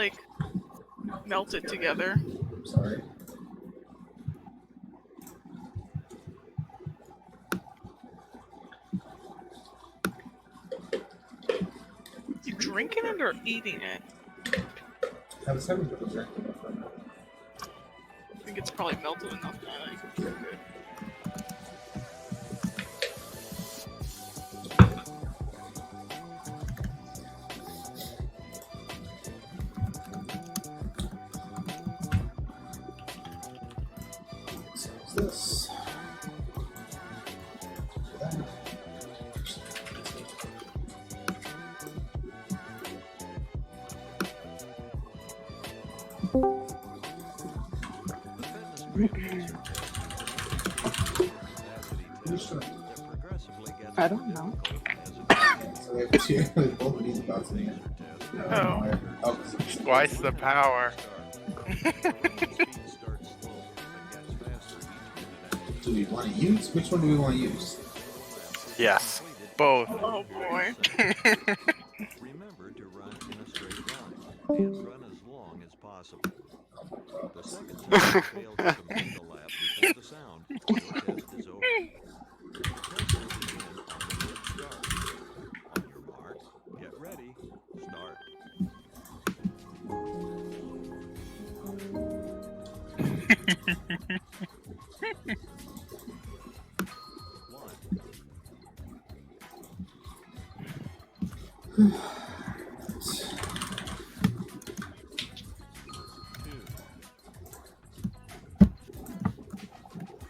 like melt it together. Sorry. You drinking it or eating it? I was having trouble drinking it. I think it's probably melted enough now that you can drink it. So what's this? I don't know. So we have two. Both of these about to be. Oh. Oh. Twice the power. Do we want to use? Which one do we want to use? Yes. Both. Oh boy. Remember to run in a straight line and run as long as possible. The second time you fail to complete the lap before the sound, your test is over. The test will begin on the word start. On your marks, get ready, start.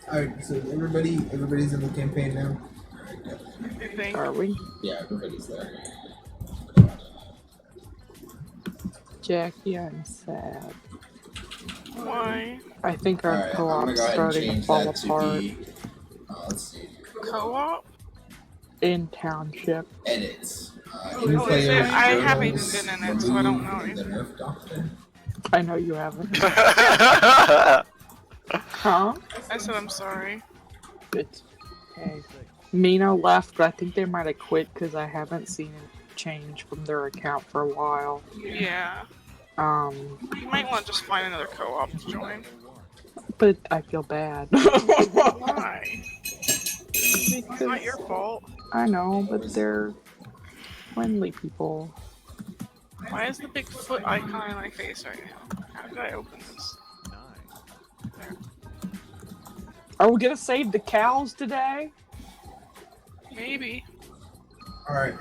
Alright, so everybody's in the campaign now? I think. Are we? Yeah, everybody's there. Jackie, I'm sad. Why? I think our Alright, I'm gonna co-op's go ahead and starting to change fall that to apart. be, let's see, Co-op? In Township. edits. Oh, is it? I haven't even been in it, so I don't know The anything. Nerf Doctor. I know you haven't. Huh? I said I'm sorry. It's okay. Mina left, but I think they might have quit because I haven't seen it change from their account for a while. Yeah. You might want to just find another co-op to join. But I feel bad. Why? It's not your fault. I know, but they're friendly people. Why is the big foot icon on my face right now? How did I open this? There. Are we gonna save the cows today? Maybe. Alright.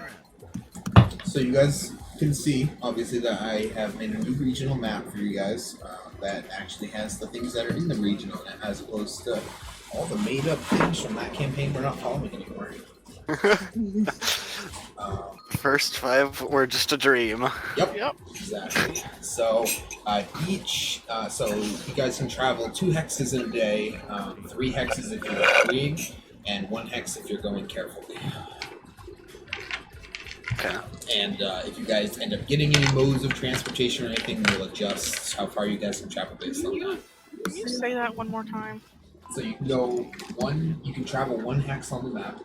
So you guys can see, obviously, that I have made a new regional map for you guys that actually has the things that are in the regional, as opposed to all the made-up things from that campaign we're not following anymore. First 5 were just a dream. Yep. Exactly. So so you guys can travel 2 hexes in a day, 3 hexes if you're hurrying, and 1 hex if you're going carefully. Okay. And if you guys end up getting any modes of transportation or anything, we'll adjust how far you guys can travel based on that. Can you say that one more time? So you can travel 1 hex on the map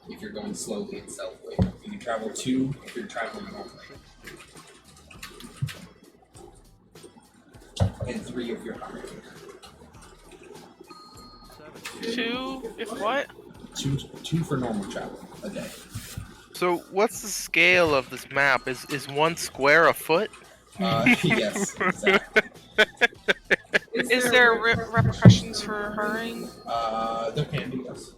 if you're going slowly and stealthily. You can travel 2 if you're traveling normally. And 3 if you're hurrying. 2, if what? 2 for normal travel a day. So what's the scale of this map? Is 1 square a foot? Yes, exactly. Is there repercussions for hurrying? There can be, yes.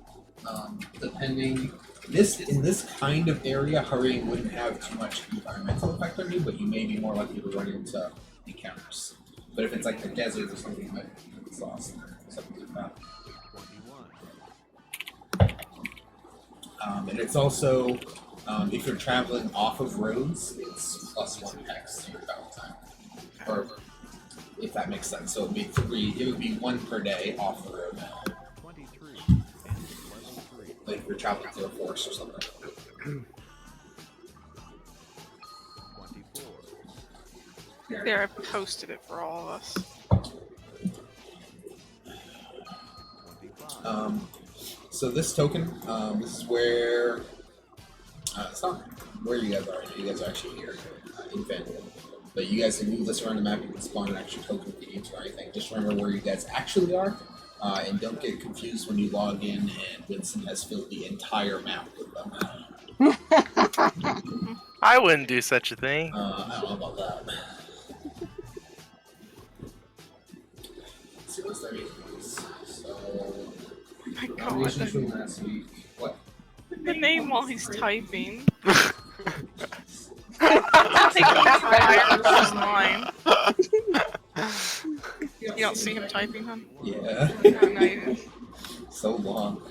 Depending, in this kind of area, hurrying wouldn't have too much environmental effect on you, but you may be more likely to run into encounters. But if it's like the desert or something, you might get lost or something like that. And it's also, if you're traveling off of roads, it's +1 hex to your travel time. Or, if that makes sense. So it would be 1 per day off the road. Like if you're traveling through a forest or something. There, I posted it for all of us. So this token, this is where it's not where you guys are. You guys are actually here in Vanguard. But you guys can move this around the map. You can spawn an extra token if you need to or anything. Just remember where you guys actually are, and don't get confused when you log in and Winston has filled the entire map with them. I wouldn't do such a thing. I don't know about that. Let's see what's there. So, Oh my nominations from god. last week. What? The name while he's typing. Taking fire versus line. You don't see him typing, huh? Yeah. Oh, no, you didn't. So long.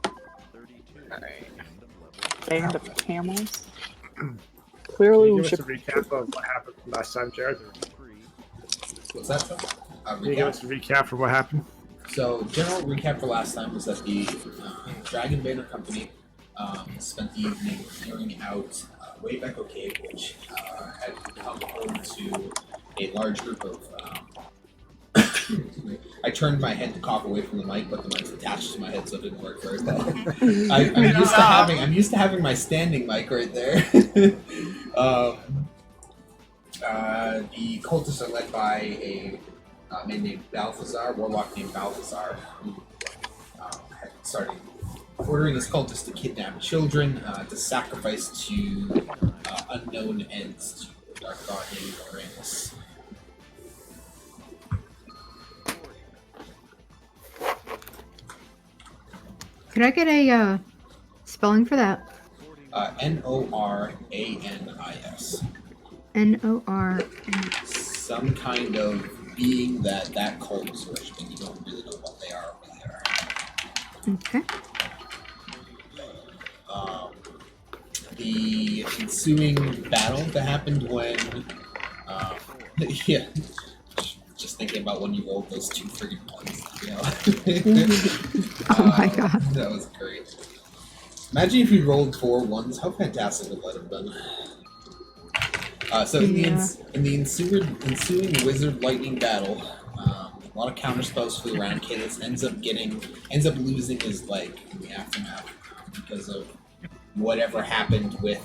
32. Alright. Band of camels. Clearly, Can we you give should. us a recap of what happened last time, Jared? What's that? Can you give us a recap for what happened? So, general recap for last time was that the Dragon Banner Company spent the evening clearing out Wayback Cave, which had become home to a large group of. I turned my head to cough away from the mic, but the mic's attached to my head, so it didn't work very well. I'm used to having my standing mic right there. The cultists are led by a man named Balthazar, warlock named Balthazar, who had started ordering his cultists to kidnap children to sacrifice to unknown ends to the dark god named Uranus. Could I get a spelling for that? Noranis. Noran. Some kind of being that cult is worshipping. You don't really know what they are or what they are. Okay. The ensuing battle that happened when, yeah, just thinking about when you rolled those two friggin' ones, you know. Oh my god. That was great. Imagine if you rolled 4 ones. How fantastic would that have been? So in the ensuing wizard lightning battle, a lot of counter spells flew around. Kalis ends up losing his leg in the aftermath because of whatever happened with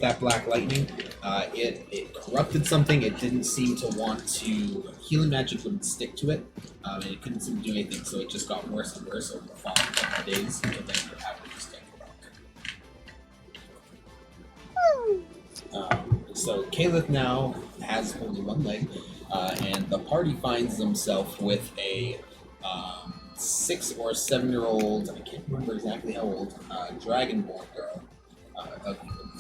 that black lightning. It corrupted something. It didn't seem to want to. Healing magic wouldn't stick to it, and it couldn't seem to do anything. So it just got worse and worse over the following couple of days until then it happened to stand for So Caliph now has only one leg, and the party finds themselves with a 6 or 7-year-old, I can't remember exactly how old, dragonborn girl of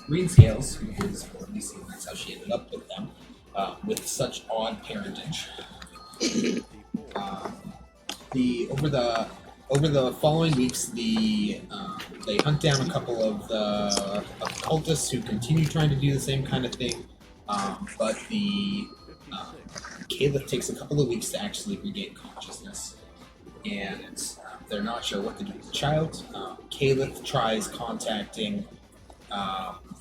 green scales, who is, or at least that's how she ended up with them, with such odd parentage. Over the following weeks, they hunt down a couple of the cultists who continue trying to do the same kind of thing, but the Caliph takes a couple of weeks to actually regain consciousness, and they're not sure what to do with the child. Caliph tries contacting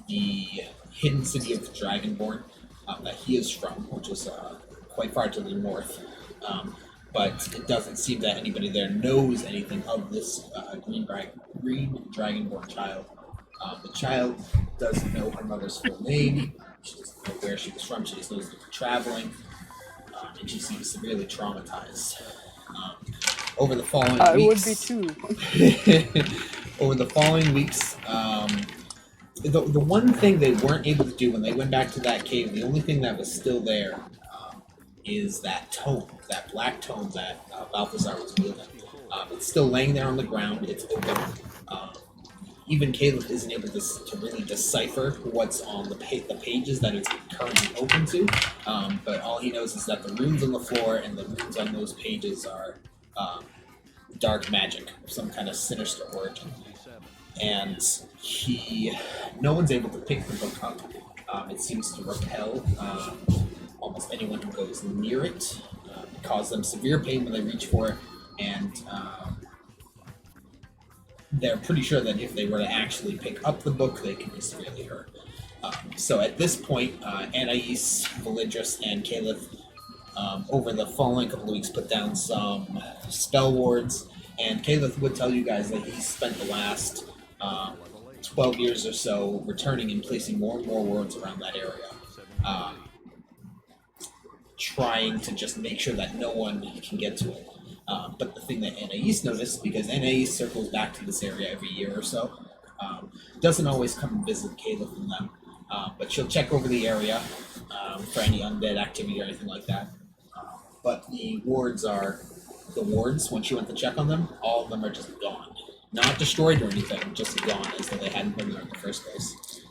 the hidden city of the Dragonborn that he is from, which is quite far to the north. But it doesn't seem that anybody there knows anything of this green Dragonborn child. The child doesn't know her mother's full name. She doesn't know where she was from. She just knows that they're traveling, and she seems severely traumatized. Over the following I weeks, would be too. over the following weeks, the one thing they weren't able to do when they went back to that cave, the only thing that was still there, is that tome, that black tome that Balthazar was wielding. It's still laying there on the ground. It's open. Even Caliph isn't able to really decipher what's on the pages that it's currently open to. But all he knows is that the runes on the floor and the runes on those pages are dark magic of some kind of sinister origin. And no one's able to pick the book up. It seems to repel almost anyone who goes near it, cause them severe pain when they reach for it, and they're pretty sure that if they were to actually pick up the book, they could be severely hurt. So at this point, Anais, Validrus, and Caliph, over the following couple of weeks, put down some spell wards, and Caliph would tell you guys that he spent the last 12 years or so, returning and placing more and more wards around that area, trying to just make sure that no one can get to it. But the thing that Anais noticed, because Anais circles back to this area every year or so, doesn't always come and visit Caleb and them, but she'll check over the area for any undead activity or anything like that. But the wards, when she went to check on them, all of them are just gone. Not destroyed or anything, just gone, as though they hadn't been there in the first place.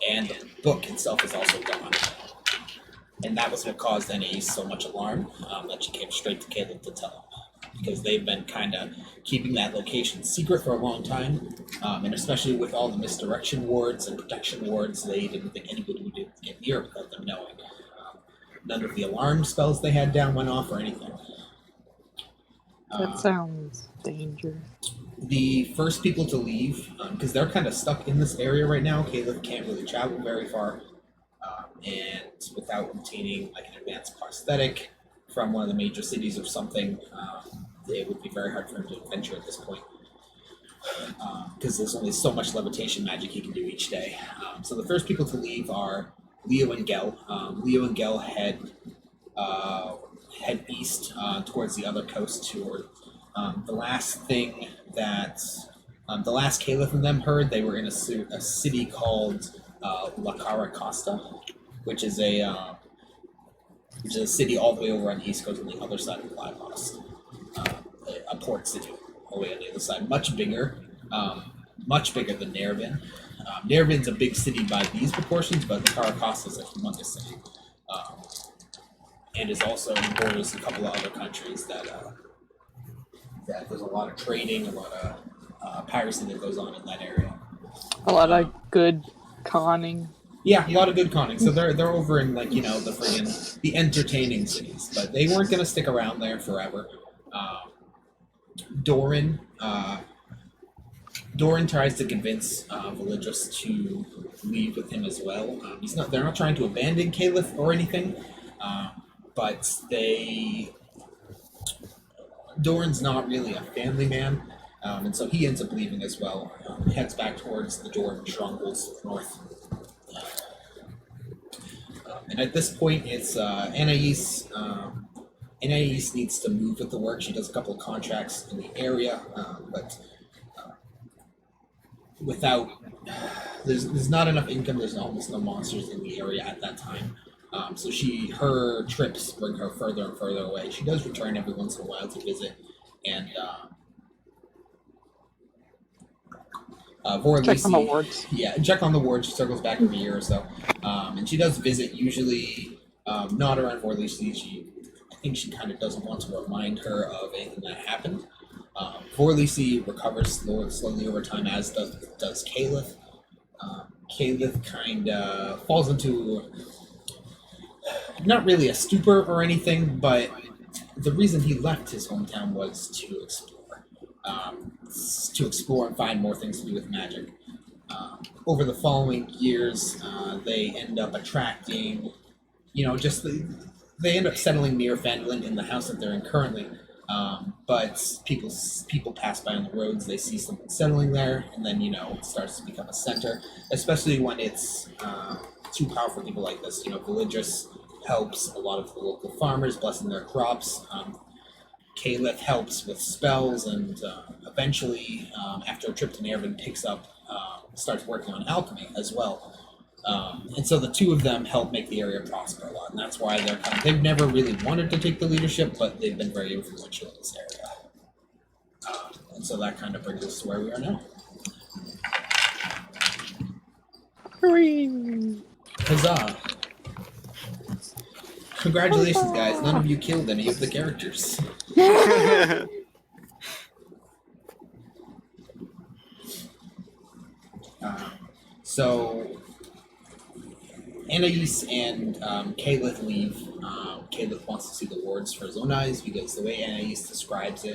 And the book itself is also gone. And that was what caused Anais so much alarm, that she came straight to Caleb to tell him. Because they've been kind of keeping that location secret for a long time, and especially with all the misdirection wards and protection wards, they didn't think anybody would get near it without them knowing. None of the alarm spells they had down went off or anything. That sounds dangerous. The first people to leave, because they're kind of stuck in this area right now, Caleb can't really travel very far, and without obtaining like an advanced prosthetic from one of the major cities or something, it would be very hard for him to adventure at this point, because there's only so much levitation magic he can do each day. So the first people to leave are Leo and Gel. Leo and Gel head east towards the other coast toward the last thing that the last Caliph and them heard, they were in a city called La Cara Costa, which is a city all the way over on the east coast on the other side of the Lighthouse. A port city all the way on the other side, much bigger than Nervin. Nervin's a big city by these proportions, but the La Cara Costa is a humongous city. And is also borders a couple of other countries that there's a lot of trading, a lot of piracy that goes on in that area. A lot of good conning. Yeah, a lot of good conning. So they're over in the entertaining cities, but they weren't going to stick around there forever. Doran tries to convince Validrus to leave with him as well. They're not trying to abandon Caliph or anything. But Doran's not really a family man, and so he ends up leaving as well. He heads back towards the Doran strongholds north. And at this point, it's Anais. Anais needs to move with the work. She does a couple of contracts in the area, but without there's not enough income. There's almost no monsters in the area at that time. So her trips bring her further and further away. She does return every once in a while to visit, and check on the wards. Yeah, check on the wards. She circles back every year or so, and she does visit. Usually, not around Vorlisi. I think she kind of doesn't want to remind her of anything that happened. Vorlisi recovers slowly over time, as does Caliph. Caliph kind of falls into not really a stupor or anything, but the reason he left his hometown was to explore and find more things to do with magic. Over the following years, they end up attracting, they end up settling near Fandolin in the house that they're in currently. But people pass by on the roads, they see someone settling there, and then, it starts to become a center, especially when it's too powerful people like this. Validrus helps a lot of the local farmers, blessing their crops. Caliph helps with spells, and eventually, after a trip to Nervin, starts working on alchemy as well. And so the two of them help make the area prosper a lot, and that's why they've never really wanted to take the leadership, but they've been very influential in this area. And so that kind of brings us to where we are now. Hooray! Huzzah! Congratulations, guys. None of you killed any of the characters. So Anais and Caliph leave. Caliph wants to see the wards for his own eyes, because the way Anais describes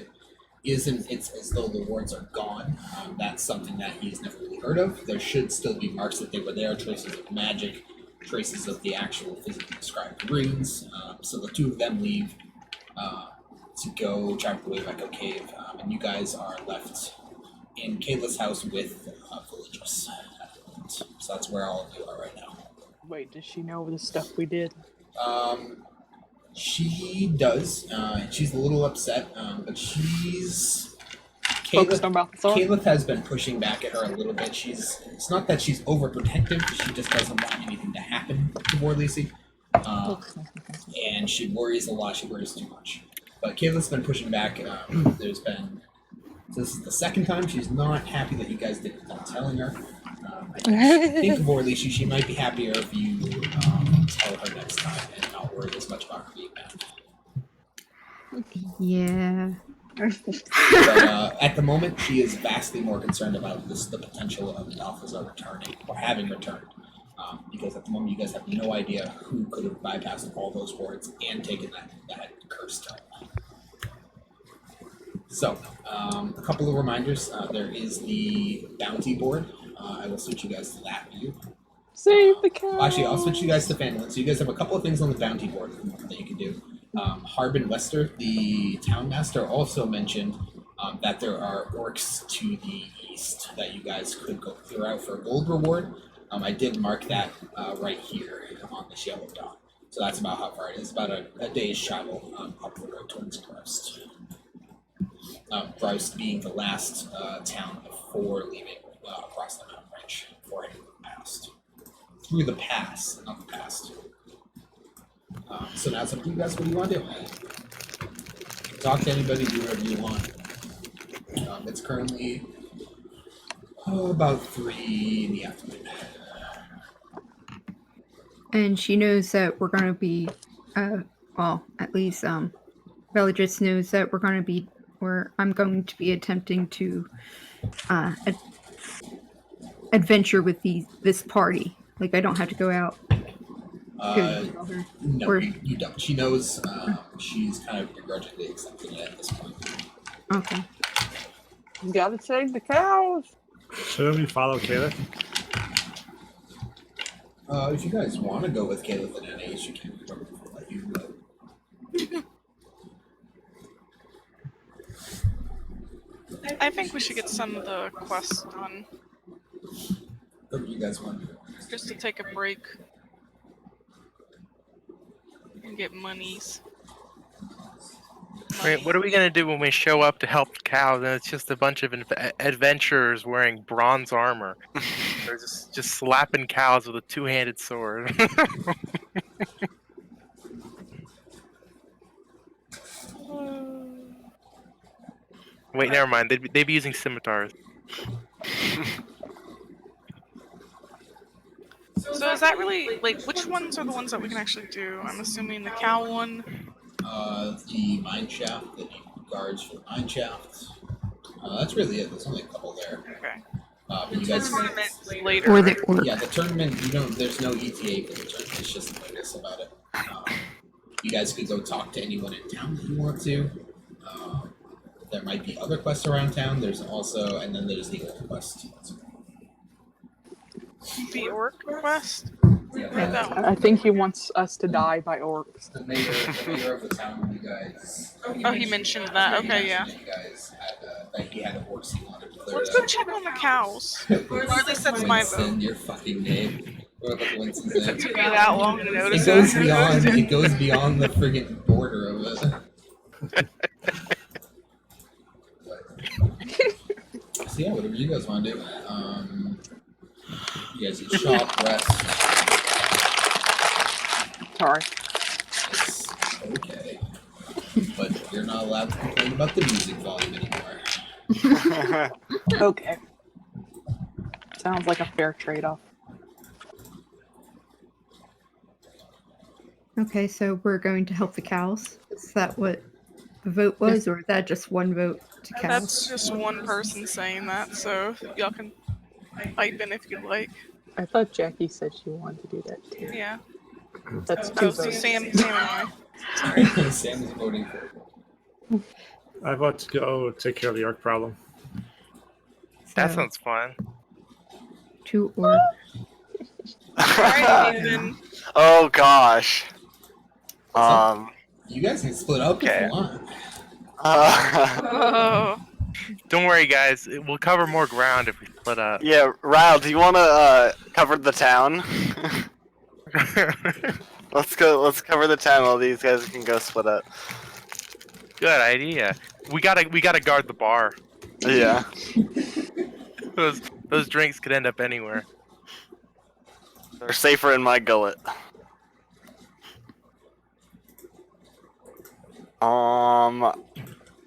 it's as though the wards are gone. That's something that he's never really heard of. There should still be marks that they were there, traces of magic, traces of the actual physically described runes. So the two of them leave to go travel the way back to cave, and you guys are left in Kayla's house with Villagers. So that's where all of you are right now. Wait, does she know the stuff we did? She does. She's a little upset, but she's... Focused on Balthazar? Caleb has been pushing back at her a little bit. It's not that she's overprotective, she just doesn't want anything to happen to Vorlisi. And she worries a lot, she worries too much. But Caleb's been pushing back. There's been... So this is the second time she's not happy that you guys didn't stop telling her. I think Vorlisi, she might be happier if you tell her next time and not worry as much about her being mad. Yeah. But at the moment, she is vastly more concerned about the potential of Balthazar returning, or having returned. Because at the moment, you guys have no idea who could have bypassed all those wards and taken that cursed tome. So, a couple of reminders. There is the bounty board. I will switch you guys to that view. Save the cow! Actually, I'll switch you guys to Fandolin. So you guys have a couple of things on the bounty board that you can do. Harbin Wester, the town master, also mentioned that there are orcs to the east that you guys could go clear out for a gold reward. I did mark that right here on this yellow dot. So that's about how far it is. About a day's travel up the road towards Groust. Groust being the last town before leaving across the mountain range, before anyone passed. Through the pass, not the past. So now it's up to you guys. What do you want to do? Talk to anybody, do whatever you want. It's currently about 3 in the afternoon. And she knows that we're going to be, well, at least Villagers knows that we're going to be, or I'm going to be attempting to adventure with this party. Like, I don't have to go out. No, Or- you don't. She knows she's kind of begrudgingly accepting it at this point. Okay. You gotta save the cows! Should we follow Caleb? If you guys want to go with Caleb and NAs, you can let you go. I think we should get some of the quests done, What do you guys want to do? just to take a break and get monies. Wait, what are we gonna do when we show up to help the cows and it's just a bunch of adventurers wearing bronze armor? They're just slapping cows with a two-handed sword. Wait, never mind. They'd be using scimitars. So is that really, like, which ones are the ones that we can actually do? I'm assuming the cow one. The mine shaft, the guards for the mine shaft. That's really it. There's only a couple there. Okay. But you guys, Tournament later. Or the orc. yeah, the tournament. You don't. There's no ETA for the tournament. It's just notice about it. You guys could go talk to anyone in town that you want to. There might be other quests around town. There's also, and then there's the orc quest. The orc quest? Yeah, Read that one. I think he wants us to die by orcs. the mayor of the town. You guys. Oh, he mentioned that. Okay, yeah. You guys had that he had a horse he wanted to clear. Let's go check on the cows. Or at least that's my vote. Winston, your fucking name. Or the Winston's name. It took me that long to It notice goes that. beyond. It goes beyond the friggin' border of it. So yeah, whatever you guys want to do. You guys can shop, rest. Sorry. It's okay, but you're not allowed to complain about the music volume anymore. Okay. Sounds like a fair trade-off. Okay, so we're going to help the cows. Is that what the vote was, or is that just one vote to cows? That's just one person saying that, so y'all can pipe in if you'd like. I thought Jackie said she wanted to do that too. Yeah. That's two Oh, so votes. Sam and I. Sorry. Sam is voting for. I vote to go take care of the orc problem. That So, sounds fun. 2 orcs. Alright, Nathan. Oh gosh. You guys can split up if Okay. you want. Uh, Oh. Don't worry, guys. We'll cover more ground if we split up. Yeah, Ryle, do you want to cover the town? Let's go. Let's cover the town while these guys can go split up. Good idea. We gotta guard the bar. Yeah. Those drinks could end up anywhere. They're safer in my gullet.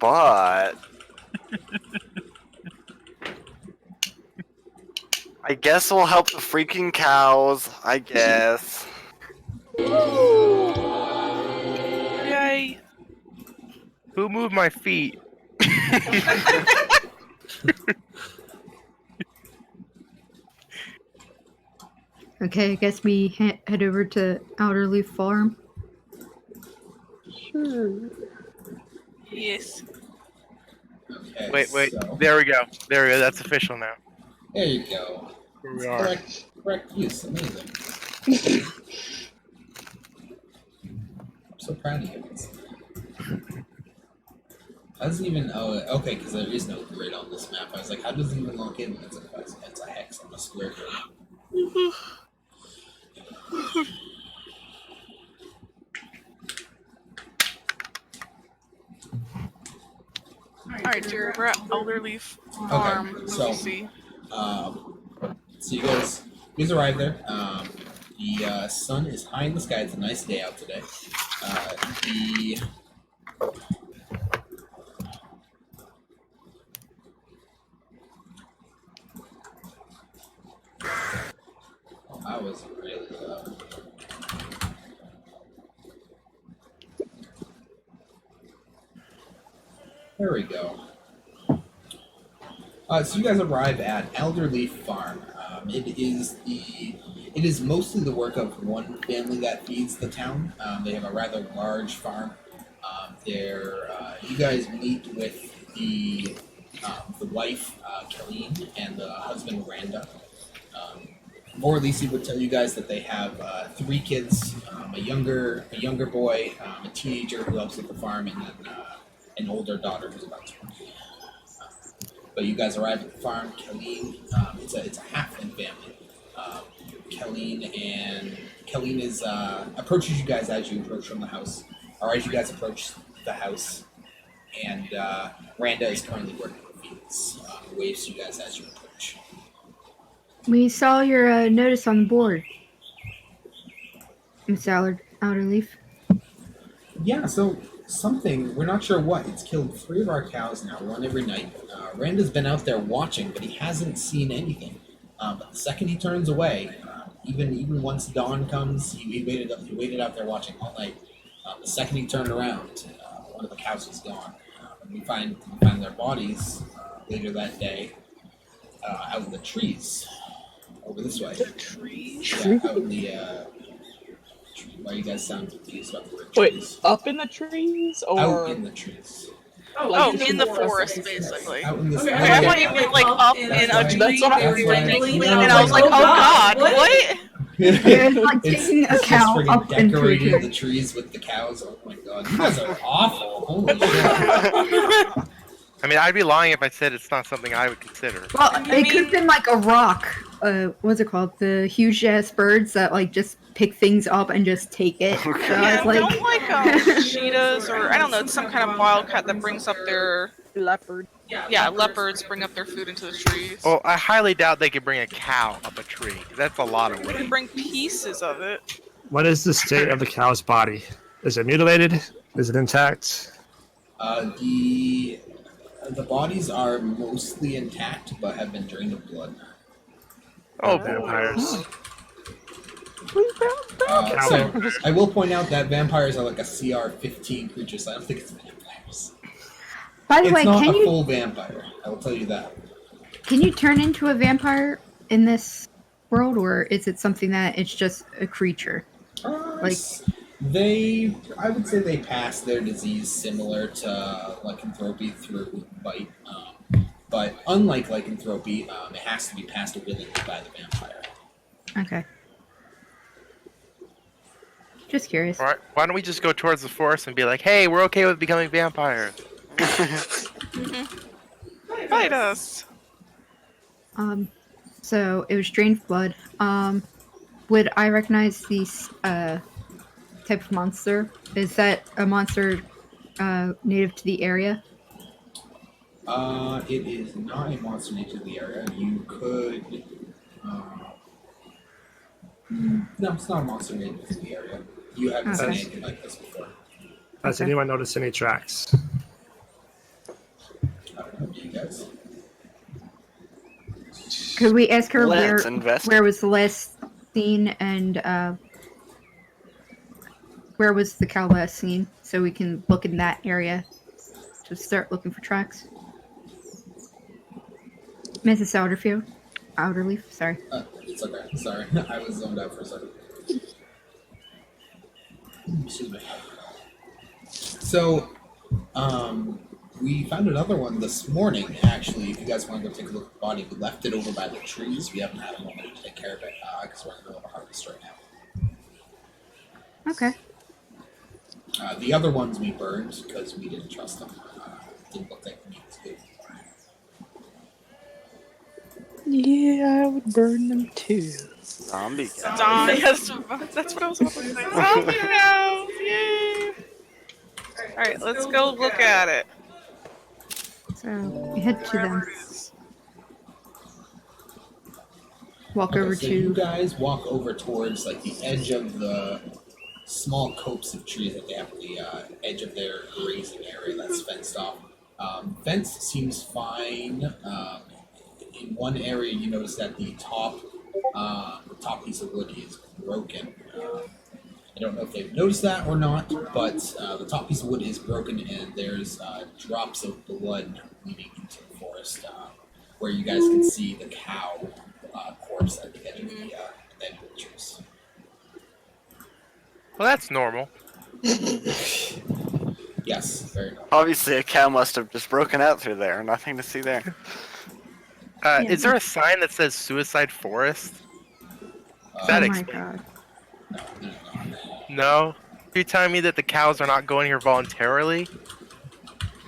But I guess we'll help the freaking cows. I guess. Yay! Who moved my feet? Okay, I guess we head over to Outerleaf Farm. Sure. Yes. Okay. Wait. So, There we go. That's official now. there you go. Here we It's are. correct use. Amazing. I'm so proud of you. Doesn't even. Oh, okay, because there is no grid on this map. I was like, how does it even lock in? It's a hex on a square grid. Alright, Jared, we're at Elderleaf Farm. What do so- you see? So you guys arrive there. The sun is high in the sky. It's a nice day out today. I was really loud. There we go. So you guys arrive at Elderleaf Farm. It is mostly the work of one family that feeds the town. They have a rather large farm. You guys meet with the wife, Colleen, and the husband, Randa. More Lisi would tell you guys that they have 3 kids, a younger boy, a teenager who helps at the farm, and then an older daughter who's about 20. But you guys arrive at the farm. Colleen, it's a halfling family. Colleen is approaches you guys as you approach from the house, or as you guys approach the house, and Randa is currently working with fields. Waves to you guys as you approach. We saw your notice on the board, Miss Outerleaf. Yeah, so something, we're not sure what. It's killed 3 of our cows now, 1 every night. Randa's been out there watching, but he hasn't seen anything. But the second he turns away, even once dawn comes, he waited out there watching all night. The second he turned around, one of the cows was gone. And we find their bodies later that day out in the trees over this way. The trees? Yeah, out in the why you guys sound confused about the word Wait, trees? up in the trees or Out in the trees. Oh, in the forest, basically. Out in the Okay, I thought you meant like up in That's a right. tree. That's what I That's was right. thinking. No, And I was like, oh god, what? It's like taking a it's cow just up friggin' into a decorating tree. the trees with the cows. Oh my god, you guys are awful. Holy shit. I mean, I'd be lying if I said it's not something I would consider. Well, I it could have mean- been like a rock. What's it called? The huge ass birds that like just pick things up and just take it. So Yeah, it's like, don't like cheetahs or I don't know, it's some kind of wildcat that brings up their leopard? leopards bring up their food into the trees. Well, I highly doubt they could bring a cow up a tree. That's a lot of They can weight. bring pieces of it. What is the state of the cow's body? Is it mutilated? Is it intact? The bodies are mostly intact, but have been drained of blood. Oh, Vampires. So I will point out that vampires are like a CR 15 creature, so I don't think it's vampires. by the It's way, not can a you full vampire. I will tell you that. turn into a vampire in this world, or is it something that it's just a creature? Like- I would say they pass their disease similar to lycanthropy through bite, but unlike lycanthropy, it has to be passed willingly by the vampire. Okay. Just curious. All right, why don't we just go towards the forest and be like, hey, we're okay with becoming vampires? bite us? So it was drained blood. Would I recognize these type of monster? Is that a monster native to the area? It is not a monster native to the area. You could. No, it's not a monster native to the area. You haven't seen Okay. anything like this before. Has Okay. anyone noticed any tracks? I don't know, do you guys? Could we ask her Let's where investigate. was the last seen and where was the cow last seen, so we can look in that area to start looking for tracks? Mrs. Outerleaf, sorry. It's okay. Sorry, I was zoned out for a second. Excuse me. So, we found another one this morning, actually. If you guys want to go take a look at the body, we left it over by the trees. We haven't had a moment to take care of it because we're in the middle of a harvest right now. Okay. The other ones we burned because we didn't trust them. Didn't look like the meat was good. Yeah, I would burn them too. Zombie cow. Yes, that's what I was about to say. Zombie cows! Yay! Alright, let's go look at it. So we head to them. Wherever it is. Walk over So you to. guys walk over towards like the edge of the small copse of trees that they have at the edge of their grazing area that's fenced off. Fence seems fine. In one area, you notice that the top piece of wood is broken. I don't know if they've noticed that or not, but the top piece of wood is broken, and there's drops of blood leading into the forest, where you guys can see the cow corpse at the edge of the trees. Well, that's normal. Yes, very normal. Obviously, a cow must have just broken out through there. Nothing to see there. Is there a sign that says suicide forest? That Oh my explains. god. No? You're telling me that the cows are not going here voluntarily?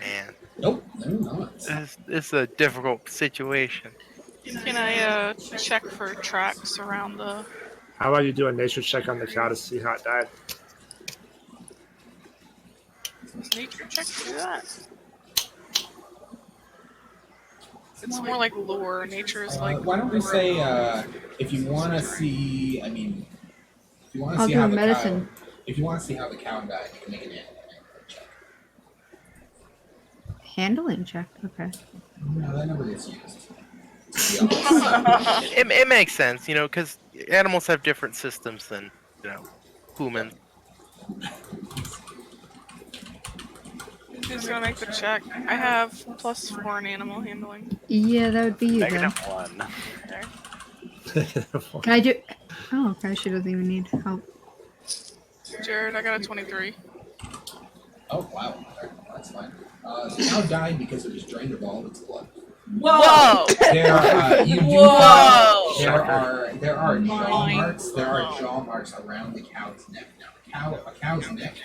Man, Nope, they're not. this is a difficult situation. Can I check for tracks around the... How about you do a nature check on the cow to see how it died? Does nature check do that? It's more like lore. Nature is like... Why don't we say if you want to see? I mean, if you want to I'll see do how a the medicine. cow, if you want to see how the cow died, you can make an animal check. Handling check. Okay. No, that never gets used. To be honest. It makes sense, you know, because animals have different systems than, you know, humans. Who's gonna make the check? I have +4 in animal handling. Yeah, that would be you then. -1. Okay. Can I do? Oh, okay. She doesn't even need help. Jared, I got a 23. Oh wow, okay, that's fine. The cow died because it was drained of all of its blood. Whoa! There, you do Whoa! there are jaw marks. There are jaw marks around the cow's neck. Now, a cow's neck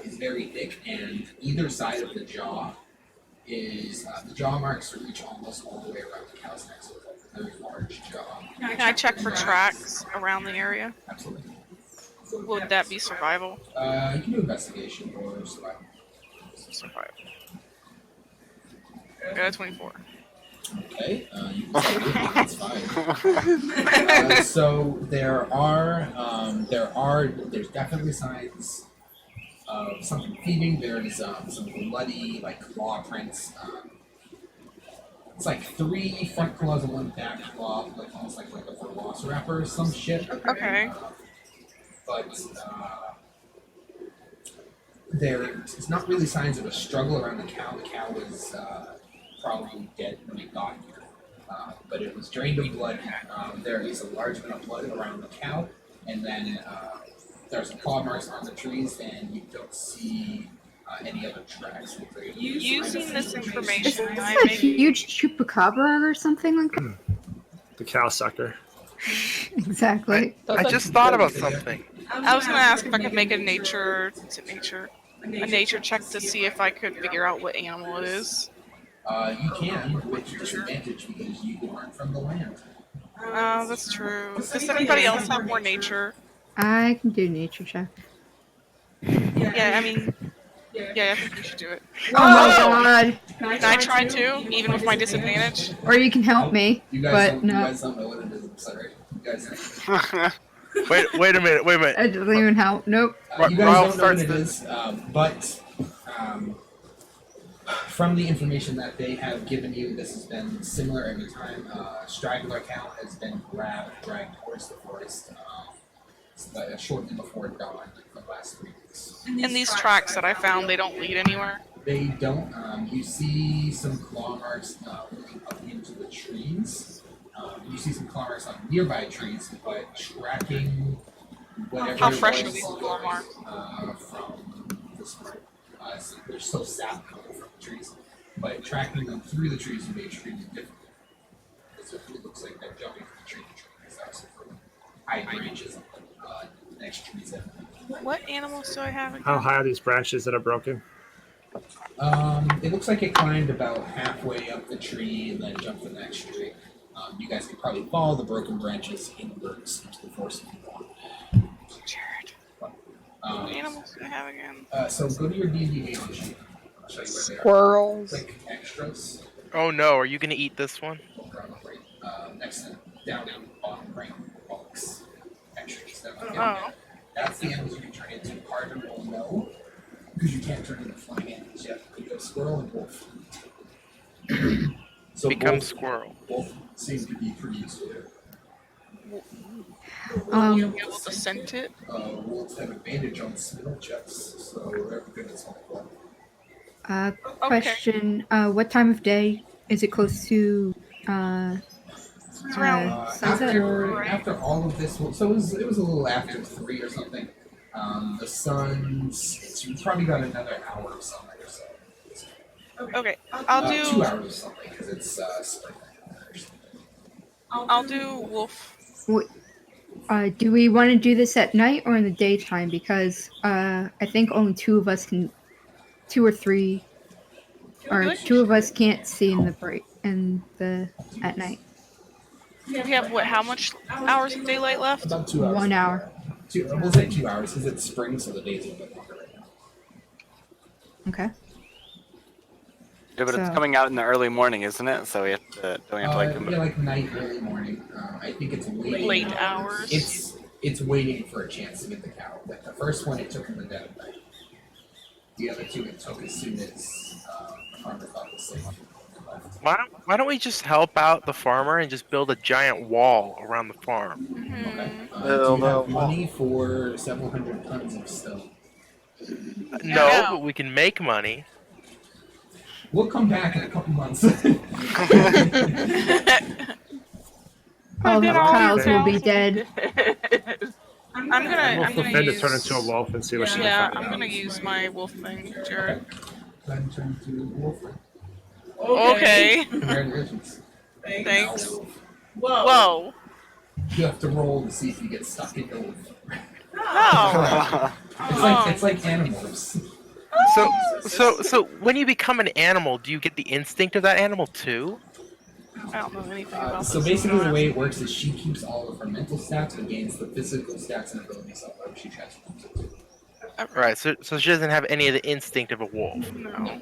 is very thick, and either side of the jaw is the jaw marks reach almost all the way around the cow's neck. So it's like a very large jaw. Can I check for tracks around the area? Absolutely. Would that be survival? You can do investigation or survival. Survival. I got a 24. Okay, you can say it, that's fine. So there's definitely signs of something feeding. There's some bloody like claw prints. It's like 3 front claws and 1 back claw, like almost like a velociraptor or some shit. Okay. But there's not really signs of a struggle around the cow. The cow was probably dead when it got here. But it was drained of blood. There is a large amount of blood around the cow, and then there's some claw marks on the trees, and you don't see any other tracks. Using this Is information, this I a maybe... huge chupacabra or something like that? The cow sucker. Exactly. I just thought about something. I was gonna ask if I could make a nature check to see if I could figure out what animal it is. You can with disadvantage because you aren't from the land. Oh, that's true. Does anybody else have more nature? I can do nature check. Yeah, I mean, yeah, I think you should do it. Oh my god. Can I try too, even with my disadvantage? Or you can help me, You guys but don't. You no. guys don't know what it is. I'm sorry. You guys. Wait a minute. It doesn't even help. Nope. You guys Ralph don't know what starts it the- is, but from the information that they have given you, this has been similar every time. Straggler count has been dragged towards the forest shortly before dawn the last 3 weeks. And these tracks that I found, they don't lead anywhere. They don't. You see some claw marks moving up into the trees. You see some claw marks on nearby trees, but tracking whatever. How it fresh are was, these claw marks? From this part. So there's still sap coming from the trees, but tracking them through the trees would be extremely difficult. Because it looks like they're jumping from tree to tree. Because obviously from high branches of the next trees. What animals do I have again? How high are these branches that are broken? It looks like it climbed about halfway up the tree and then jumped the next tree. You guys could probably follow the broken branches inwards into the forest if you want. Jared. What Um, animals do I have again? so go to your D&D game sheet. I'll show you where they are. Squirrels. Click extras. Oh no, are you gonna eat this one? Next to down, bottom right box. Extras. Oh. That's the animals you can turn into. Carbon will know. Because you can't turn into flying animals yet. You go squirrel and wolf. So Become squirrel. Both seem to be pretty useful there. Will you be able to scent it? Wolves have advantage on smell checks, so they're good at smell. Question. What time of day? Is it close to It's around sunset? After all of this, so it was a little after 3 or something. The sun's you've probably got another hour of sunlight or so. Okay, I'll 2 do. hours of sunlight because it's spring. I'll do wolf. Do we want to do this at night or in the daytime? Because I think only 2 of us can, 2 or 3, or 2 of us can't see in the at night. We have what? How much hours of daylight left? About 2 hours. 1 hour. We'll say 2 hours because it's spring, so the days are a bit longer right now. Okay. Yeah, but it's So- coming out in the early morning, isn't it? So we have to don't we have to like Yeah, like night, early morning. I think it's waiting. Late hours. It's waiting for a chance to get the cow. Like the first one, it took him the dead of night. The other 2, it took as soon as the farmer thought it was safe. Why don't we just help out the farmer and just build a giant wall around the farm? Okay. Mm-hmm. Do you have money for several hundred tons of stone? No, No. but we can make money. We'll come back in a couple months. All the then all cows the will be cows dead. I'm We'll gonna defend to use. turn into a wolf and see what she Yeah, can I'm find gonna out. use my wolf thing, Jared. Then turn to wolf. Okay. Congratulations. Thanks. Whoa. Whoa. You have to roll to see if you get stuck in wolf. Oh. It's like animals. So when you become an animal, do you get the instinct of that animal too? I don't know anything about So this. basically, the way it works is she keeps all of her mental stats but gains the physical stats and abilities of whatever she transforms into. Right. So she doesn't have any of the instinct of a wolf. No.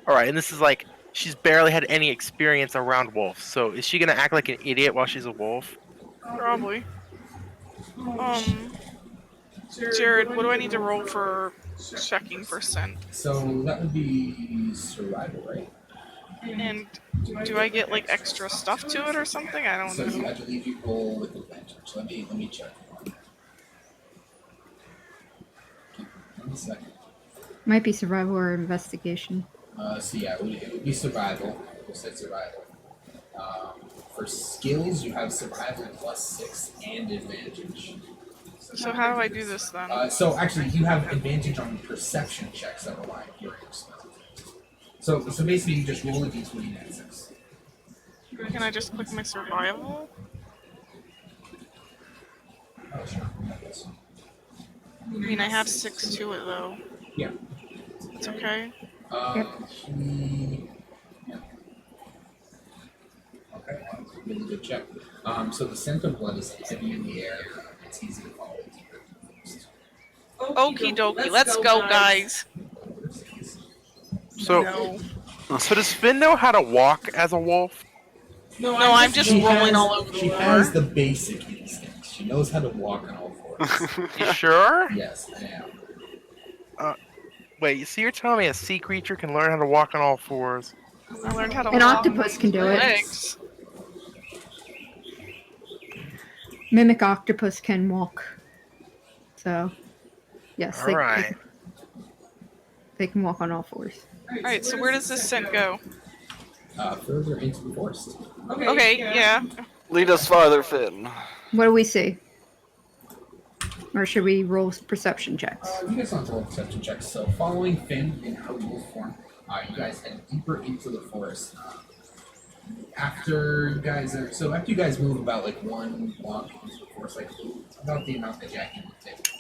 All right, and this is like she's barely had any experience around wolves. So is she gonna act like an idiot while she's a wolf? Probably. Jared, what do I need to roll for checking for scent? So that would be survival, right? And do I get like extra stuff to it or something? I don't So know. I believe you roll with advantage. Let me check. 1 second. Might be survival or investigation. So yeah, it would be survival. We'll say survival. For skills, you have survival +6 and advantage. So how do I do this then? So actually, you have advantage on perception checks that rely on hearing. So basically, you just roll a d20 and 6. Can I just click my survival? Oh, sure. I mean, I have 6 to it though. Yeah. It's okay. Yeah. check. So the scent of blood is heavy in the air. It's easy to follow deeper into the forest. Okie dokie, let's go, guys. So, No. so does Finn know how to walk as a wolf? No, I'm just rolling all over the She floor. has the basic instincts. She knows how to walk on all fours. You sure? Yes, I am. Wait, so you're telling me a sea creature can learn how to walk on all fours? I learned how to An walk octopus can do with it. legs. Mimic octopus can walk. So, yes, Alright. they can walk on all fours. Alright, so where does this scent go? Further into the forest. Okay, yeah. Lead us farther, Finn. What do we see? Or should we roll perception checks? You guys don't have to roll perception checks. So, following Finn in her wolf form, you guys head deeper into the forest. After you guys move about like one block into the forest, like about the amount that Jackie would take,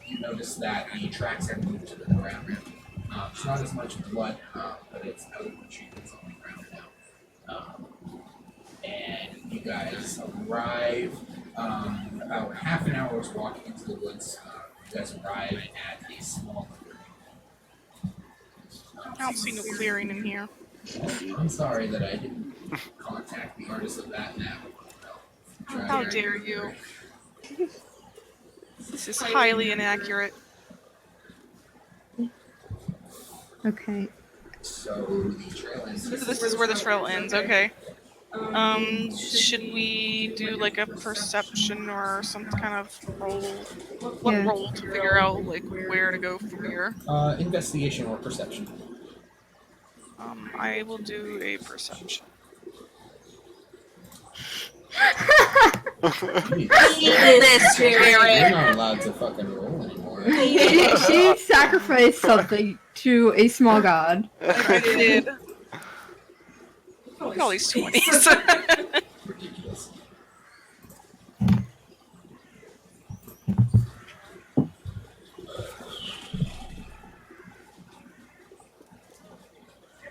you notice that the tracks have moved to the ground. It's not as much blood, but it's out of the tree that's on the ground now. And you guys arrive about half an hour's walk into the woods. You guys arrive at a small clearing. I don't see no clearing in here. I'm sorry that I didn't contact the artist of that map. How dare you? This is highly inaccurate. Okay. So the trail ends. So this is where the trail ends, okay. Should we do like a perception or some kind of roll? What Yeah. roll to figure out like where to go from here? Investigation or perception. I will do a perception. This, You're not allowed to fucking roll anymore. She sacrificed something to a small god. I did. Look at all these 20s. Ridiculous.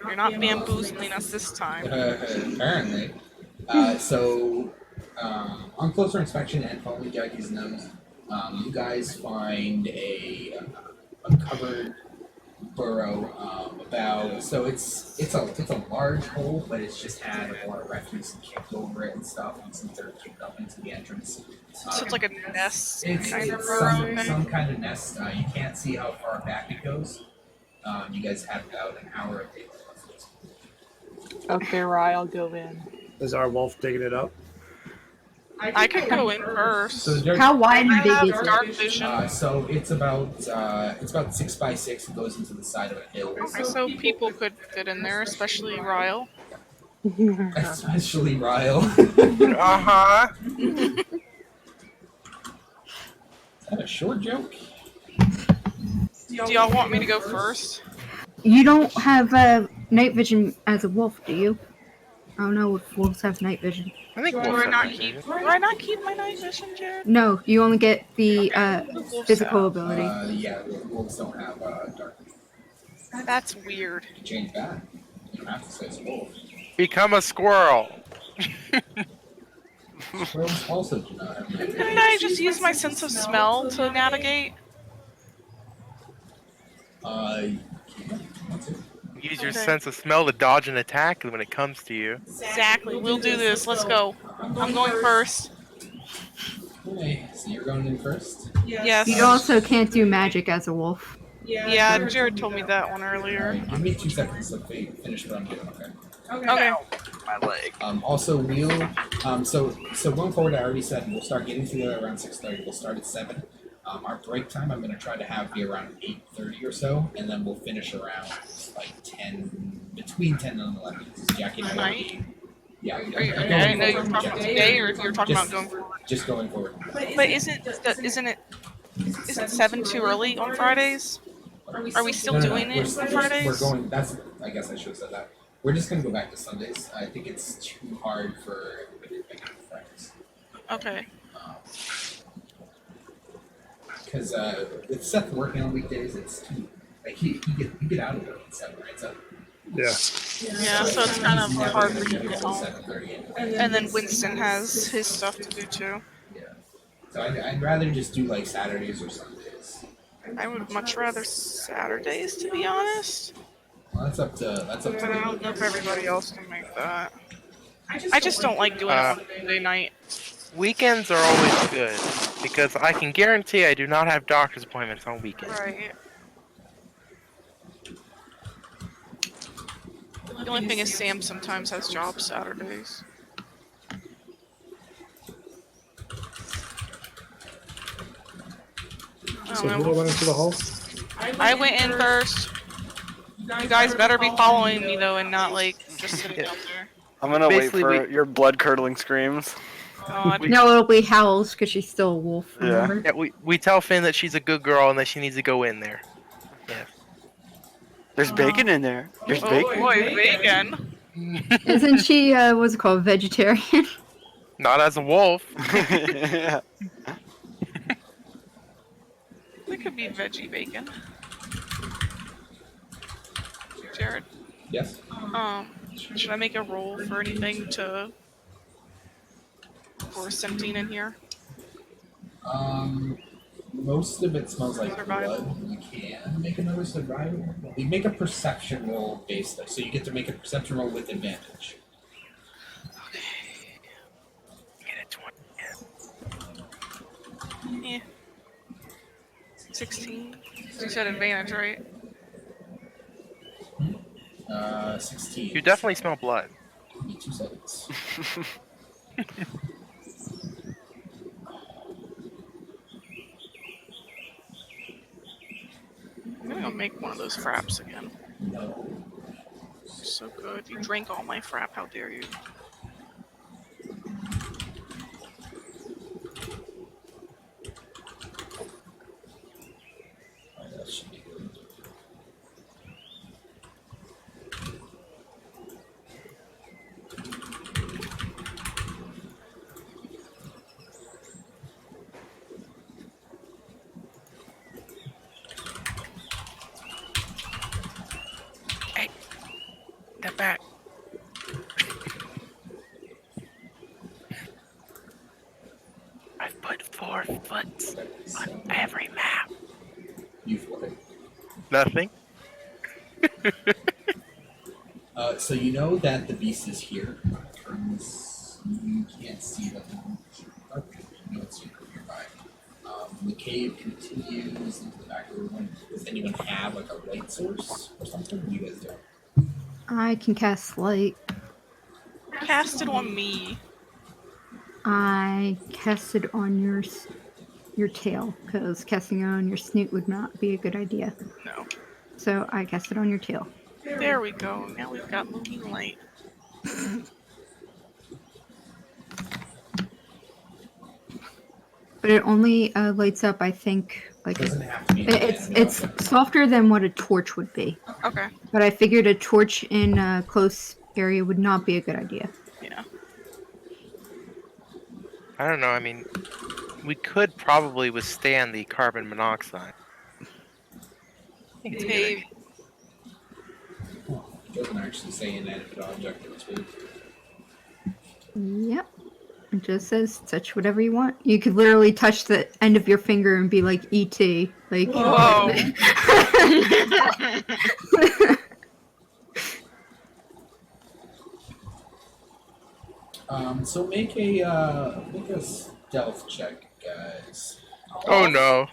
You're not bamboozling us this time. Apparently. On closer inspection and following Jackie's nose, you guys find a covered burrow. It's a large hole, but it's just had a lot of refuse kicked over it and stuff, and some dirt kicked up into the entrance. So it's like a nest It's kind of burrow thing? some kind of nest. You can't see how far back it goes. You guys have about an hour of daylight. Okay, I'll go in. Is our wolf digging it up? I can go in first. So there's- How wide and I big have is it? dark vision. So it's about 6 by 6. It goes into the side of a hill. Okay, so people could fit in there, especially Ryle. Especially Ryle. Uh-huh. Is that a short joke? Do y'all want me to go first? You don't have night vision as a wolf, do you? I don't know if wolves have night vision. I think Do wolves I have not night keep? vision. Do I not keep my night vision, Jared? No, you only get the Wolves physical have. ability. Yeah, wolves don't have dark vision. That's weird. You can change that. You don't have to say it's a wolf. Become a squirrel. Squirrels also do not have night vision. Couldn't I just use my sense of smell to navigate? Yeah, that's it. Use your Okay. sense of smell to dodge an attack when it comes to you. Exactly. We'll do this. Let's go. I'm going first. Okay, so you're going in first? Yes. You also can't do magic as a wolf. Yeah, Jared told me that one earlier. Alright, give me 2 seconds to finish what I'm doing, okay? Okay. My leg. Also, so going forward, I already said we'll start getting together around 6:30. We'll start at 7. Our break time, I'm going to try to have be around 8:30 or so, and then we'll finish around like 10, between 10 and 11. Jackie and I will be, yeah. I didn't know you were talking about today, or if you were talking about going forward. Just going forward. But isn't it 7 too early on Fridays? Are we still doing it on Fridays? We're going. I guess I should have said that. We're just going to go back to Sundays. I think it's too hard for everybody to make it on Fridays. Okay. Because with Seth working on weekdays, it's too, like you get out of work at 7, right? So Yeah. Yeah, so it's kind of never hard gonna for be you to here get till home. 7:30. And then Winston has his stuff to do too. Yeah. So I'd rather just do like Saturdays or Sundays. I would much rather Saturdays, to be honest. Well, that's up to But I don't know if everybody else can make that. I just don't like doing it Uh, on Monday night. Weekends are always good because I can guarantee I do not have doctor's appointments on weekends. Right. The only thing is Sam sometimes has jobs Saturdays. I So don't who know. went into the hole? I went in first. You guys better be following me though and not like just sitting out there. I'm gonna wait Basically, for your blood-curdling screams. God. No, it'll be Howls because she's still a wolf. Yeah. Remember? Yeah, we tell Finn that she's a good girl and that she needs to go in there. There's bacon in there. There's Oh bacon. boy, vegan. Isn't she? What's it called? Vegetarian? Not as a wolf. Yeah. It could be veggie bacon. Jared, yes. should I make a roll for anything for Centine in here? Most of it smells like Survival. blood. You can make another survival. We make a perception roll based, so you get to make a perception roll with advantage. Get a 20. Yeah. 16. You said advantage, right? 16. You definitely smell blood. Give me 2 seconds. I'm gonna go make one of those fraps again. No. So good. You drank all my frap, how dare you? That should be good. Step back. I've put 4 foot on every map. You for it. Nothing. So you know that the beast is here. You can't see the okay, you know it's here nearby. The cave continues into the back of the room. Does anyone have like a light source or something? You guys don't. I can cast light. Cast it on me. I cast it on your tail because casting it on your snoot would not be a good idea. No. So I cast it on your tail. There we go. Now we've got moving light. But it only lights up, I think, like Doesn't have to be. it's softer than what a torch would be. Okay. But I figured a torch in a close area would not be a good idea. Yeah. I don't know. I mean, we could probably withstand the carbon monoxide. I think it's a good Hey, idea. It doesn't actually say inanimate object or two. Yep. It just says touch whatever you want. You could literally touch the end of your finger and be like ET. Like Whoa. So make a stealth check, guys. Oh no.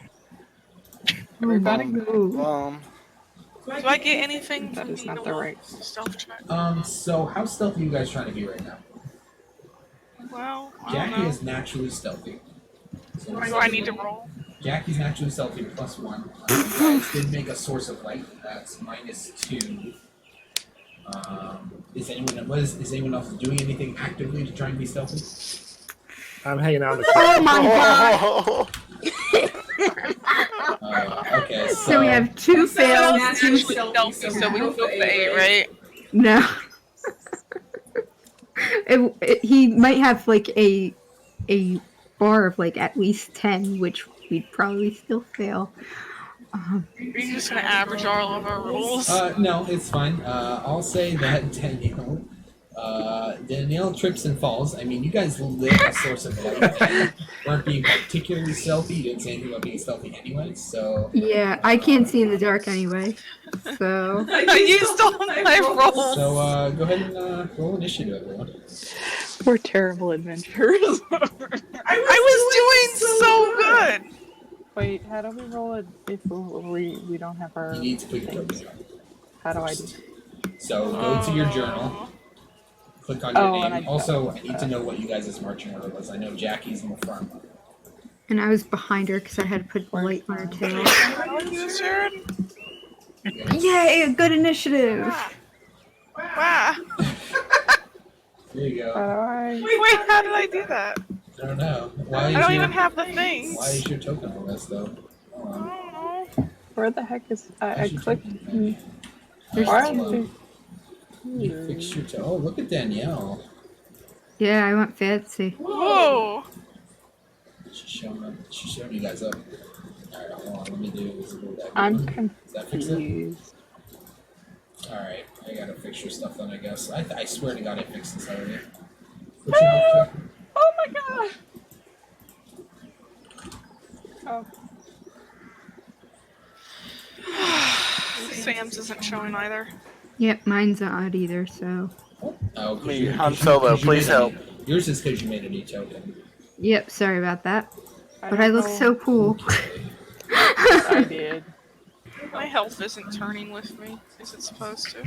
Everybody move. Do I get anything That from is the not the right. stealth check? So how stealthy are you guys trying to be right now? Well, I don't Jackie know. is naturally stealthy. So Do I need to roll? Jackie's naturally stealthy +1. You guys did make a source of light. That's -2. Is anyone else doing anything actively to try and be stealthy? I'm hanging out in the Oh my god! Okay, So we have 2 fails. Naturally stealthy, so we go for 8, right? No. He might have like a bar of like at least 10, which we'd probably still fail. Um, Are you just gonna average all of our rolls? No, it's fine. I'll say that Danielle trips and falls. I mean, you guys lit a source of light and weren't being particularly stealthy. You didn't say anything about being stealthy anyway, so. yeah, I can't see in the dark anyway. So I used all my rolls. So go ahead and roll initiative, everyone. We're terrible adventurers. I was doing so good. Wait, how do we roll it if we don't have our You need to put your things? token on. How do I do? So go to your journal, click on your Oh, and name. I- Also, I need to know what you guys' marching order was. I know Jackie's in the front. and I was behind her because I had to put light on her tail. How do you, Sharon? Yay! Good initiative. Wow. There you How go. do I? Wait, how did I do that? I don't know. Why I is don't your, even have the things. Why is your token on this though? Hold I on. don't know. Where the heck is? I Where's your clicked. token? There's Why Hold don't on. you? You fixed your oh, look at Danielle. Yeah, I went fancy. Whoa. She's showing you guys up. Alright, hold on. Let me do is that I'm Does that fix it? confused. Alright, I gotta fix your stuff then, I guess. I swear to God I fixed this already. What's your health check? Oh my god! Oh, Sam's isn't showing either. Yep, mine's not either. So Oh, 'cause Me, you- Han 'cause Solo, 'cause you please made a help. new- Yours is because you made a new token. yep, sorry about that. But don't I look know so cool. Okay. what I did. My health isn't turning with me. Is it supposed to?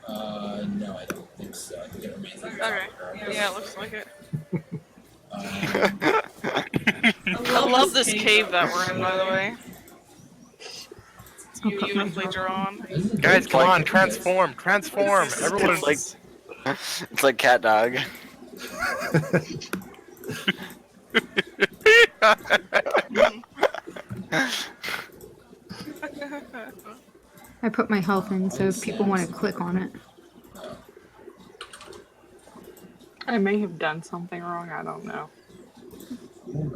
No, I don't think so. I think it remains like Okay. Yeah, it looks like it. Um, I love this cave that we're in, by the way. It's I'll put my beautifully health. drawn. this is Guys, good. come on, Like, you guys- transform, transform. Everyone, It's like it's like cat dog. I put my health in, so if people want to click on it. I may have done something wrong. I don't know. Hold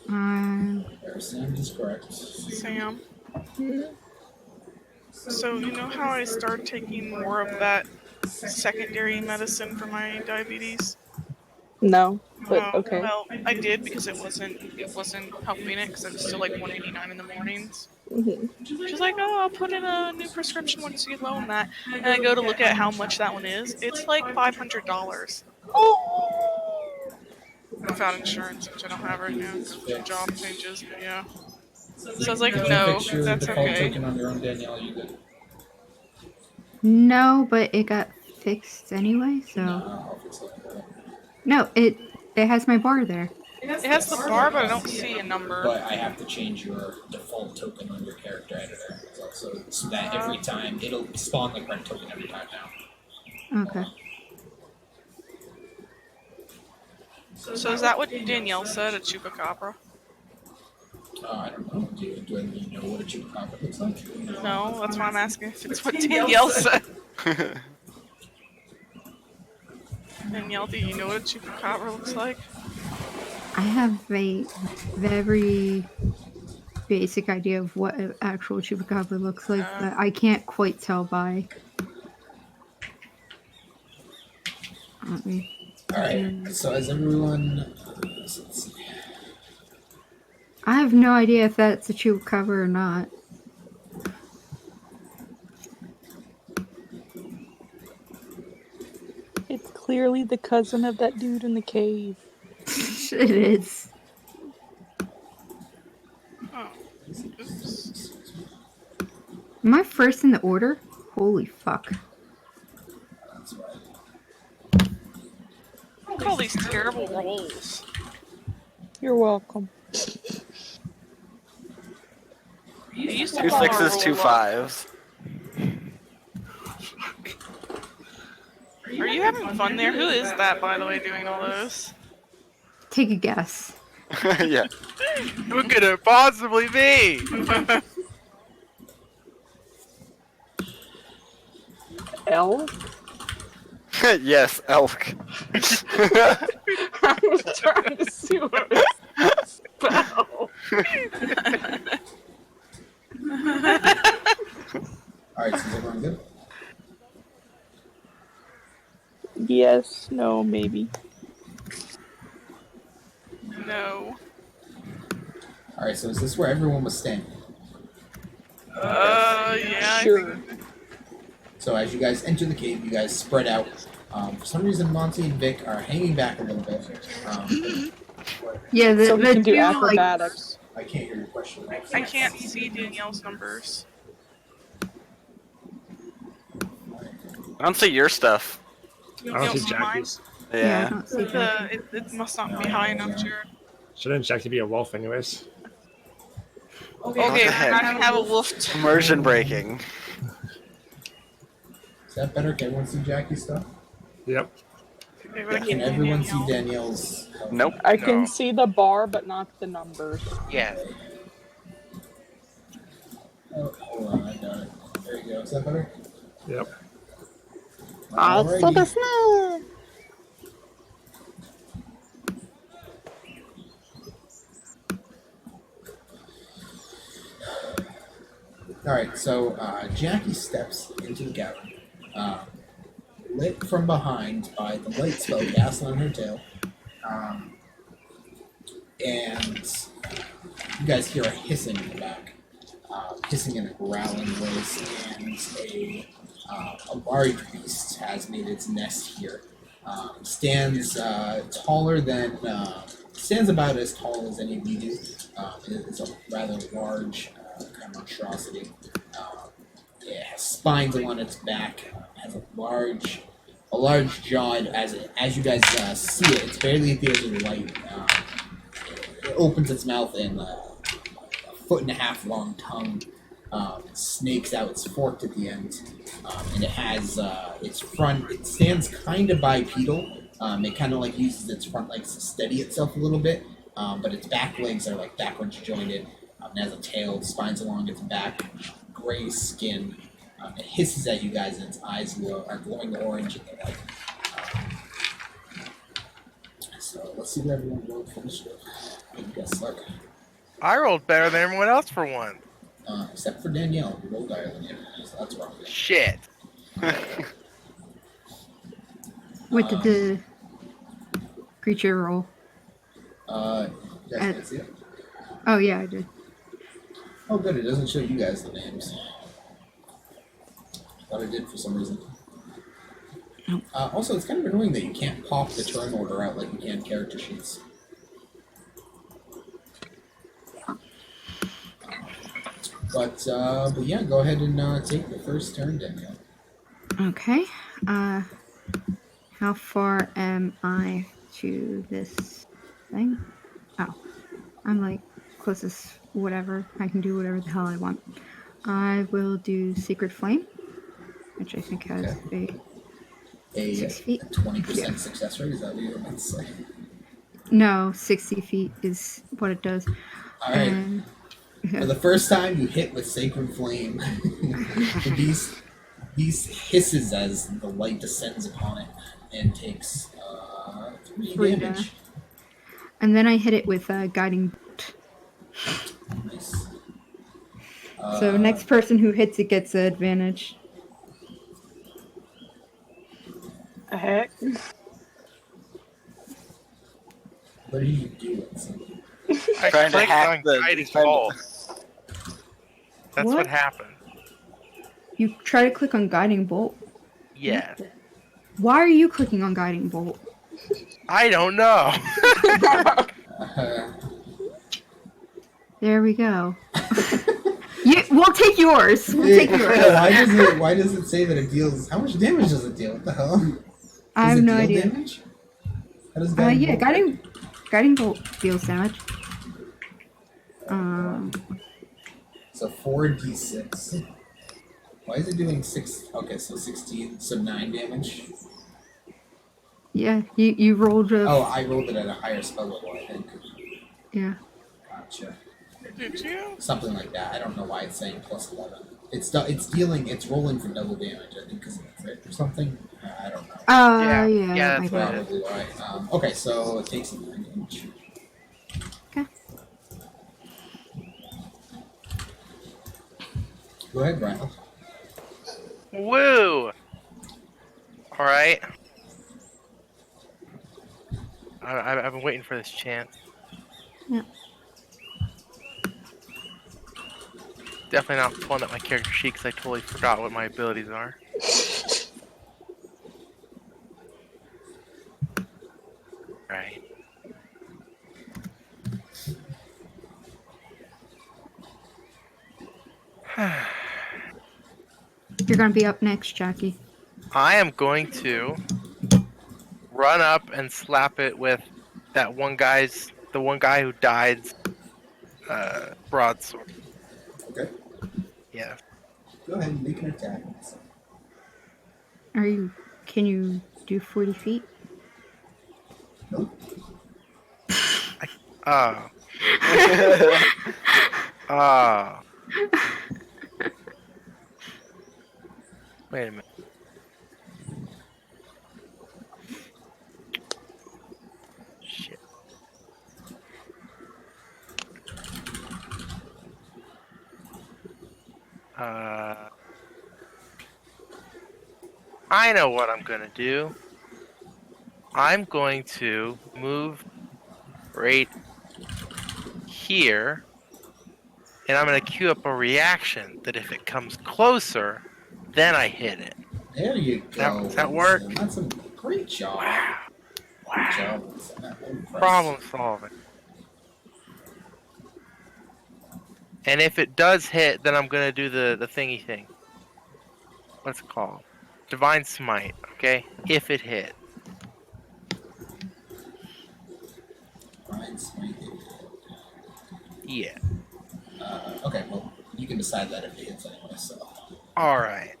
on. There, Sam is correct. Sam. So, you know how I started taking more of that secondary medicine for my diabetes? No, but okay. Well, I did because it wasn't helping it because it was still like 189 in the mornings. Mhm. She's like, oh, I'll put in a new prescription once you get low on that. And I go to look at how much that one is. It's like $500. Without insurance, which I don't have right now because of the job changes. But yeah. So I was like, Did you no, fix your that's default okay. token on your own, Danielle? You good? No, but it got fixed anyway. So I'll fix it. no, it has my bar there. It has the bar, but I don't see a number. But I have to change your default token on your character editor, so that every time it'll spawn the correct token every time now. Okay. So is that what Danielle said, a chupacabra? I don't know. Do you know what a chupacabra looks like? No, that's why I'm asking if it's what Danielle said. Danielle, do you know what a chupacabra looks like? I have a very basic idea of what an actual chupacabra looks like, but I can't quite tell by. Let me. Alright, so as everyone. Let's see. I have no idea if that's a chupacabra or not. It's clearly the cousin of that dude in the cave. It is. Oh. Oops. Am I first in the order? Holy fuck. That's right. Look at all these terrible rolls. You're welcome. I used to 2 call our 6s, roll 2 up. 5s. Are you having fun there? Who is that, by the way, doing all those? Take a guess. Yeah. who could it possibly be? Elk? Yes, elk. I was trying to see what it was spell. Alright, so is everyone good? Yes, no, maybe. No. Alright, so is this where everyone was standing? Yeah. Sure. I think. So as you guys enter the cave, you guys spread out. For some reason, Monty and Vic are hanging back a little bit. Yeah, So we can do two, acrobatics. I can't hear your question. I can't see Danielle's numbers. I don't see your stuff. You I don't see see mine? Jackie's. I Yeah. don't see that. It must not be high enough, Jared. Shouldn't Jackie be a wolf anyways? Okay, the we're heck? not gonna have a wolf. Immersion breaking. Is that better? Can everyone see Jackie's stuff? Yep. Okay, we're gonna Can keep everyone see Danielle. Danielle's? Nope. I can No. see the bar, but not the numbers. Yeah. Oh, hold on, I got it. There you go. Is that better? Yep. Alrighty. Alright, so Jackie steps into the cavern, lit from behind by the light spell cast on her tail. And you guys hear a hissing in the back, hissing in a growling voice, and a large beast has made its nest here. Stands taller than, stands about as tall as any of you do. It is a rather large kind of monstrosity. It has spines along its back. Has a large jaw. And as you guys see it, it's barely appears in light. It opens its mouth and a 1.5 foot long tongue snakes out. It's forked at the end, and it has its front. It stands kind of bipedal. It kind of like uses its front legs to steady itself a little bit, but its back legs are like backwards jointed. It has a tail, spines along its back, gray skin. It hisses at you guys, and its eyes are glowing orange in the light. So let's see what everyone rolled for this roll. You guys suck. I rolled better than everyone else for one. Except for Danielle, who rolled higher than you. So that's wrong. Shit. What did the creature roll? You guys can see it? Oh, yeah, I did. Oh, good. It doesn't show you guys the names. Thought it did for some reason. Also, it's kind of annoying that you can't pop the turn order out like you can character sheets. But yeah, go ahead and take the first turn, Danielle. Okay. How far am I to this thing? Oh, I'm like closest. Whatever. I can do whatever the hell I want. I will do Secret Flame, which I think has A 6 feet. 20% success rate, is that what you were meant to say? No, 60 feet is what it does. Alright. And, For the first time, you hit with Sacred Flame. The beast hisses as the light descends upon it and takes 3 damage. and then I hit it with Guiding Bolt. Nice. So next person who hits it gets an advantage. Heck. What did you do? I Trying to clicked hack on the guiding defender. bolt. That's what What? happened. You try to click on Guiding Bolt. Yeah. Why are you clicking on Guiding Bolt? I don't know. There we go. We'll take yours. We'll take yours. Why does it say that it deals? How much damage does it deal? What the hell? Does I have it no deal idea. Damage? How does Guiding Yeah, Bolt work? Guiding Bolt deals damage. So 4d6. Why is it doing 6? Okay, so 16, so 9 damage. Yeah, you rolled a... Oh, I rolled it at a higher spell level, I think. Yeah. Gotcha. Did you? Something like that. I don't know why it's saying plus 11. It's rolling for double damage, I think, because of the crit or something. I don't know. Yeah, Yeah, that's I got it. Probably why. Okay, so it takes 9 damage. Okay. Go ahead, Brian. Woo! Alright. I've been waiting for this chance. Yeah. Definitely not pulling up my character sheet because I totally forgot what my abilities are. Right. You're gonna be up next, Jackie. I am going to run up and slap it with the one guy who died's broadsword. Okay. Yeah. Go ahead and make an attack. Can you do 40 feet? Nope. Oh. Oh. Wait a minute. Shit. I know what I'm gonna do. I'm going to move right here, and I'm gonna queue up a reaction that if it comes closer, then I hit it. There you go. Does that work? Winston. That's a great job. Wow. Great job, Winston. I'm impressed. Problem solving. And if it does hit, then I'm gonna do the thingy thing. What's it called? Divine Smite, okay? If it hit. Brian Smite. Yeah. Okay, well, you can decide that if it hits anyway, so. Alright.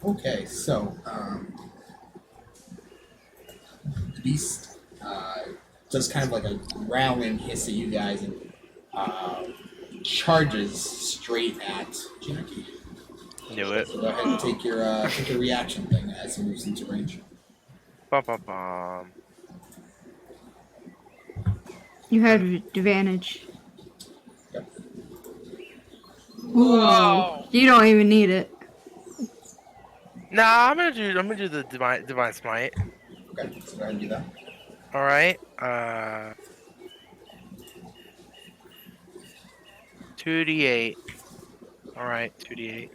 Okay, so, the beast does kind of like a growling hiss at you guys and charges straight at Jackie. Knew it. So go ahead and take your reaction thing as it moves into range. Bum. You have advantage. Yep. Whoa. You don't even need it. Nah, I'm gonna do the divine smite. Okay, so go ahead and do that. Alright. 2d8. Alright, 2d8.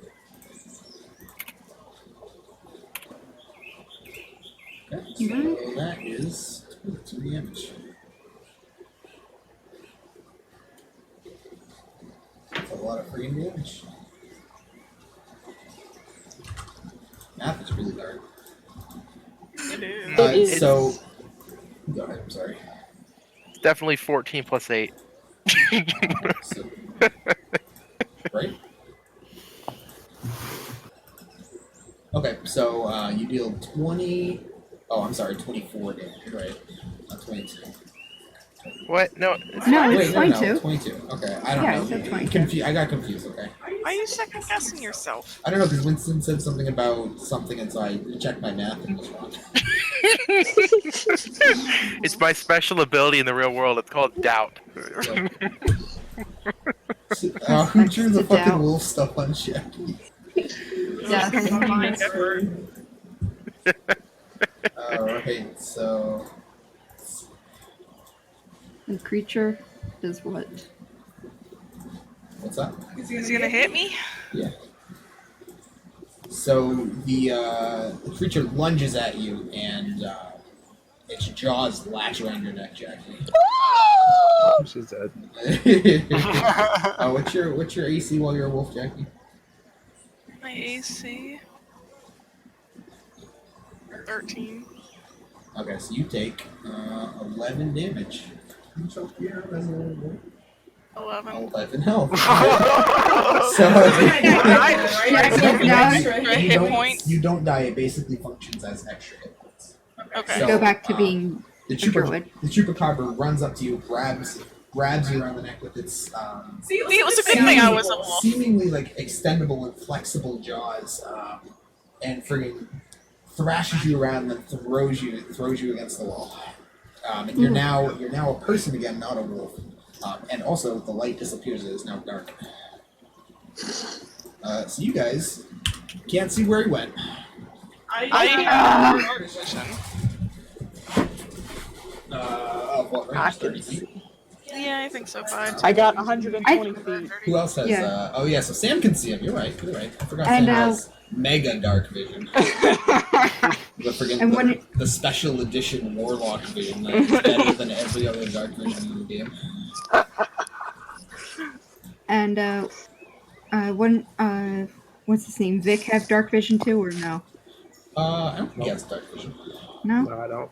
Okay, so that is 2 damage. That's a lot of freaking damage. Math is really hard. It is. It is. So, go ahead, I'm sorry. It's definitely 14 plus 8. So, right? Okay, so you deal 20. Oh, I'm sorry, 24 damage, right? Not 22. What? No, it's No, fine. it's Wait, 22. 22. Okay, I don't Yeah, know. I said 22. I got confused, okay? Why are you second guessing yourself? I don't know, because Winston said something about something, and so I checked my math and it was wrong. It's my special ability in the real world. It's called doubt. Who drew the It's a fucking doubt. wolf stuff on Jackie? Yeah. Alright, so. The creature does what? What's up? Is he gonna hit me? Yeah. So the creature lunges at you, and its jaws latch around your neck, Jackie. She's dead. What's your AC while you're a wolf, Jackie? My AC 13. Okay, so you take 11 damage. So, yeah, that's a little bit. 11. 11 health. So Hit points. you don't die. It basically functions as extra hit points. Okay. So, Go back to being the a druid. chupacabra runs up to you, grabs you around the neck with its See, it was a good thing I was a wolf. seemingly like extendable and flexible jaws, and friggin' thrashes you around and then throws you against the wall. And you're now a person again, not a wolf. And also the light disappears; it is now dark. So you guys can't see where he went. I have dark vision. What I range? can 30 feet? see. Yeah, I think so. 5. I got 120 feet. Who else has? Yeah. Oh yeah, so Sam can see him. You're right. You're right. I forgot And, Sam has mega dark vision. But forget And when the special edition Warlock vision that is better than every other dark vision in the game. And what's his name? Vic have dark vision too, or no? I don't think he has dark vision. No. No, I don't.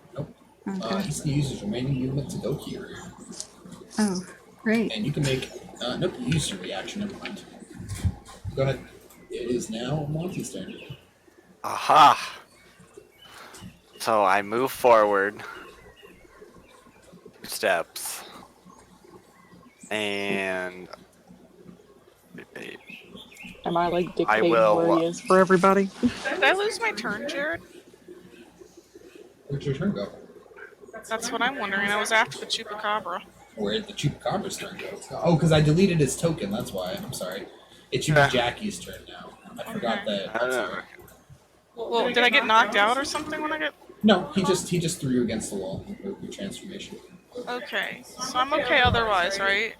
Okay. He's gonna use his remaining movement to go here, Oh, great. and you can make. Nope, you use your reaction. Never mind. Go ahead. It is now Monty's turn. Aha. So I move forward 2 steps. And Am I like I dictating will- where he is for everybody? Did I lose my turn, Jared? Where'd your turn go? That's what I'm wondering. I was after the Chupacabra. Where'd the Chupacabra's turn go? Oh, because I deleted his token. That's why. I'm sorry. It should be Yeah. Jackie's turn now. I forgot that. I don't That's know. Well, did I get knocked out or something when I get... No, he just threw you against the wall with your transformation. Okay, so I'm okay otherwise, right?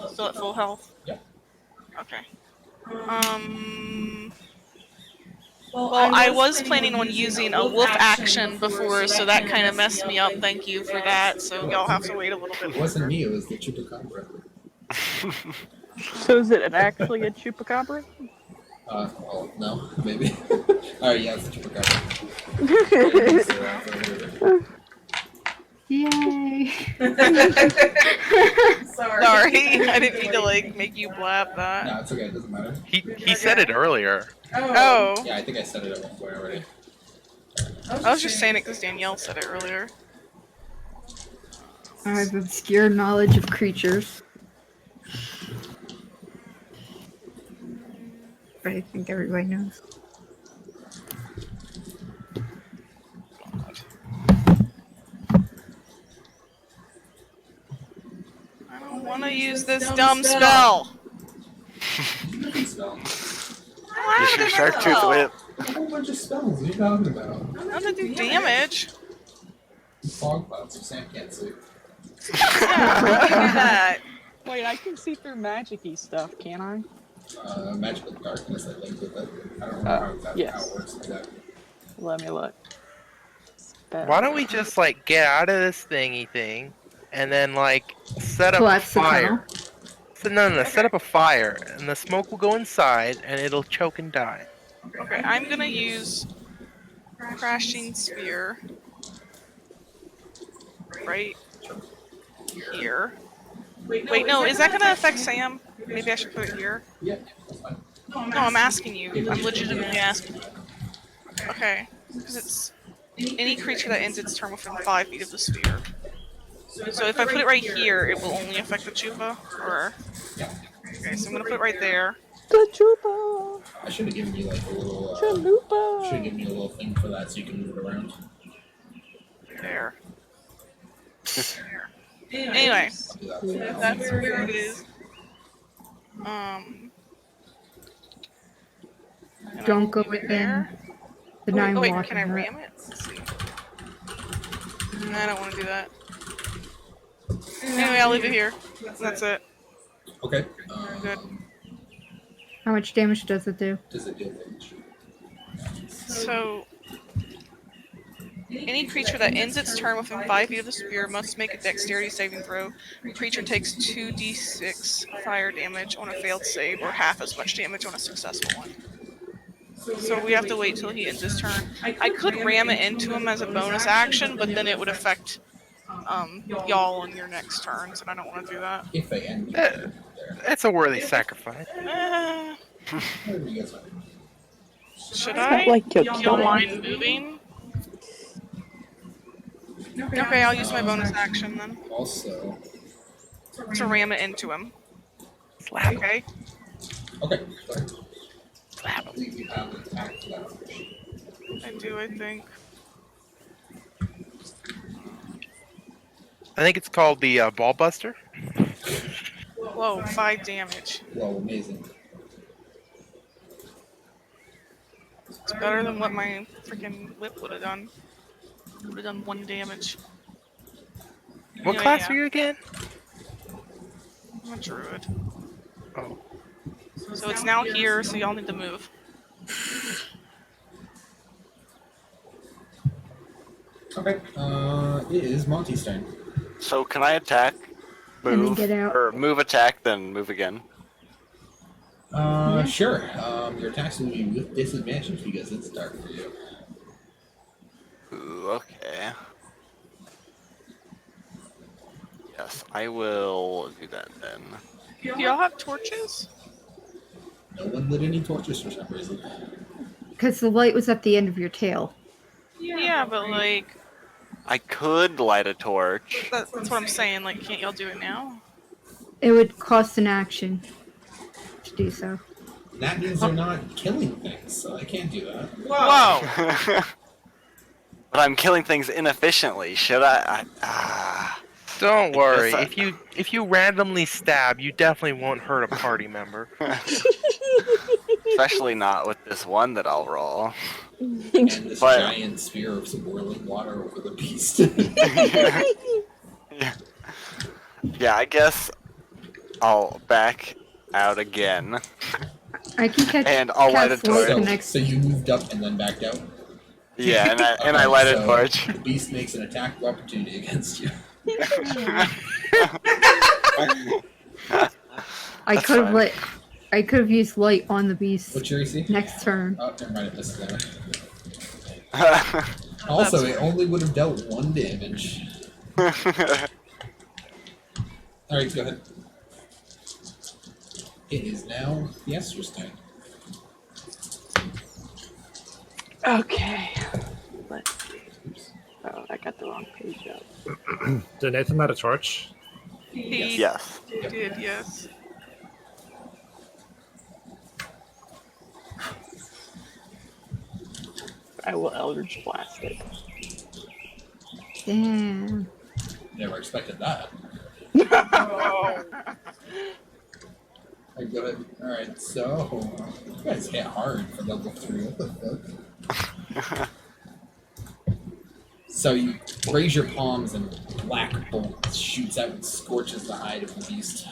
Still at full health? Yep. Okay. Well, I was planning on using a wolf action before, so that kind of messed me up. Thank you for that. So y'all have to wait a little It bit. wasn't me. It was the Chupacabra. So is it actually a chupacabra? Well, no, maybe. Alright, yeah, it's the Chupacabra. Yay! Sorry, I didn't mean to like make you blab that. No, it's okay. It doesn't matter. He said it earlier. Oh, Yeah, I think I said it at one point already. I was just saying it because Danielle said it earlier. I have obscure knowledge of creatures. But I think everybody knows. I don't want to use this dumb spell. Spell. Use your shark tooth whip. A whole bunch of spells. What are you talking about? I'm gonna do damage. Fog clouds, so Sam can't see. Yeah, we can do that. Wait, I can see through magic-y stuff, can't I? Magical darkness, I think, with it. I don't remember how exactly yes. how it works like that. Let me look. Spell. Why don't we just like get out of this thingy thing, and then like set up Collapse a the fire? tunnel. So, no, set up a fire, and the smoke will go inside, and it'll choke and die. Okay, I'm gonna use crashing sphere right here. Wait, no, is that gonna affect Sam? Maybe I should put it here. Yeah, that's fine. No, I'm asking you. I'm legitimately asking you. Okay, because it's any creature that ends its turn within 5 feet of the sphere. So if I put it right here, it will only affect the Chupa, or... Yeah. Okay, so I'm gonna put it right there. The chupa! I should have given you like a little. Chalupa! Should have given you a little thing for that so you can move it around. There. Anyway, I'll do that for now. that's where it is. and Don't I'll go leave it within there. the Oh, nine wait, walking can I hut. ram it? Let's see. No, I don't want to do that. Anyway, I'll leave it here. That's it. Okay. Good. How much damage does it do? Does it deal damage? So, any creature that ends its turn within 5 feet of the sphere must make a dexterity saving throw. The creature takes 2d6 fire damage on a failed save, or half as much damage on a successful one. So we have to wait till he ends his turn. I could ram it into him as a bonus action, but then it would affect y'all on your next turns, and I don't want to do that. If they end there. That's a worthy sacrifice. Whatever you guys want. Should Not I? like you're Y'all killing. mind moving? Okay, I'll use my bonus action then Also. to ram it into him. Slap him. Okay. Okay. Sorry. Slap I him. believe you have an attack for that. I do, I think. I think it's called the Ball Buster. Whoa, 5 damage. Well, amazing. better than what my freaking whip would have done. Would have done 1 damage. What Anyway, class yeah, are you again? I'm a druid. Oh. So it's now here, so y'all need to move. Okay. It is Monty's turn. So can I attack, And then move, get out. or move, attack, then move again? Yeah. Sure. Your attacks will be with disadvantage because it's dark for you. Ooh, okay. Yes, I will do that then. Do y'all have torches? No one lit any torches for some reason. Because the light was at the end of your tail. Yeah, but like, I could light a torch. that's what I'm saying. Like, can't y'all do it now? It would cost an action to do so. That means they're not killing things, so I can't do that. Whoa! But I'm killing things inefficiently. Should I? Don't I worry. guess I- If you randomly stab, you definitely won't hurt a party member. Especially not with this one that I'll roll. And this But- giant spear of some boiling water over the beast. Yeah, I guess I'll back out again. I can catch And I'll light a cast light torch. the next. So you moved up and then backed out? Yeah, and I Okay, light a so torch. The beast makes an attack of opportunity against you. I That's could have fine. lit. I could have used light on the beast What's your AC? next turn. Oh, never mind, it missed damage. Also, it only would have dealt 1 damage. Alright, go ahead. It is now Yester's turn. Okay. Let's see. Oh, I got the wrong page up. Did Nathan light a torch? He Yes. did, yes. I will Eldritch Blast it. Damn. Never expected that. Alright, go ahead. Alright, so you guys hit hard for level 3. What the fuck? So you raise your palms and black bolt shoots out and scorches the hide of the beast.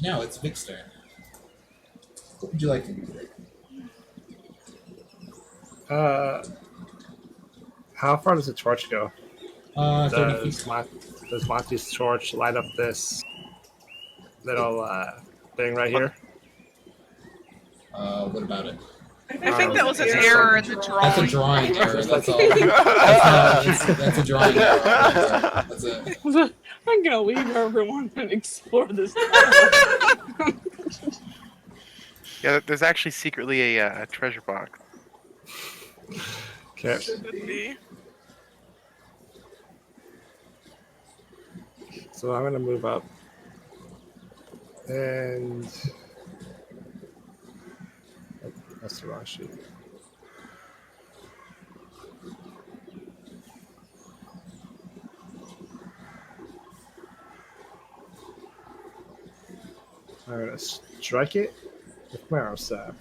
Now it's Vic's turn. What would you like to do, Vic? How far does the torch go? 30 feet. Does Monty's torch light up this little thing right here? What about it? I think that was an error in the drawing. That's a drawing error, that's all. That's a drawing error. That's it. I'm gonna leave everyone and explore this. Yeah, there's actually secretly a treasure box. Okay. Could be. So I'm gonna move up. And that's the wrong sheet. I'm gonna strike it with my arm staff.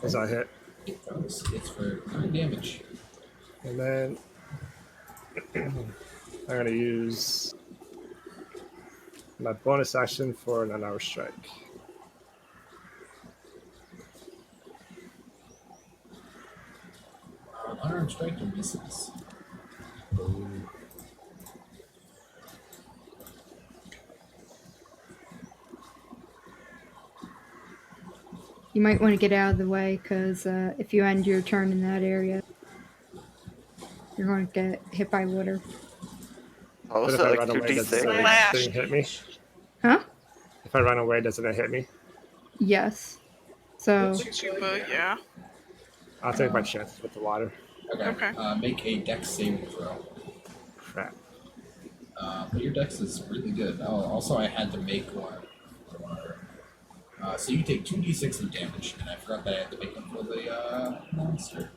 As I hit. It goes. It's for 9 damage. And then I'm going to use my bonus action for an unarmed strike. Unarmed strike and misses. You might want to get out of the way because if you end your turn in that area, you're going to get hit by water. Oh, But if so I like run away, does 2d6. the Slash. thing hit me? Huh? If I run away, doesn't it hit me? Yes. So Chupa, yeah. I'll take my chances with the water. Okay. Make a dex saving throw. Crap. But your dex is really good. Oh, also I had to make one. So you take 2d6 of damage, and I forgot that I had to make them for the monster.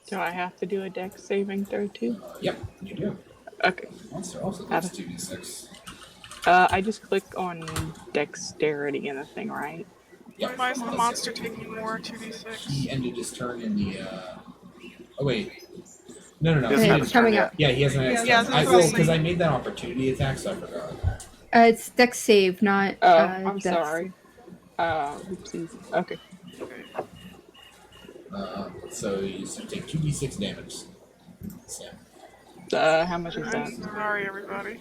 Do I have to do a dex saving throw too? Yep, you do. Okay. Monster also Got does it. 2d6. I just click on dexterity in the thing, right? Yeah. Why is the monster taking more? 2d6. He ended his turn in the. Oh wait. No. He hasn't He had didn't. his turn coming yet. up. Yeah, he hasn't had his Yeah, turn. that's Well, the because I same. made that opportunity attack, so I forgot. It's dex save, not. Oh, I'm dex. sorry. Oopsies. Okay. So you take 2d6 damage. Sam. How much is that? Sorry, everybody.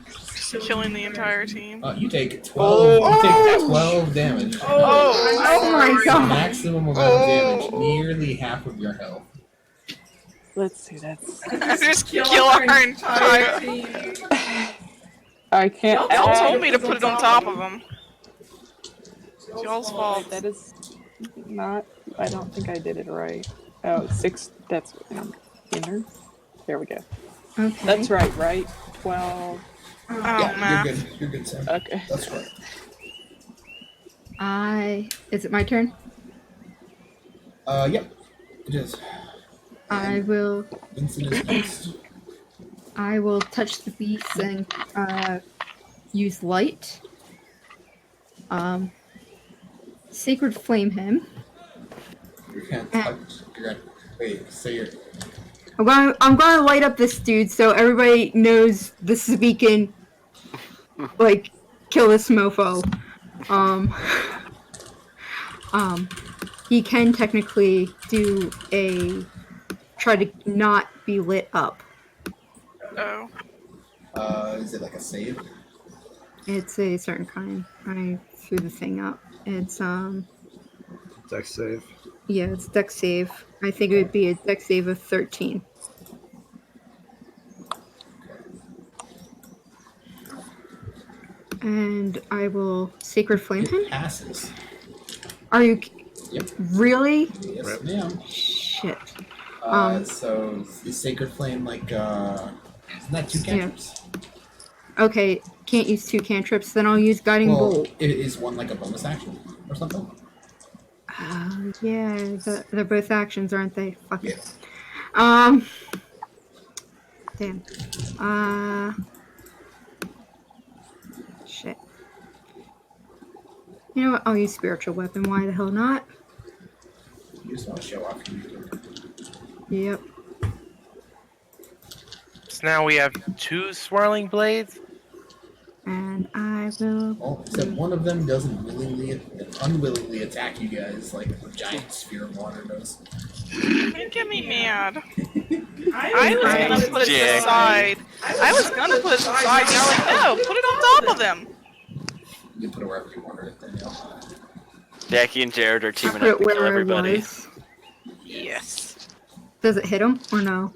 Just killing the entire team. You take 12. You take 12 damage. Oh my The god! maximum amount of damage, nearly half of your health. Let's see. That's. Just kill our entire team. I can't. Y'all add- told me to put it on top of them. It's y'all's fault. That is not. I don't think I did it right. Oh, 6. That's inner. There we go. Okay. That's right? 12. Oh, Yeah, man. you're good, Sam. Okay. That's right. Is it my turn? Yep. It is. I will. Vincent is next. I will touch the beast and use light. Sacred flame him. You can't touch. You're gonna. Wait, so you're. I'm gonna light up this dude so everybody knows this is a beacon. Like, kill this mofo. He can technically do try to not be lit up. Oh. Is it like a save? It's a certain kind. I threw the thing up. It's Dex save. yeah, it's dex save. I think it would be a dex save of 13. And I will sacred flame him. It passes. Are you Yep. really? Yes, Rip. ma'am. Shit. So is Sacred Flame like isn't that 2 cantrips? Okay, can't use 2 cantrips. Then I'll use guiding bolt. Is one like a bonus action or something? Yeah, they're both actions, aren't they? Fuck Yeah. it. Damn. Shit. You know what? I'll use spiritual weapon. Why the hell not? You just want to show off. Yep. So now we have 2 swirling blades. And I will. Oh, except one of them doesn't unwillingly attack you guys like a giant sphere of water does. Making me mad. I was gonna put it to the Jack. side. I was gonna put it to the side, and you're like, no, put it on top of them. You can put it wherever you want it, Danielle. Jackie and Jared are teaming Put up it to kill where it everybody. was. Yes. Does it hit him or no?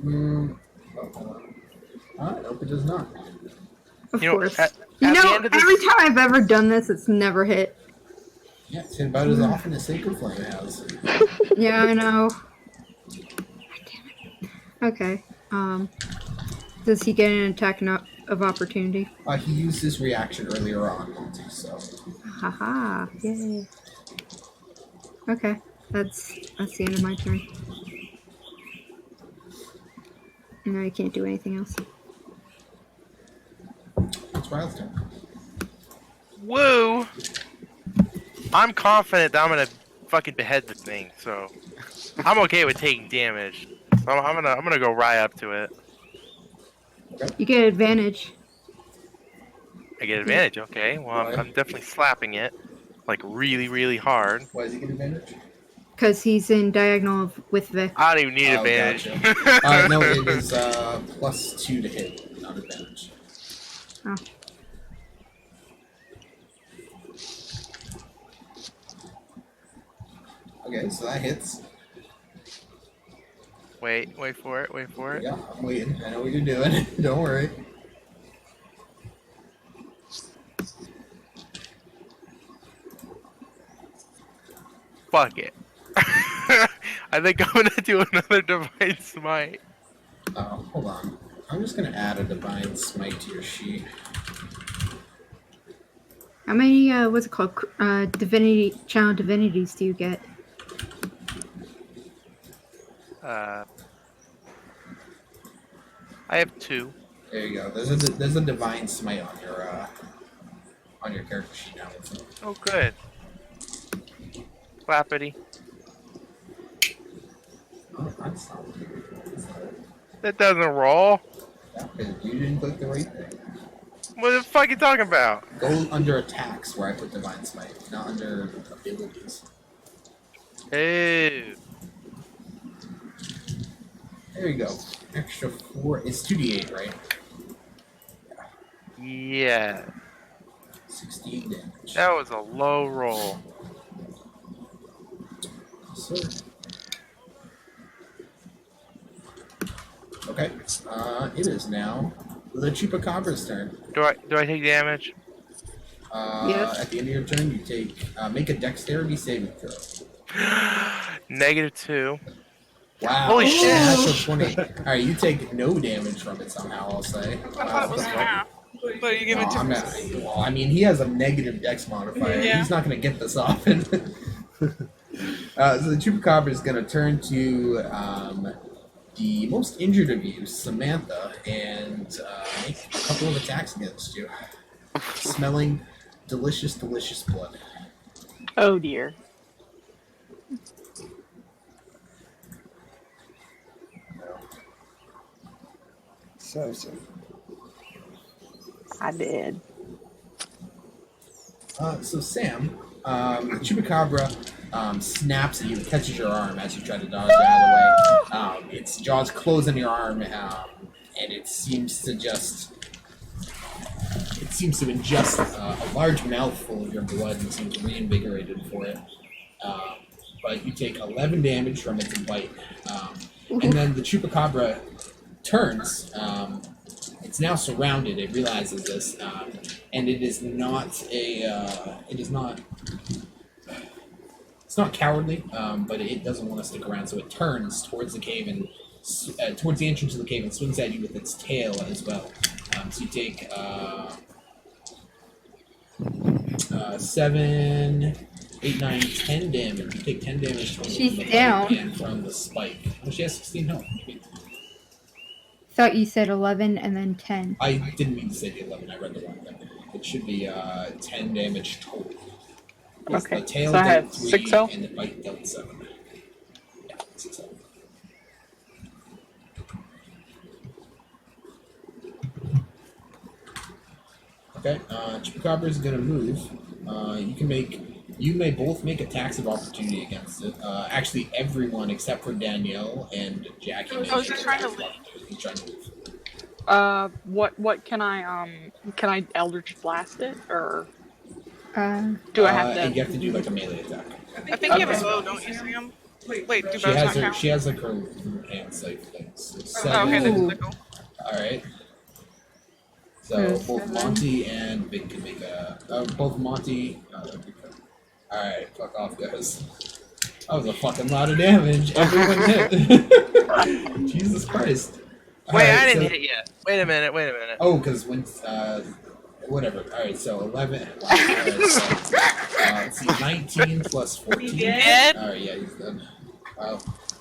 Nope, it does not. Of You know, course. at You the know, end of this- every time I've ever done this, it's never hit. Yeah, it's hit about as often as Sacred Flame has. Yeah, I know. Okay. Does he get an attack of opportunity? He used his reaction earlier on, so. Haha. Yay. Okay. That's the end of my turn. No, I can't do anything else. It's Riley's turn. Woo! I'm confident that I'm gonna fucking behead the thing, so I'm okay with taking damage. So I'm gonna go right up to it. You get advantage. I get advantage, okay? Well, I'm definitely slapping it, like really, really hard. Why does he get advantage? Because he's in diagonal with Vic. I don't even need advantage. Gotcha. No, it is +2 to hit, not advantage. Oh. Okay, so that hits. Wait for it. Yeah, I'm waiting. I know what you're doing. Don't worry. Fuck it. I think I'm gonna do another divine smite. Hold on. I'm just gonna add a divine smite to your sheet. How many, what's it called? Channel divinities do you get? I have 2. There you go. There's a divine smite on your character sheet now. Oh, good. Clappity. Oh, that's not That doesn't roll. because you didn't click the right thing. What the fuck are you talking about? Go under attacks where I put divine smite, not under abilities. Hey. There you go. Extra 4. It's 2d8, right? Yeah. 16 damage. That was a low roll. So. Okay. It is now the Chupacabra's turn. Do I take damage? Yes. At the end of your turn, you take make a dexterity saving throw. -2. Wow. Holy shit. Natural 20. Alright, you take no damage from it somehow, I'll say. I thought it was half. But you give it to I'm not, well, I mean, he has a negative dex modifier. Yeah. He's not going to get this often. So the Chupacabra is going to turn to the most injured of you, Samantha, and make a couple of attacks against you. Smelling delicious, delicious blood. Oh dear. So. I did. So Sam, Chupacabra snaps at you, catches your arm as you try to dodge out of the way. Its jaws close on your arm, and it seems to ingest a large mouthful of your blood and seems reinvigorated for it. But you take 11 damage from its bite, and then the Chupacabra turns. It's now surrounded. It realizes this, and it is not it's not cowardly, but it doesn't want to stick around. So it turns towards the cave and towards the entrance of the cave and swings at you with its tail as well. So you take 7, 8, 9, 10 damage. You take 10 damage from She's the bite down. and from the spike. Well, she has 16 health. Thought you said 11 and then 10. I didn't mean to say the 11. I read the wrong thing. It should be 10 damage total. Because Okay, the tail so I dealt have 3 6 health? and the bite dealt 7. Yeah, 6 health. Okay, Chupacabra is going to move. You may both make attacks of opportunity against it. Actually, everyone except for Danielle and Jackie. Oh, is he trying to leave? He's trying to move. What can I Eldritch Blast it, or Uh, do I have And to? you have to do like a melee attack. I think you have a bow, don't you, Sam? Wait, do She bows has not her. count? She has like her hand safe things. So Oh, okay, seven. that's cool. All right. So There's both 7. Monty and Big can make a. Both Monty. All right, fuck off, guys. That was a fucking lot of damage. Everyone hit. Jesus Christ. All Wait, right, I didn't so- hit yet. Wait a minute. Oh, because when whatever. All right, so 11. All right, so, let's see, 19 plus 14. dead? All right, yeah, he's dead. Wow.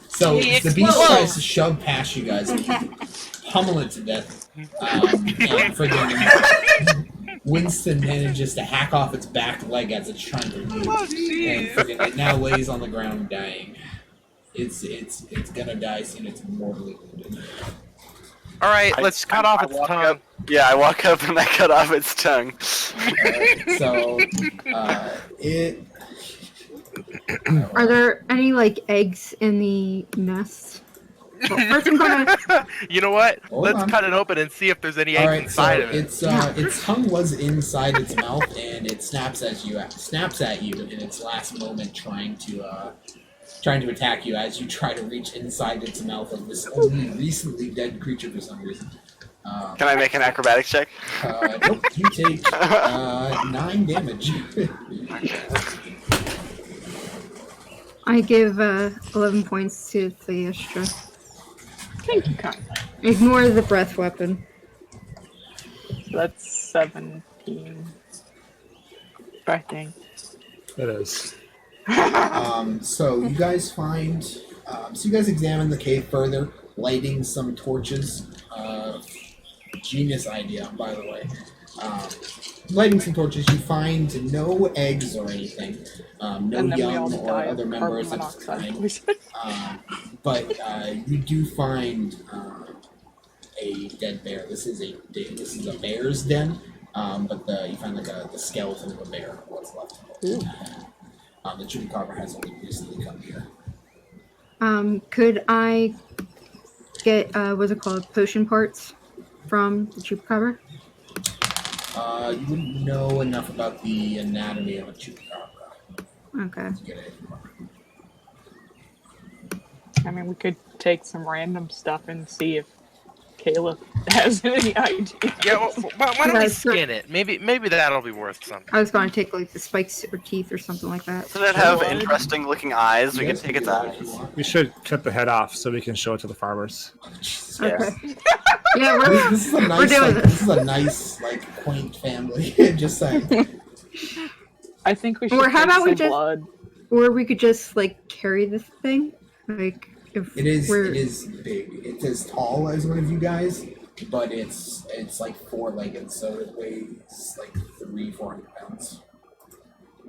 So He the beast explodes. tries to shove past you guys and pummel it to death. And friggin' Winston manages to hack off its back leg as it's trying to leave, Oh, and jeez. friggin' it now lays on the ground dying. It's gonna die soon. It's mortally wounded. All right, let's cut off I its walk tongue. up- Yeah, I walk up and I cut off its tongue. So it. are there any like eggs in the nest? Well, first I'm gonna. You know what? Hold Let's on. cut it open and see if there's any eggs All right, inside so of it. its tongue was inside its mouth, and it snaps at you in its last moment, trying to attack you as you try to reach inside its mouth of this only recently dead creature for some reason. Can I make an acrobatics check? Nope, you take 9 damage. I give 11 points to Thyestra. Thank you, kind. Ignore the breath weapon. That's 17. I think. It is. So you guys find, so you guys examine the cave further, lighting some torches. genius idea, by the way. Lighting some torches, you find no eggs or anything, no and then we all young or die other of carbon members of its monoxide kind. poison. But you do find a dead bear. This is a bear's den, but you find like the skeleton of a bear. What's left of it. The chupacabra has only recently come here. Could I get what's it called, potion parts from the chupacabra? You wouldn't know enough about the anatomy of a chupacabra Okay. to get it. I mean, we could take some random stuff and see if Caleb has any idea. Yeah, why don't we Yeah, skin it? Maybe that'll be worth something. I was going to take like the spikes or teeth or something like that. Doesn't it have Sure. interesting looking eyes? We You can guys take do its that if you eyes. want. We should cut the head off so we can show it to the farmers. Jesus Okay. Christ. Yeah, This is a nice, doing like, this. this is a nice, like, quaint family. Just saying. I think we should Or how take about some we just- blood. or we could just like carry this thing, like if It is we're big. It's as tall as one of you guys, but it's like 4-legged, so it weighs like 300-400 pounds.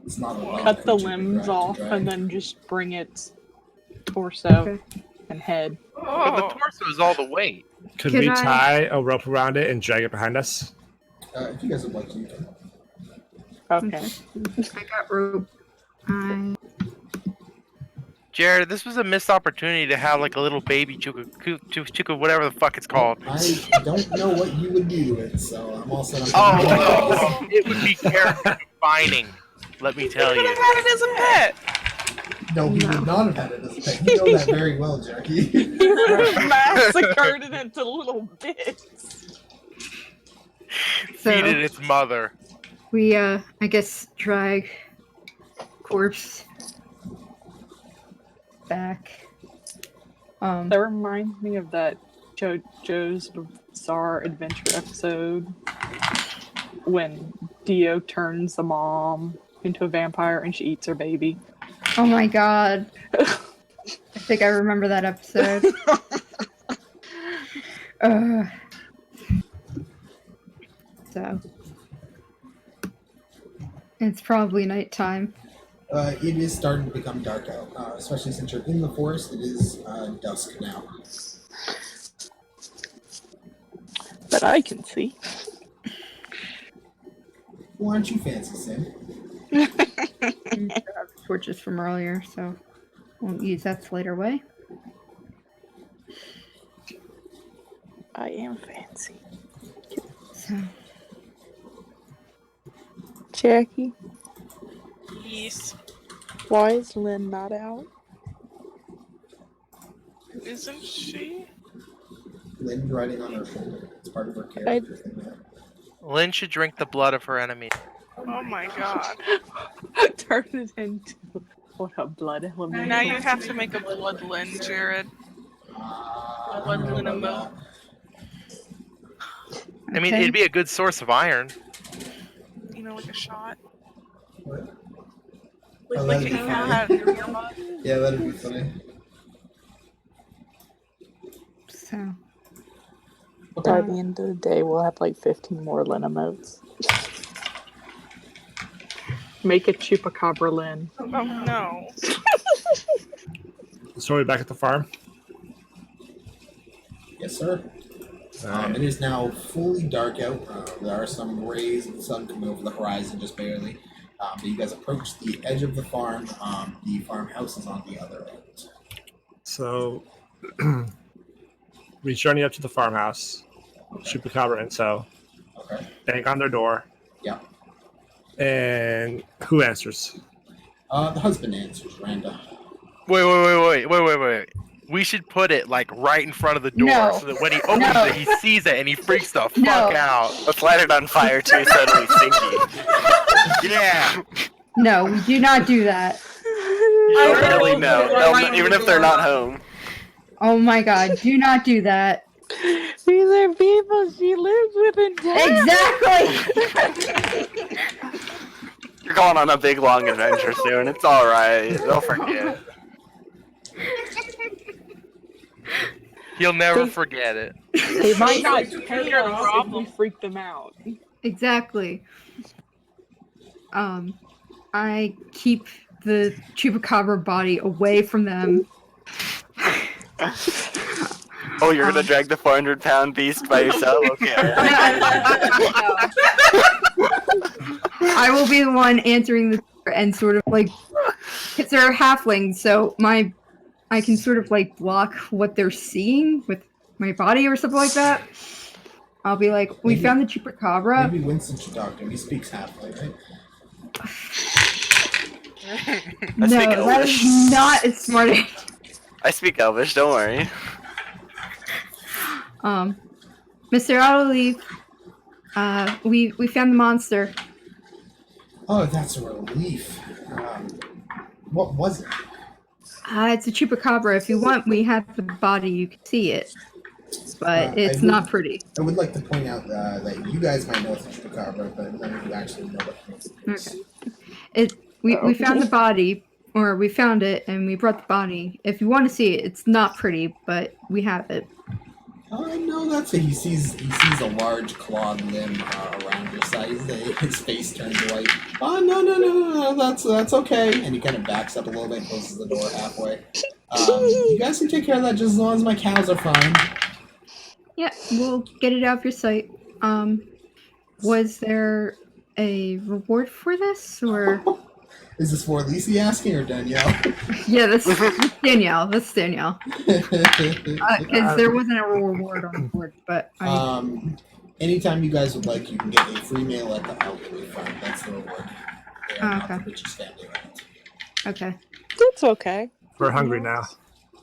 It's not a light Cut the creature to limbs off drag. and then just bring its torso Okay. and head. But the torso is all the weight. Could Can we I- tie a rope around it and drag it behind us? If you guys would like to, you can. Okay. I got rope. Jared, this was a missed opportunity to have like a little baby chuka, whatever the fuck it's called. I don't know what you would do with it, so I'm all set up. Oh, it would be character defining. Let me tell You could you. have had it as a pet. No, he would not have had it as a pet. You know that very well, Jackie. Massacred it into little bits. Feed it So its mother. we I guess drag corpse back. That reminds me of that JoJo's Bizarre Adventure episode when Dio turns the mom into a vampire and she eats her baby. Oh my god. I think I remember that episode. So it's probably nighttime. It is starting to become dark out, especially since you're in the forest. It is dusk now. But I can see. Why aren't you fancy, Sim? Torches from earlier, so won't use that later way. I am fancy. So Jackie, Yes. why is Lynn not out? Isn't she? Lynn riding on her shoulder. It's part of her character thing now. Lynn should drink the blood of her enemy. Oh my god. Turn it into what a blood element. Now you have to make a bloodlin, Jared. Bloodlin emote. I mean, Okay. it'd be a good source of iron. You know, like a shot. What? Like, Oh, like that'd you be had funny. your mug. Yeah, that'd be funny. so By the end of the day, we'll have like 15 more Lynn emotes. Make a chupacabra Lynn. Oh no. So are we back at the farm? Yes, sir. Alright. It is now fully dark out. There are some rays of the sun coming over the horizon just barely. But you guys approach the edge of the farm. The farmhouse is on the other end. So we journey up to the farmhouse, chupacabra and so Okay. bang on their door, Yeah. and who answers? The husband answers, Randa. Wait. We should put it like right in front of the door No. so that when he opens No. it, he sees it and he freaks the fuck No. out. Let's light it on fire too, so it'll be stinky. Yeah. no, we do not do that. Really, no. Even if they're not home. Oh my god, do not do that. These are people she lives with in town. Exactly. You're going on a big long adventure soon. It's alright. They'll forget. He'll never forget it. They might not It's pay your us if problem. we freak them out. Exactly. I keep the chupacabra body away from them. Oh, you're gonna drag the 400-pound beast by yourself? Okay. I will be the one answering the door and sort of like, because they're halflings, so I can sort of like block what they're seeing with my body or something like that. I'll be like, we Maybe- found the chupacabra. Maybe Winston should talk to him. He speaks halfway, right? No, that Elvish. is not as smart. I speak Elvish, don't worry. Mr. Autoleaf, we found the monster. Oh, that's a relief. What was it? It's a chupacabra. If you want, we have the body. You can see it, but it's not pretty. I would like to point out that you guys might know it's a chupacabra, but none of you actually know what it is. Okay. We found the body, or we found it, and we brought the body. If you want to see it, it's not pretty, but we have it. No, that's it. He sees a large clawed limb around your side. His face turns white. Oh, no, that's okay. And he kind of backs up a little bit and closes the door halfway. You guys can take care of that just as long as my cows are fine. Yeah, we'll get it out of your sight. Was there a reward for this, or? Is this for Lisi asking or Danielle? Yeah, that's Danielle. That's Danielle. Because there wasn't a reward on the board, but Anytime you guys would like, you can get a free meal at the Outward Front. That's the reward. They are not the richest family around. Okay. It's okay. We're hungry now.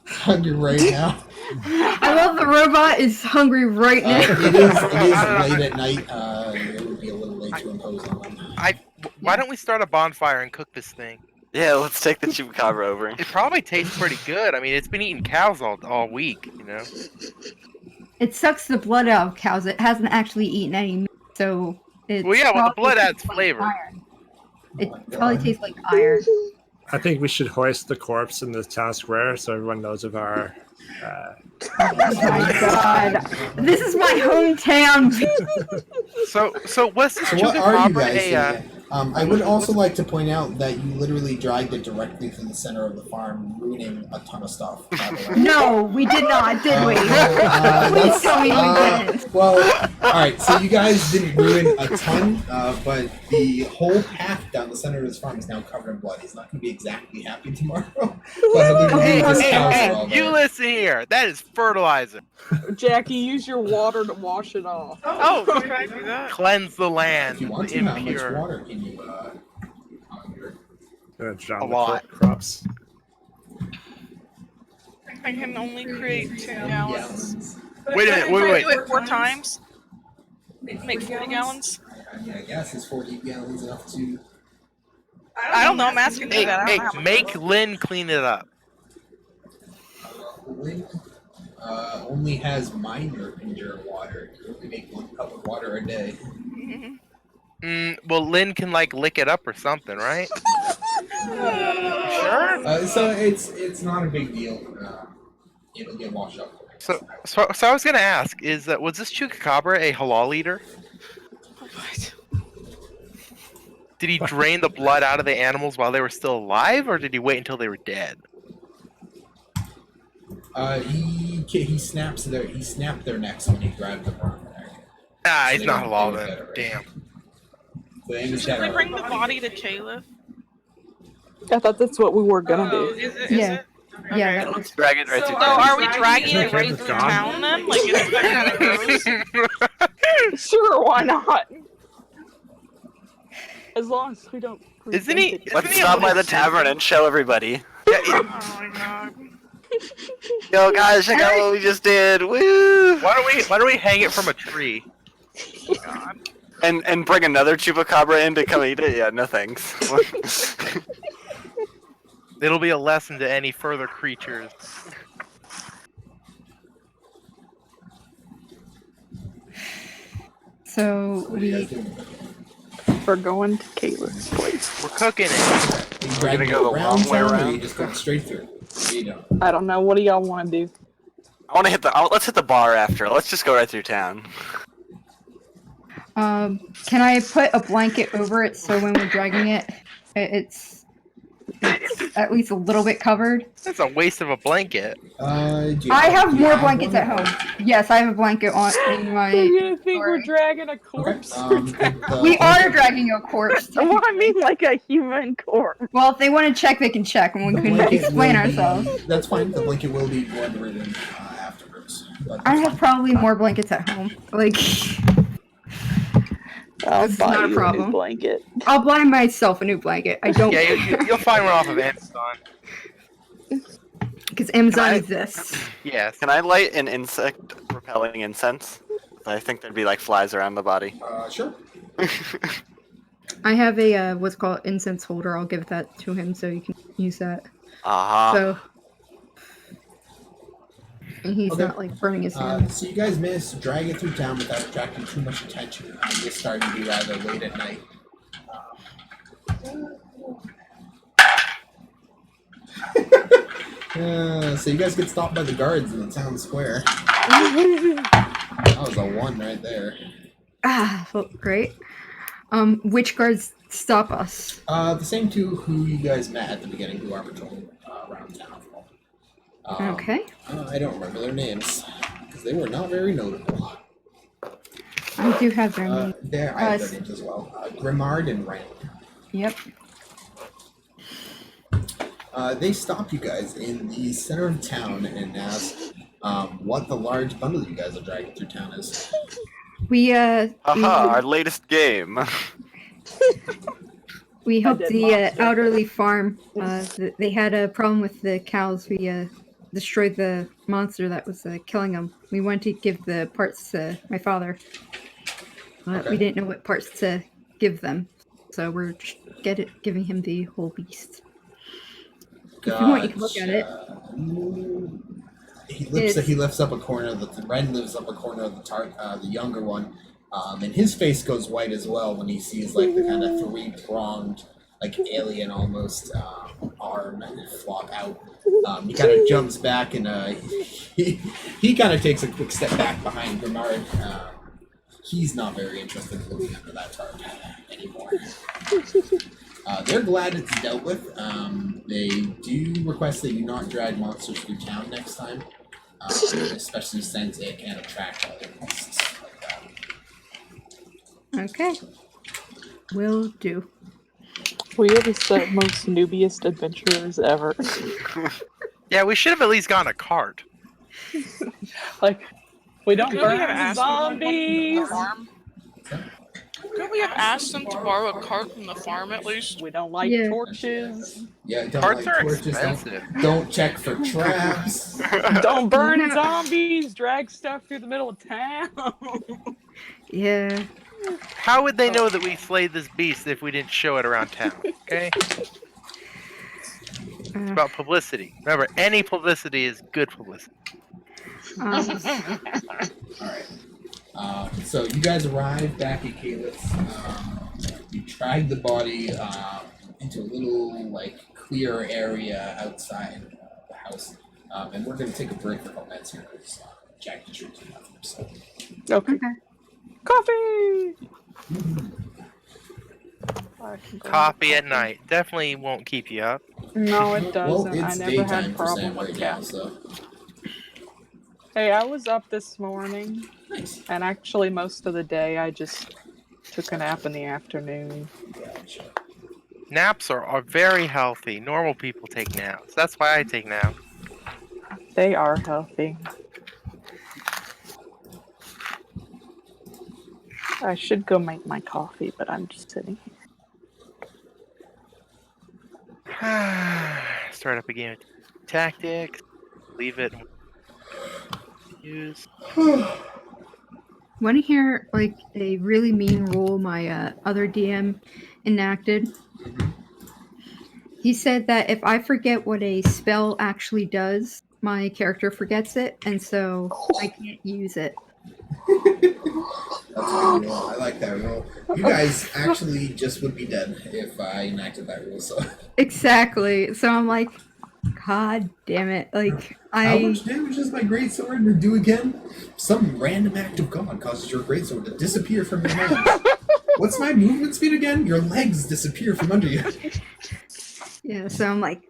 Hungry right now. I love the robot is hungry right now. It is late at night. It would be a little late to impose on them. Why don't we start a bonfire and cook this thing? Yeah, let's take the chupacabra over. It probably tastes pretty good. I mean, it's been eating cows all week, you know? It sucks the blood out of cows. It hasn't actually eaten any meat, so it's Well, yeah, well, the blood probably adds like flavor. iron. It probably tastes like iron. I think we should hoist the corpse in the town square so everyone knows of our. Oh my god. This is my hometown. So what's this So what are you chupacabra guys doing? I would also like to point out that you literally dragged it directly through the center of the farm, ruining a ton of stuff. By the way. No, we did not, did we? Please That's- tell me we didn't. Well, alright, so you guys didn't ruin a ton, but the whole path down the center of this farm is now covered in blood. He's not going to be exactly happy tomorrow. But he'll be relieved his cows are all you there. listen here. That is fertilizer. Jackie, use your water to wash it off. Oh, can I do that? Cleanse the land. If you want the to, how much impure. water can you conjure? Gonna drown A the lot. crops. I can only create 10 gallons. Wait a minute. Can I Wait. do it 4 times? Make 40 gallons? I mean, I guess is 40 gallons enough to... I don't know. I'm asking you Hey, that. I don't know. make Lynn clean it up. Lynn only has minor pure water. You only make 1 cup of water a day. Well, Lynn can like lick it up or something, right? Sure. So it's not a big deal. It'll get washed up. So I was gonna ask, was this chupacabra a halal eater? What? Did he drain the blood out of the animals while they were still alive, or did he wait until they were dead? He snapped their necks when he grabbed the worm. Ah, So he's they not were- halal they were then. dead already. Damn. So they Should understand we our- bring the body to Caleb? I thought that's what we were gonna Oh, do. is it? Yeah. It? Yeah, Okay. that Let's drag it right through So town. are we dragging it Okay, right it's through gone. town then? Like, is that kind of gross? Sure, why not? As long as we don't. Isn't he- prevent it. Let's stop by the tavern and show everybody. Oh my god. Yo, guys, check out what we just did. Woo! Why don't we hang it from a tree? God. And bring another chupacabra in to come eat it? Yeah, no thanks. It'll be a lesson to any further creatures. So What are you guys doing? We're going to Caleb's place. We're cooking it. Are you dragging go it the long way town, or are around? you just going straight through? What are you doing? I don't know. What do y'all want to do? I want to hit the. Let's hit the bar after. Let's just go right through town. Can I put a blanket over it so when we're dragging it, it's at least a little bit covered? That's a waste of a blanket. I have more blankets at home. Yes, I have a blanket on in my. You're gonna think we're Sorry. dragging a corpse. We are dragging a corpse. Well, I mean, like a human corpse. Well, if they want to check, they can check, and we The can blanket explain will be- ourselves. That's fine. The blanket will be blood-ridden afterwards. But I that's have fine. probably more blankets at home. Like, I'll This is buy not a you problem. new blanket. I'll buy myself a new blanket. I don't. Yeah, you'll find one off of Amazon. Because Amazon Can I- exists. Yes. Can I light an insect repelling incense? I think there'd be like flies around the body. Sure. I have a what's called incense holder. I'll give that to him so you can use that. Uh-huh. So, and he's Okay. not like burning his hand. So you guys managed to drag it through town without attracting too much attention. It's starting to be rather late at night. So you guys get stopped by the guards in the town square. That was a 1 right there. Well, great. Which guards stop us? The same two who you guys met at the beginning who are patrolling around town. Okay. I don't remember their names because they were not very notable. I do have their name. I have their names as well. Grimard and Rand. Yep. They stop you guys in the center of town and ask what the large bundle you guys are dragging through town is. We Aha, our latest game. we helped did the monster. Outerly farm. They had a problem with the cows. We destroyed the monster that was killing them. We wanted to give the parts to my father, but Okay. we didn't know what parts to give them, so we're just giving him the whole beast. If you want, you can look at it. He lifts up a corner of the Ren lifts up a corner of the younger one, and his face goes white as well when he sees like the kind of 3-pronged, like alien almost arm flop out. He kind of jumps back and he kind of takes a quick step back behind Grimard. He's not very interested in looking under that tarp anymore. They're glad it's dealt with. They do request that you not drag monsters through town next time, especially since it can attract other monsters like that. Okay. Will do. We are just the most noobiest adventurers ever. Yeah, we should have at least gotten a cart. Like, we don't Could we have burn asked them to zombies. the farm? Could we have asked them to borrow a cart from the farm at least? We don't like Yeah. torches. Yeah, don't Carts like are torches. expensive. Don't check for traps. Don't burn Yeah. zombies. Drag stuff through the middle of town. Yeah. How would they know that we slayed this beast if we didn't show it around town? Okay? It's about publicity. Remember, any publicity is good publicity. Alright. So you guys arrive back at Calyx. You drag the body into a little like clear area outside the house, and we're going to take a break for a couple minutes here because Jack just reached the bathroom. So. Okay. Okay. Coffee. Coffee at night definitely won't keep you up. No, it Well, doesn't. I it's never daytime had for Sam problem with right now, caffeine. so Hey, I was up this morning, nice. and actually most of the day I just took a nap in the afternoon. Gotcha. Naps are very healthy. Normal people take naps. That's why I take naps. They are healthy. I should go make my coffee, but I'm just sitting here. Start up a game of tactics. Leave it. Use. Want to hear like a really mean rule my other DM enacted? He said that if I forget what a spell actually does, my character forgets it, and so I can't use it. That's a good rule. I like that rule. You guys actually just would be dead if I enacted that rule. So Exactly. So I'm like, God damn it! Like How much damage does my greatsword do again? Some random act of God causes your greatsword to disappear from your hands. What's my movement speed again? Your legs disappear from under you. Yeah, so I'm like,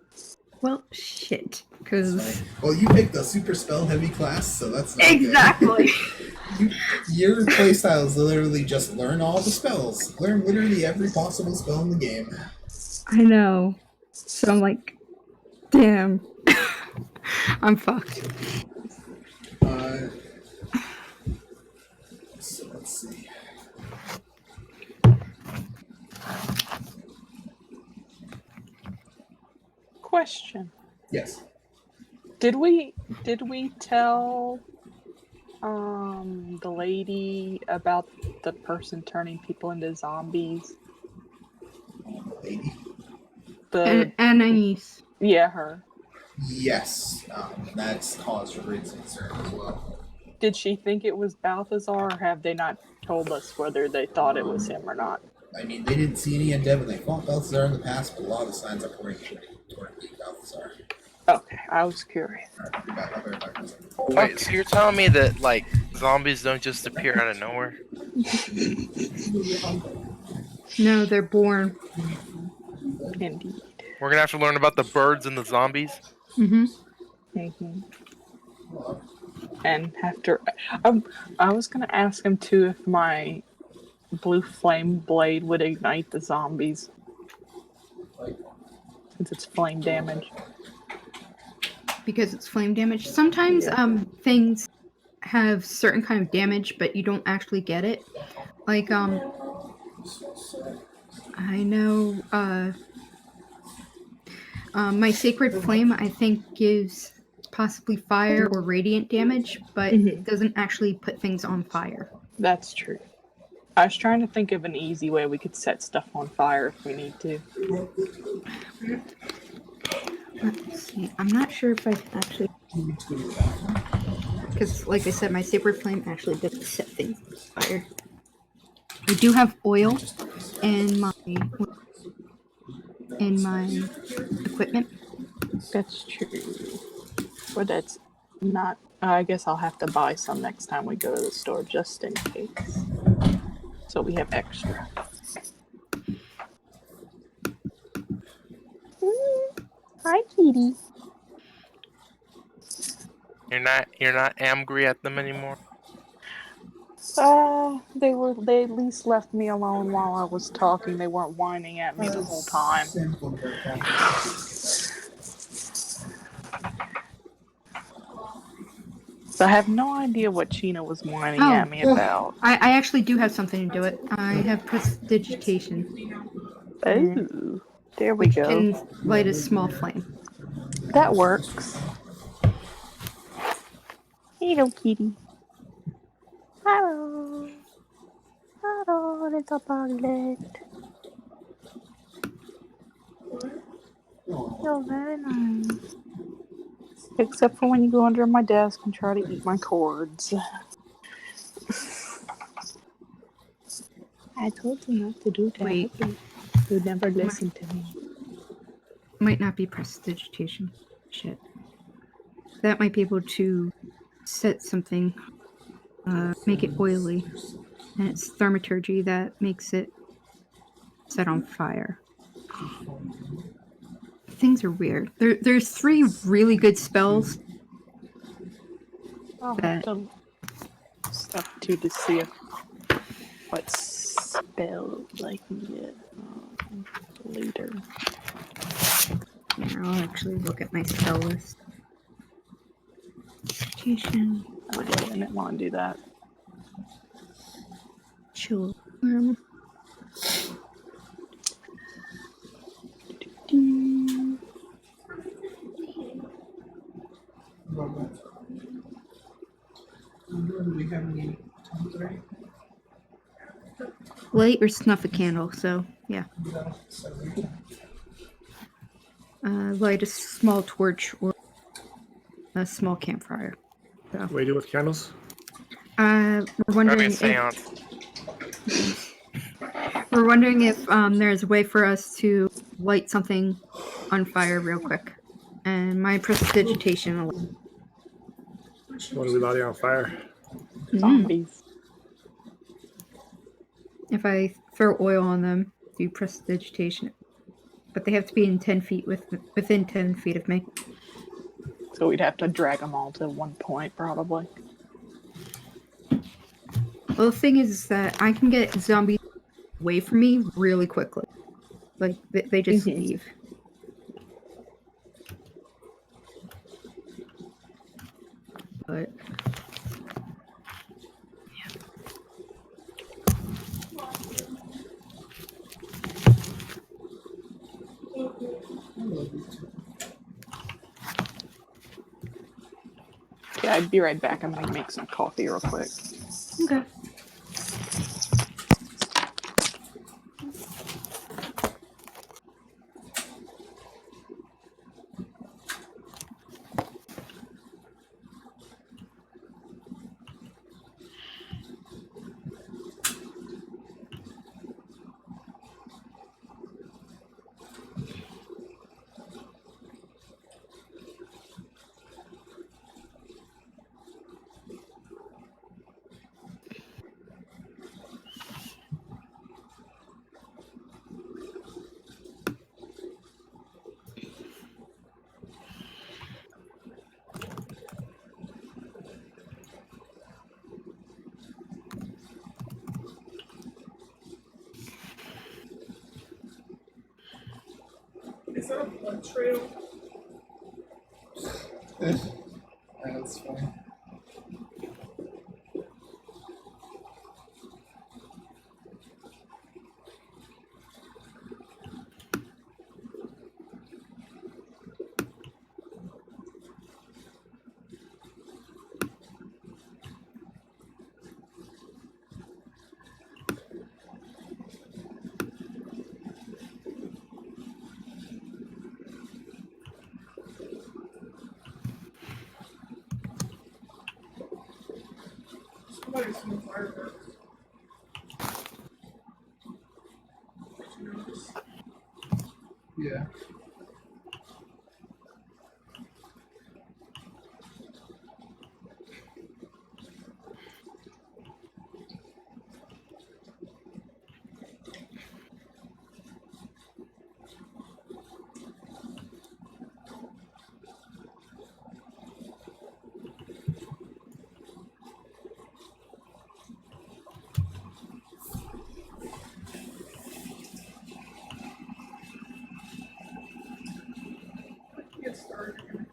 well, shit, because Well, you picked the super spell heavy class, so that's not exactly. good. Your playstyle is literally just learn all the spells. Learn literally every possible spell in the game. I know. So I'm like, damn, I'm fucked. So let's see. Question. Yes. Did we tell the lady about the person turning people into zombies? Lady. The Anais. yeah, her. Yes. That's cause for great concern as well. Did she think it was Balthazar, or have they not told us whether they thought it was him or not? I mean, they didn't see any undead when they fought Balthazar in the past, but a lot of the signs are pointing toward Balthazar. Okay, I was curious. Wait, so you're telling me that like zombies don't just appear out of nowhere? No, they're born. Indeed. We're gonna have to learn about the birds and the zombies. Mm-hmm. Mm-hmm. And after, I was gonna ask him too if my blue flame blade would ignite the zombies, since it's flame damage. Because it's flame damage. Sometimes things have certain kind of damage, but you don't actually get it. Like I know my sacred flame I think gives possibly fire or radiant damage, but it doesn't actually put things on fire. That's true. I was trying to think of an easy way we could set stuff on fire if we need to. Let's see. I'm not sure if I can actually, because like I said, my sacred flame actually doesn't set things on fire. I do have oil in my equipment. That's true. But that's not. I guess I'll have to buy some next time we go to the store just in case. So we have extra. Hi, kitty. You're not angry at them anymore. They at least left me alone while I was talking. They weren't whining at me the whole time. So I have no idea what Sheena was whining at me about. I actually do have something to do it. I have prestidigitation. Oh, there we which go. can light a small flame. That works. Hello, kitty. Hello. Hello, little piglet. You're very nice. Except for when you go under my desk and try to eat my cords. I told you not to do that. Wait. You never listen to me. Might not be prestidigitation. Shit. That might be able to set something, make it oily. And it's thaumaturgy that makes it set on fire. Things are weird. There's 3 really good spells. I'll have to stuff too to see what spell I can get later. Here, I'll actually look at my spell list. Station. Oh, yeah, I didn't want to do that. Chill. Light or snuff a candle, so yeah. Light a small torch or a small campfire. So. What do you do with candles? We're wondering if there's a way for us to light something on fire real quick. And my prestidigitation. What are we lighting on fire? Zombies. If I throw oil on them, do prestidigitation. But they have to be in 10 feet within 10 feet of me. So we'd have to drag them all to one point, probably. Well, the thing is that I can get zombies away from me really quickly. Like, they just Mhm. leave. But Yeah, I'd be right back. I'm gonna make some coffee real quick. okay. Is that a blood trail? That's funny. Somebody's doing fireworks. Yeah. Get started.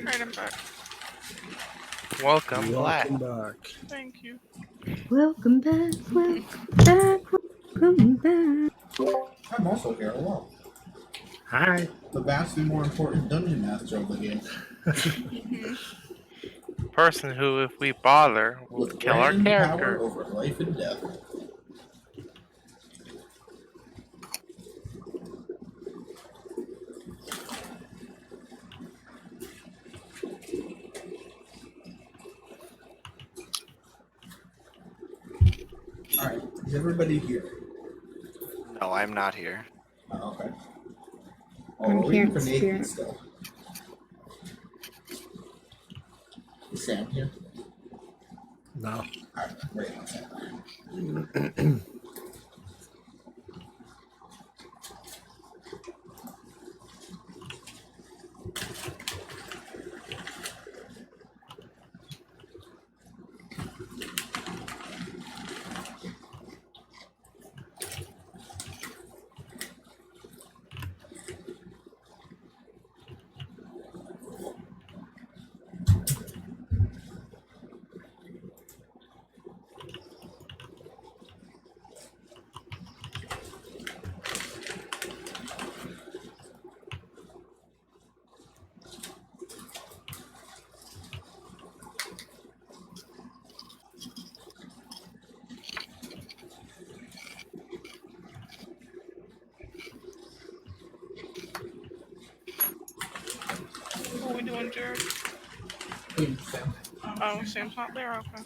Alright, I'm back. Welcome back. Welcome back. Thank you. Welcome back, welcome back. I'm also here. Hello. Hi. The vastly more important dungeon master of the game. Person who, if we bother, will With kill our grand power character. over life and death. Alright, is everybody here? No, I'm not here. Oh, okay. I'm we're here waiting for in Nathan spirit. still. Is Sam here? No. Alright, wait on Sam. What are we doing, Jared? Hey, Sam. Oh, Sam's not there. Okay.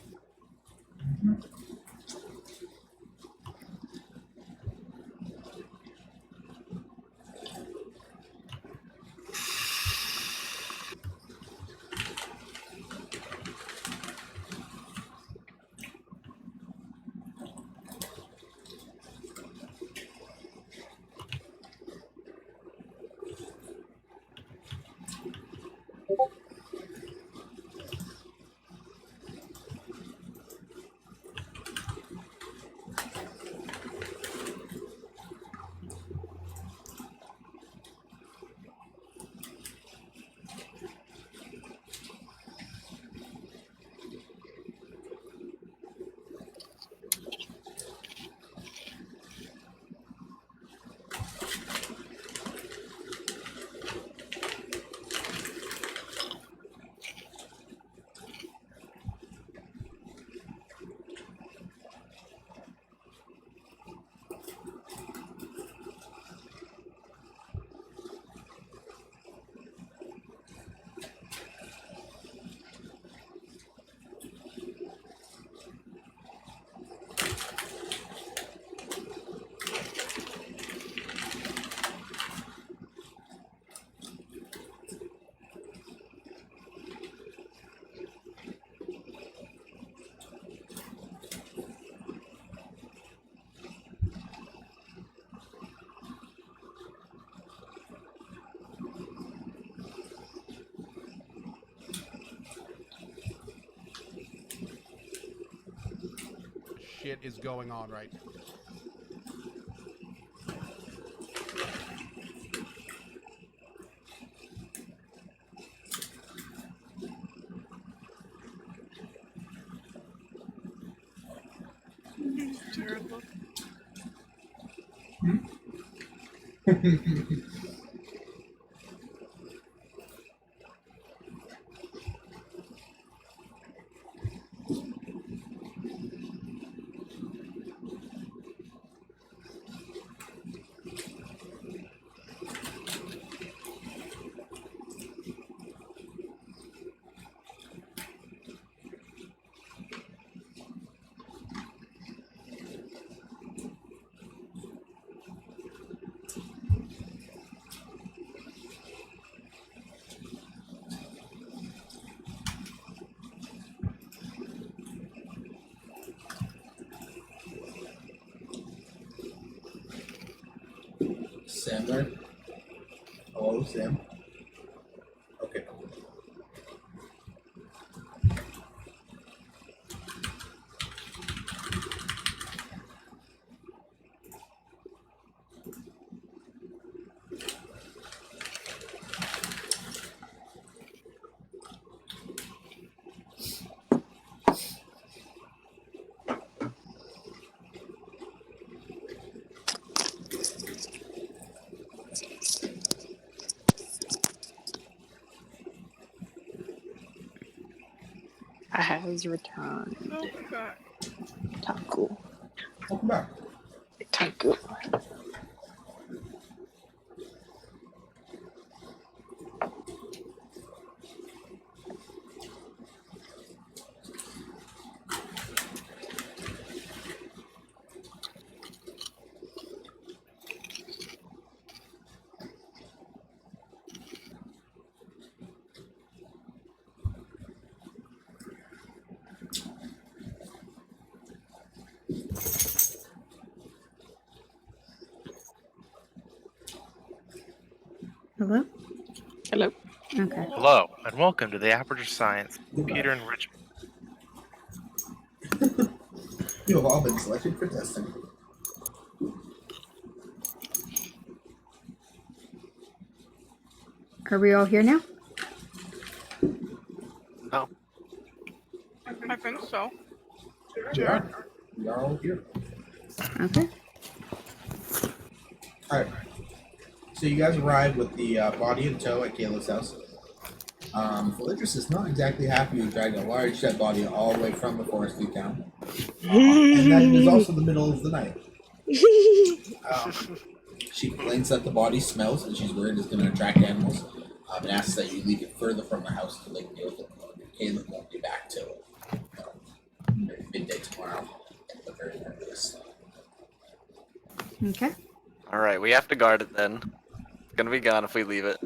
Shit is going on right now. Dear look. Sam there? Hello, Sam? Okay. Has returned. Welcome back. Taku. Welcome back. Taku. Hello? Hello. Okay. Hello, and welcome to the Aperture Science Computer Enrichment. You have all been selected for testing. Are we all here now? Oh, I think so. We are. We are all here. Okay. Alright. So you guys arrived with the body in tow at Kayla's house. Felidris is not exactly happy you dragged a large dead body all the way from the foresty town. And that it is also the middle of the night. She complains that the body smells and she's worried it's going to attract animals. And asks that you leave it further from the house to deal with it. Kayla won't be back till midday tomorrow at the very earliest. Okay. all right. We have to guard it then. It's gonna be gone if we leave it.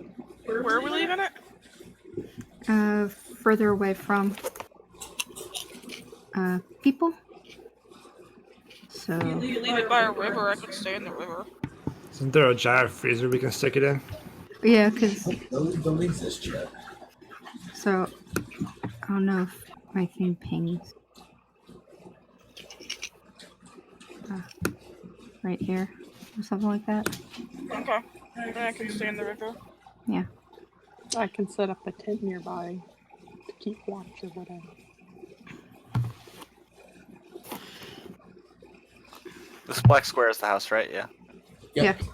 Where are we leaving it? Further away from people. So You leave it by a river. I could stay in the river. Isn't there a giant freezer we can stick it in? yeah, because Those don't exist yet. so I don't know if my thing pings. Right here or something like that. Okay. Then I can stay in the river. Yeah. I can set up a tent nearby to keep watch or whatever. This black square is the house, right? Yeah. Yep. Yeah.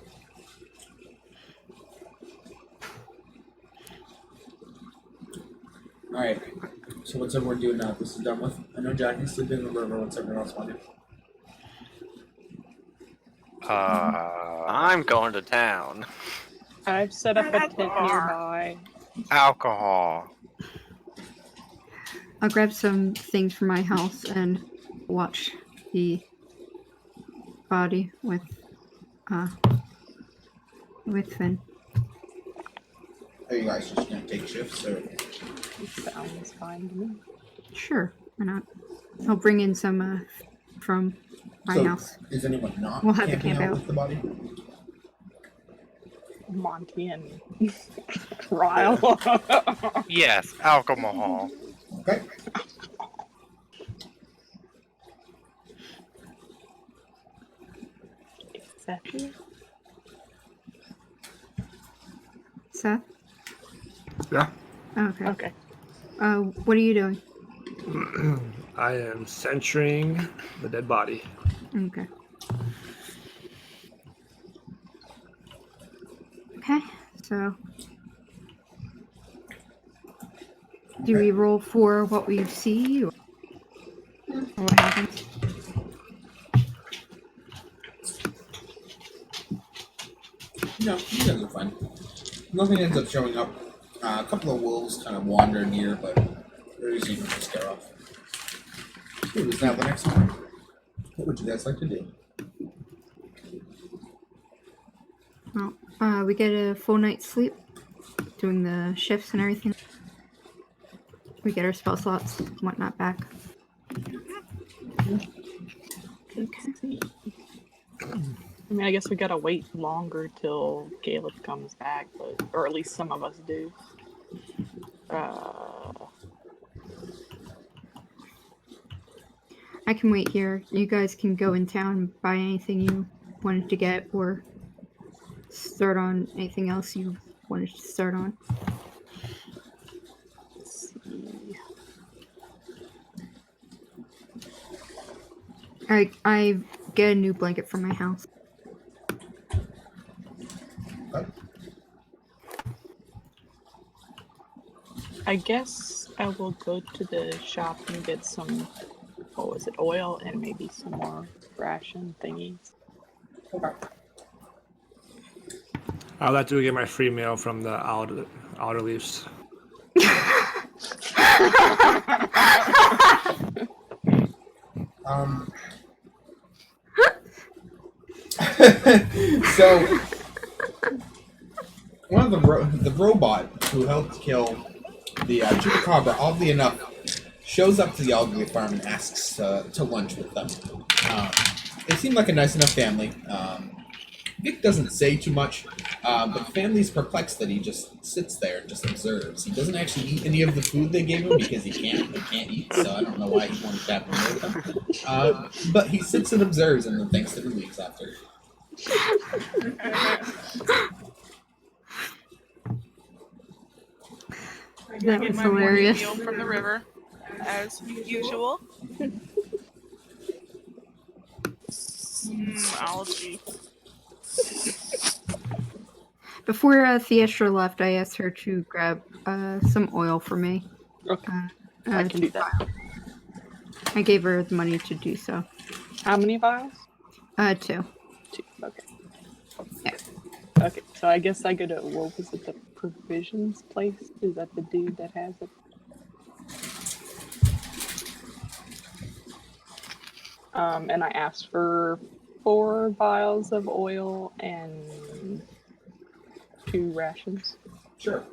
Alright. So what's everyone doing now? This is done with. I know Jackie's sleeping in the river. What's everyone else want to do? I'm going to town. I've set up a tent nearby. Alcohol. I'll grab some things from my house and watch the body with Finn. Are you guys just gonna take shifts or? Sounds fine to me. Sure, why not? I'll bring in some from my So, house. is anyone not We'll have to camping camp out out. with the body? Monty and Ryle. Yes, alcohol. Okay. Exactly. Seth? Yeah. Okay. Okay. What are you doing? I am censuring the dead body. Okay. Okay, so do we roll for what we see, or what happens? No, you guys are fine. Nothing ends up showing up. A couple of wolves kind of wander near, but they're just easy to scare off. It is now the next one. What would you guys like to do? Well, we get a full night's sleep, doing the shifts and everything. We get our spell slots and whatnot back. Okay. I mean, I guess we gotta wait longer till Caleb comes back, but or at least some of us do. I can wait here. You guys can go in town and buy anything you wanted to get, or start on anything else you wanted to start on. Let's see. I get a new blanket from my house. I guess I will go to the shop and get some, what was it, oil and maybe some more ration thingies. Okay. I'll let you get my free meal from the outer leaves. So, one of the robot who helped kill the chupacabra, oddly enough, shows up to the elderly farm and asks to lunch with them. They seem like a nice enough family. Vic doesn't say too much, but the family's perplexed that he just sits there and just observes. He doesn't actually eat any of the food they gave him because he can't eat, so I don't know why he wanted to have them with him. But he sits and observes and then thinks that he leaves after. That Get was my morning hilarious. meal from the river, as usual. Algae. Before Theestra left, I asked her to grab some oil for me. Okay, I can do that. I gave her the money to do so. How many vials? 2. 2. Okay. Yeah. Okay, so I guess I go to, what was it, the provisions place? Is that the dude that has it? And I asked for 4 vials of oil and 2 rations. Sure.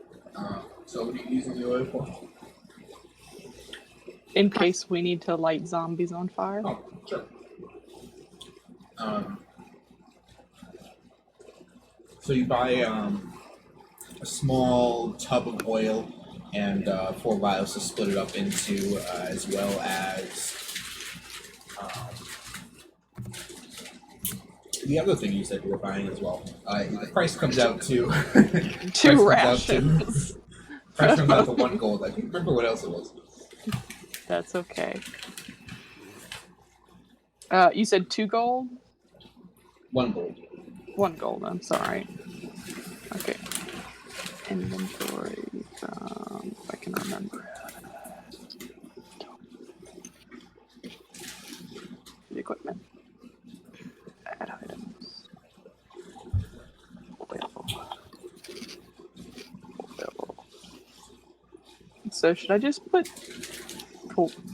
So what are you using the oil for? In case we need to light zombies on fire. Oh, sure. So you buy a small tub of oil and 4 vials to split it up into, as well as the other thing you said you were buying as well. The price comes out to 2 rations. Price comes out to 1 gold. I can't remember what else it was. That's okay. You said 2 gold? 1 gold. 1 gold, I'm sorry. Okay. Inventory, if I can remember. The equipment. Add items. Oil. So should I just put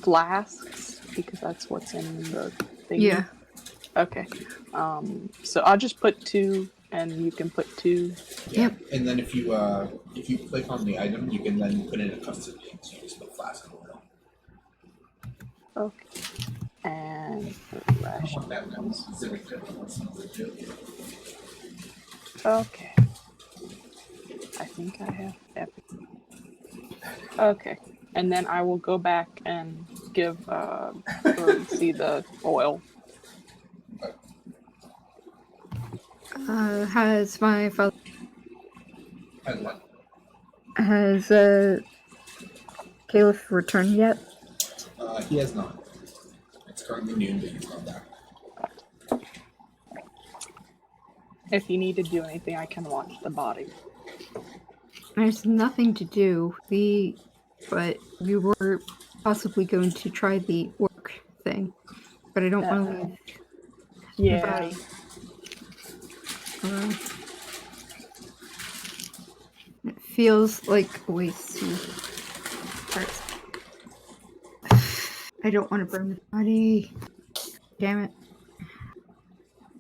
flasks? Because that's what's in the thing. Yeah. Okay. So I'll just put 2, and you can put 2. Yeah. Yep. And then if you click on the item, you can then put in a custom name. So you just put flask of oil. Okay. And I want that one specific to okay. I think I have everything. Okay. And then I will go back and give see the oil. Has my father... Has what? Has Caliph returned yet? He has not. It's currently noon, but he's not back. If you need to do anything, I can watch the body. There's nothing to do. But we were possibly going to try the orc thing, but I don't want to leave the Yeah. body. It feels like a waste to parts. I don't want to burn the body. Damn it.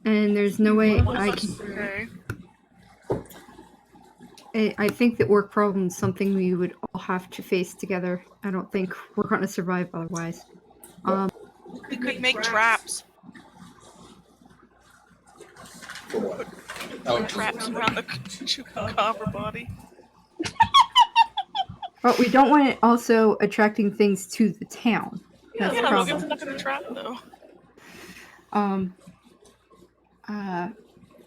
And there's no way I can. Okay. I think the orc problem is something we would all have to face together. I don't think we're going to survive otherwise. We could make traps. For what? Oh, Traps around the chupacabra body. But we don't want it also attracting things to the town. That's the Yeah, they'll get problem. stuck in the trap though.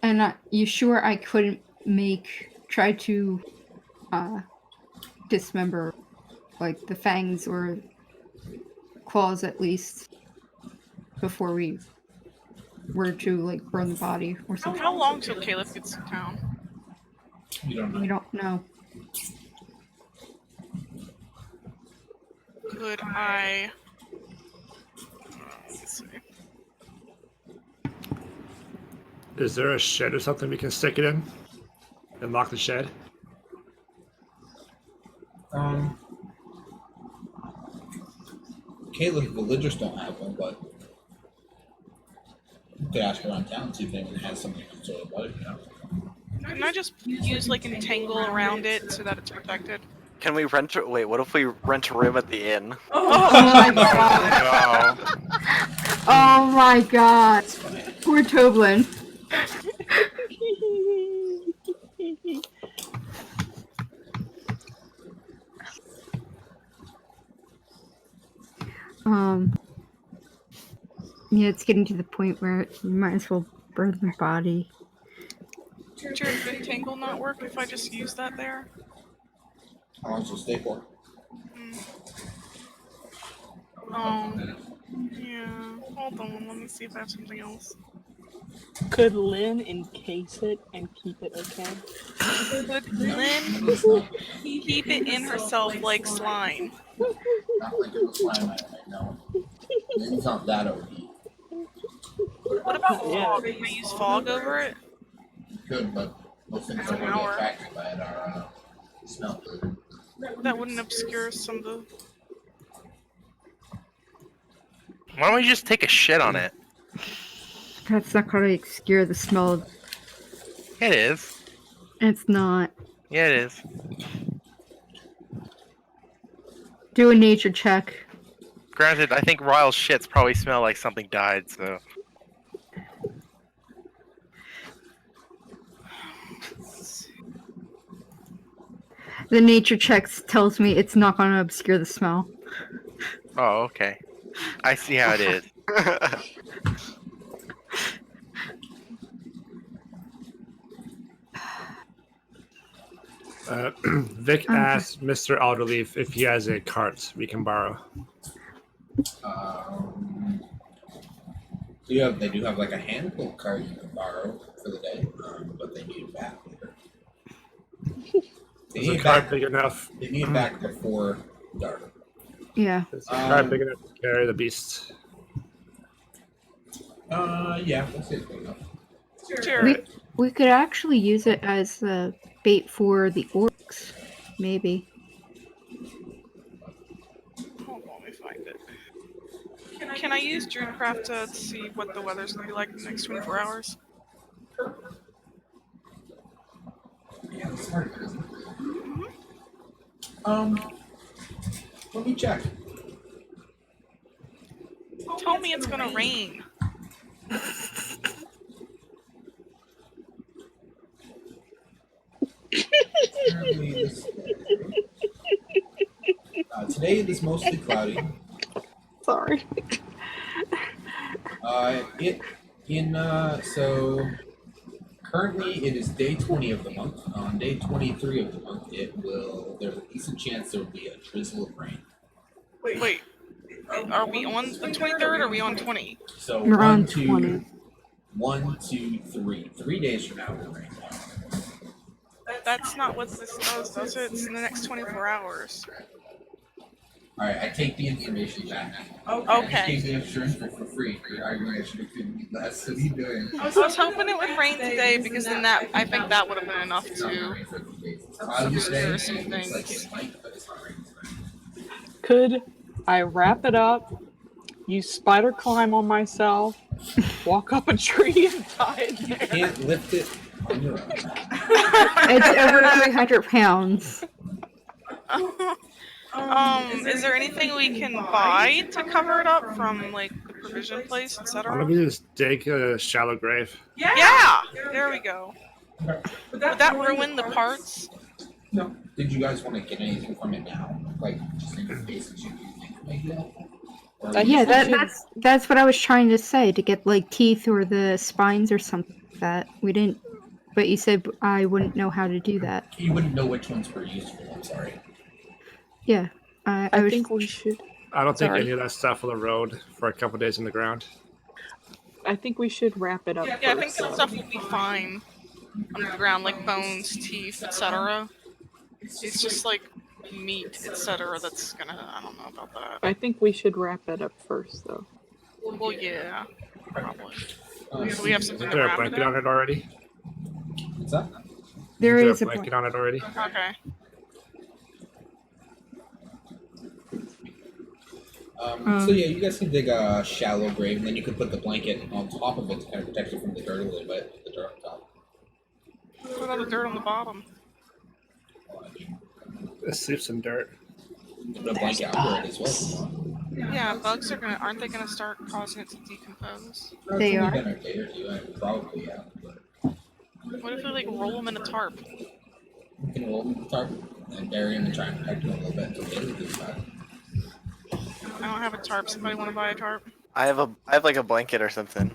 And you sure I couldn't try to dismember, like, the fangs or claws at least, before we were to, like, burn the body or something? How long till Caleb gets to town? you don't know. We don't know. Could I... let's see. Is there a shed or something we can stick it in? And lock the shed? Caleb's villagers don't have one, but you could ask around town, see if anyone has something of sort of body, you know? Can I just use like entangle around it so that it's protected? Can we rent a... Wait, what if we rent a room at the inn? Oh my god! Oh my god! Poor Toblin. Yeah, it's getting to the point where you might as well burn the body. Would your entangle not work if I just use that there? How long does it stay for? Yeah. Hold on, let me see if I have something else. Could Lynn encase it and keep it okay? Could Lynn keep it in herself like slime? Not like it was slime, I know. It's not that OP. What about fog? Can I use fog over it? You could, but most things that would be attracted by it are smell. That wouldn't obscure some of the... Why don't we just take a shit on it? That's not going to obscure the smell. It is. It's not. Yeah, it is. Do a nature check. Granted, I think Ryle's shits probably smell like something died, so... The nature checks tells me it's not going to obscure the smell. Oh, okay. I see how it is. Vic asked Mr. Alderleaf if he has a cart we can borrow. They do have like a handful cart you can borrow for the day, but they need it back later. Is the cart big enough? They need it back before dark. Yeah. Is the cart big enough to carry the beast? Yeah, that's it. Big enough. Sure. We could actually use it as a bait for the orcs, maybe. Hold on, let me find it. Can I use Druidcraft to see what the weather's going to be like in the next 24 hours? Yeah, that's hard, isn't it? Let me check. Tell me it's going to rain. Today it is mostly cloudy. Sorry. So currently it is day 20 of the month. On day 23 of the month, there's a decent chance there will be a drizzle of rain. Wait. Are we on the 23rd or are we on 20? So We're on 1, 2, 20. 1, 2, 3. 3 days from now, we're ready. That's not what this does it? It's in the next 24 hours. Alright, I take the information back. I just Okay. gave the extra info for free. You're arguing I should have given you less. What are you doing? I was hoping it would rain today because then I think that would have been enough to obscure some things. Could I wrap it up, use spider climb on myself, walk up a tree and tie it You there? can't lift it on your own. It's over 300 pounds. Is there anything we can buy to cover it up from like the provision place, Why etc.? don't we just dig a shallow grave? Yeah! There we go. Would that ruin the parts? No. Did you guys want to get anything from it now? Like, just in case you think might be helpful? Or Yeah, that's what I was trying to say, to get like teeth or the spines or something like that. We didn't, but you said I wouldn't know how to do that. You wouldn't know which ones were useful, I'm sorry. Yeah, I was, think we should. I don't think Sorry. any of that stuff on the road for a couple days in the ground. I think we should wrap it up. Yeah, I think that stuff will be fine on the ground, like bones, teeth, etc. It's just like meat, etc. That's gonna. I don't know about that. I think we should wrap it up first, though. Well, yeah, probably. So We have something Is to there a wrap it blanket up. on it already? What's that? there Is is there a a blanket on it already? Okay. So yeah, you guys can dig a shallow grave, and then you can put the blanket on top of it to kind of protect it from the dirt a little bit. The dirt on top. What about the dirt on the bottom? Well, I mean, Let's sleep some dirt. put a blanket under it as well. If you want. Yeah, bugs aren't they gonna start causing it to decompose? They It's only are. been a day or two, probably, yeah. But What if we like roll them in a tarp? you can roll the tarp and bury them and try and protect them a little bit until they get back. I don't have a tarp. Somebody want to buy a tarp? I have like a blanket or something.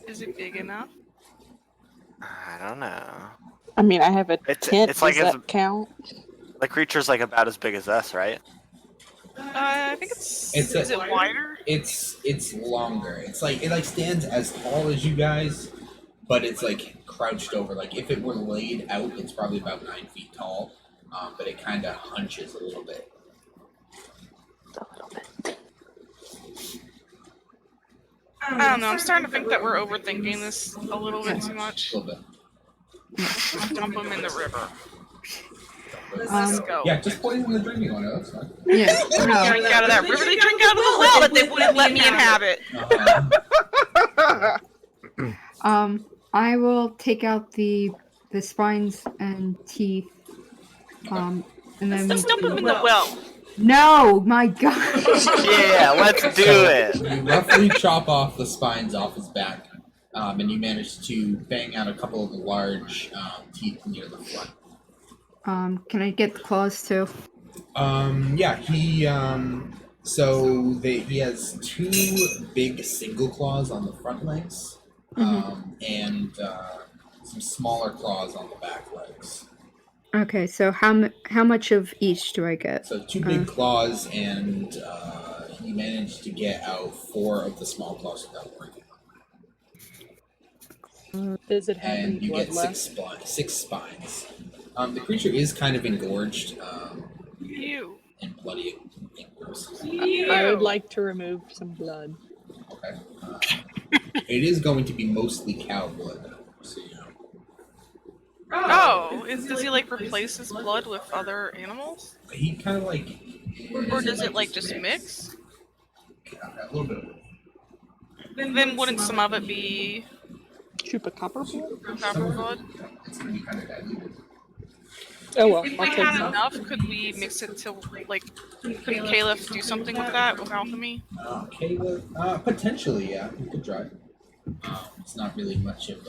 Is it big enough? I don't know. I mean, I have a It's- tent. it's like Does it's- that count? The creature's like about as big as us, right? I think it's. It's Is a- it wider? It's longer. It's like it stands as tall as you guys, but it's like crouched over. Like if it were laid out, it's probably about 9 feet tall. But it kind of hunches a little bit. I don't know. I'm starting to think that we're overthinking this a little bit too much. A little bit. Just dump them in the river. Let's go. Yeah, just poison the drinking water. That's fine. Yeah, no. Drink out of that river. They drink out of the well that they wouldn't let me inhabit. I will take out the spines and teeth. And then Let's dump them in the well. No, my God. Yeah, let's do it. You roughly chop off the spines off his back, and you manage to bang out a couple of the large teeth near the front. Can I get the claws too? Yeah, he he has 2 big single claws on the front legs, and some smaller claws on the back legs. Okay, so how much of each do I get? So 2 big claws, and he managed to get out 4 of the small claws without working. Does it have And any you blood get left? 6 spines. The creature is kind of engorged Ew. and bloody and gross. I would like to remove some blood. Okay. It is going to be mostly cow blood, so you know. Oh, does he like replace his blood with other animals? He kind of like. Or does it like just mix? A little bit of both. Then wouldn't some of it be Chupacabra blood? copper blood? It's going to be kind of diluted. Oh well, If I'll we take had some. enough, could we mix it to like? Could Caliph do something with that with alchemy? Caleb, potentially, yeah. You could try. It's not really much of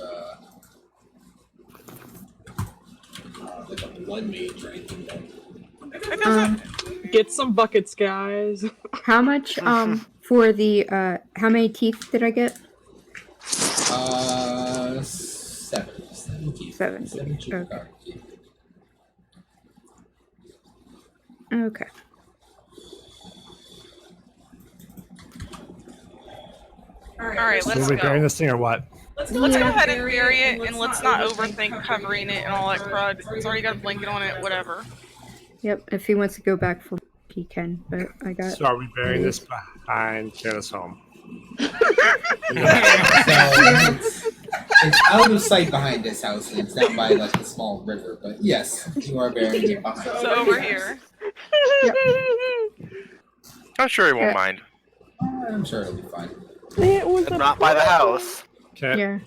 like a blood mage or anything. Though. Get some buckets, guys. How much for the how many teeth did I get? 7. 7 teeth. 7. 7 Okay. chupacabra teeth. Okay. All right, So let's are we burying go. this thing or what? Let's go ahead and bury it, and let's not overthink covering it and all that crud. It's already got a blanket on it, whatever. Yep, if he wants to go back for he can, but I got. So are we burying this behind Kayla's home? So it's out of sight behind this house, and it's down by like a small river. But yes, you are burying it behind. So over here. Yep. I'm sure he won't Yeah. mind. I'm sure it'll be fine. It was And not by the house. Okay. Yeah.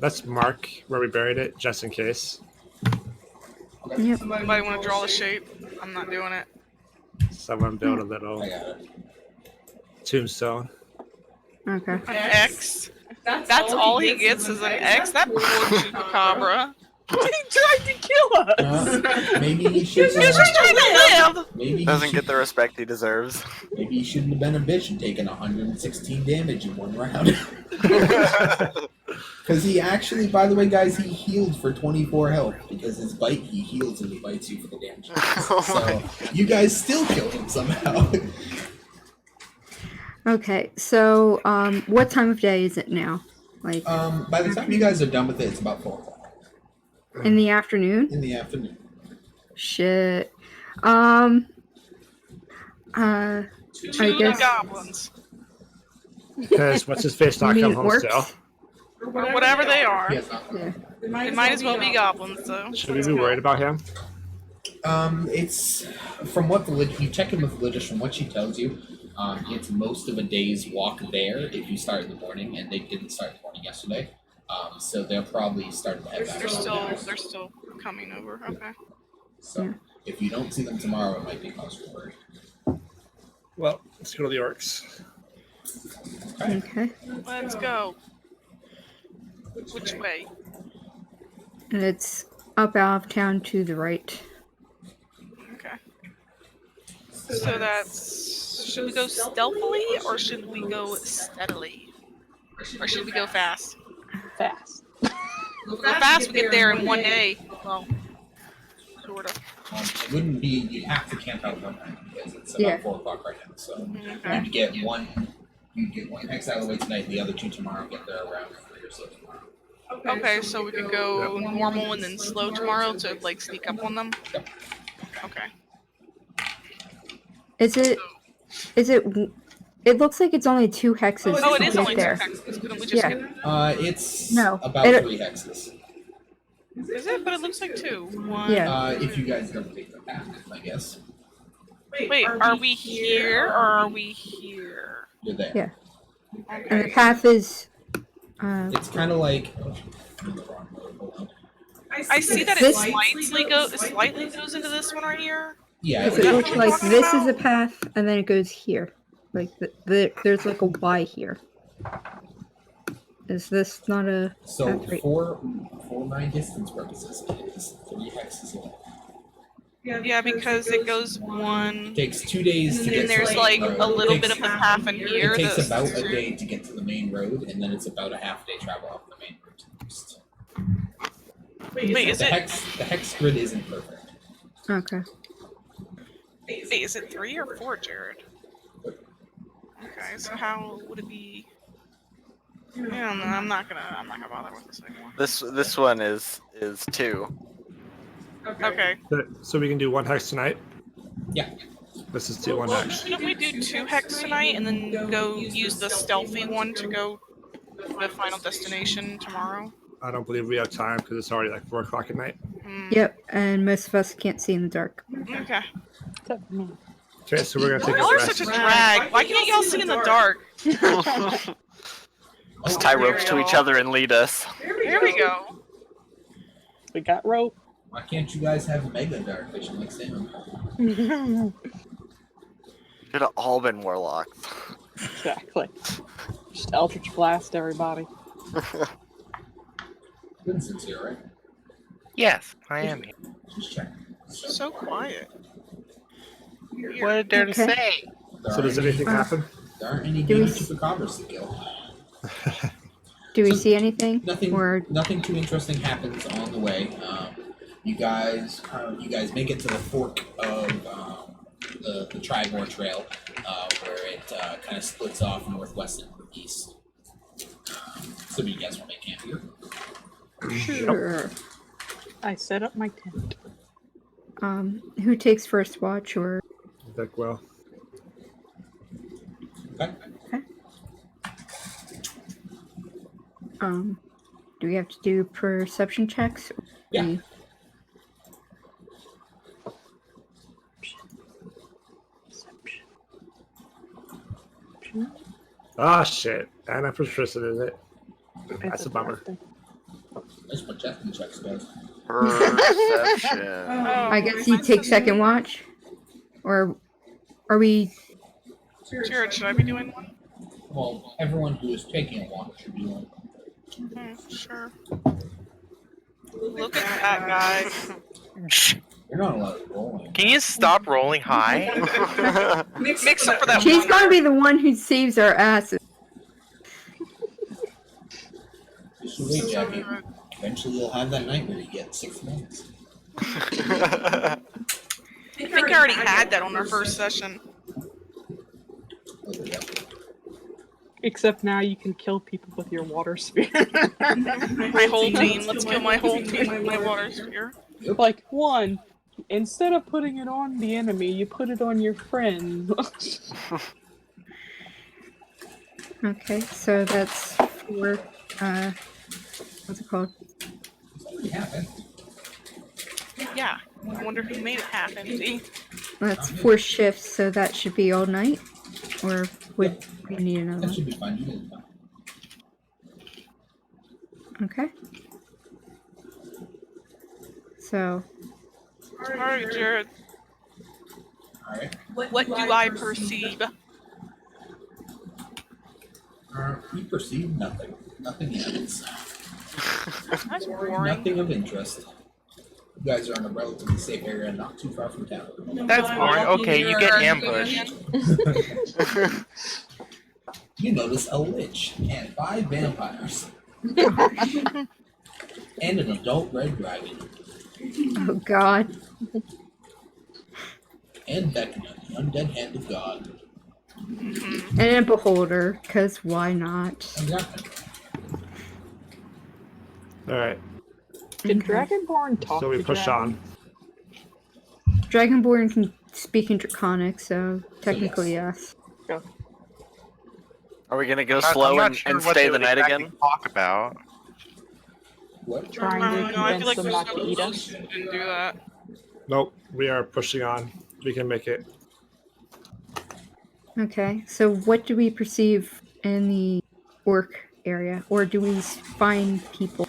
Let's mark where we buried it, just in case. Yep. Somebody want to draw the shape? I'm not doing it. Someone build a little I got it. tombstone. Okay. An X. That's all he gets is an X. That poor chupacabra. He tried to kill us. Maybe he should. He's just trying to live. Maybe he Doesn't should- get the respect he deserves. Maybe he shouldn't have been a bitch and taken 116 damage in one round. Because he actually, by the way, guys, he healed for 24 health because his bite, he heals and he bites you for the damage. So you guys still killed him somehow. Okay, so what time of day is it now? Like By the time you guys are done with it, it's about 4 o'clock in the afternoon? in the afternoon. Shit. Two I guess- goblins. Because what's his face not You come mean home orcs? still? Or whatever they are. He has not. Yeah. It might as well be goblins, though. Should we be worried about him? It's from what you check in with Lydish. From what she tells you, it's most of a day's walk there if you start in the morning, and they didn't start in the morning yesterday. So they'll probably start to head back. They're still coming over. Okay. So if you don't see them tomorrow, it might be cause for worry. Well, let's go to the orcs. Okay. Let's go. Which way? And it's up out of town to the right. Okay. So that's. Should we go stealthily or should we go steadily? Or should we go fast? Fast. Go fast, we get there in one day. Well, sort of. It wouldn't be. You'd have to camp out one night because it's about Yeah. 4 o'clock right now. So Okay. you'd get one. You'd get one hex out of the way tonight. The other 2 tomorrow. Get there around 3 or so tomorrow. Okay, so we could go normal and then slow tomorrow to like sneak up on them. Yep. Okay. Is it? It looks like it's only 2 hexes Oh, it to is get only there. 2 hexes. Couldn't we just Yeah. get? It's No, about it- 3 hexes. Is it? But it looks like 2. One. Yeah. If you guys don't take the path, I guess Wait, are we here or are we here? you're there. Yeah. And the Okay. path is. It's kind of like. Oh, I'm in the wrong mode. Hold on. I see that it This- slightly goes into this one right here. Yeah, It that what looks you're like talking this is about? a path, and then it goes here. Like there's like a Y here. Is this not a? so path right- for my distance purposes, it is 3 hexes long. Yeah, because it goes one. It takes 2 days to And get then to there's the like main road. a little It bit takes, of the path in here. It takes that's- about a day to get to the main road, and then it's about a half day travel off the main road to the east. Wait, is the it? hex grid isn't perfect. Okay. Wait, is it 3 or 4, Jared? Okay, so how would it be? Yeah, no, I'm not gonna bother with this anymore. This one is 2. Okay. So we can do 1 hex tonight? Yeah. Let's just do 1 Well, hex. shouldn't we do 2 hex tonight and then go use the stealthy one to go to the final destination tomorrow? I don't believe we have time because it's already like 4 o'clock at night. Yep, and most of us can't see in the dark. Okay. Except for me. Okay, so we're gonna take Y'all a are rest. such a drag. Why can't y'all see in the dark? Just tie ropes to each other and lead us. Here we go. We got rope. Why can't you guys have mega dark vision like Sam? Should have all been warlocks. Exactly. Just Eldritch Blast everybody. Vincent's here, right? Yes, I am here. Just check. So quiet. What did there to Okay. say? So does anything happen? There aren't any Do we demon s- chupacabras to kill. Do we So, see anything? Nothing. Or Nothing too interesting happens on the way. You guys make it to the fork of the Tribor Trail, where it kind of splits off northwest and northeast. So you guys want to make camp here? Sure. I set up my tent. Who takes first watch or? Vic will. Okay. Do we have to do perception checks? Yeah. Ah, shit. And I'm proficient in it. That's a bummer. Let's put Justin checks, guys. Perception. I guess you take second watch? Or are we... Jared, should I be doing one? Well, everyone who is taking a watch should be one. Sure. Look at that guy. You're not allowed to roll. Can you stop rolling high? Mix up for that She's one. gonna be the one who saves our asses. Just wait, Jackie. Eventually you'll have that night where you get 6 minutes. I think I already had that on our first session. Oh, yeah. Except now you can kill people with your water spear. My whole team. Let's kill my whole team with my water spear. Like, one, instead of putting it on the enemy, you put it on your friend. Okay, so that's 4, what's it called? It's already happened. Yeah. I wonder who made it happen. See? That's 4 shifts, so that should be all night? Or would we need another That one? should be fine. You did fine. Okay. So, Alright, Jared. Alright. What do I perceive? You perceive nothing. Nothing happens. That's boring. Nothing of interest. You guys are in a relatively safe area and not too far from town. That's boring. Okay, you get ambushed. You notice a lich and 5 vampires. And an adult red dragon. oh god. And Vecna, the undead hand of God. And a beholder, because why not? Exactly. Alright, Can Dragonborn talk so we to push dragons? on. Dragonborn can speak in Draconic, so technically yes. Are we gonna go I'm slow not and sure what stay they the would night exactly again? Talk about. What? Trying to No, I feel convince like them we're not to eat so us? close. Didn't do that. Nope, we are pushing on. We can make it. Okay, so what do we perceive in the orc area? Or do we find people?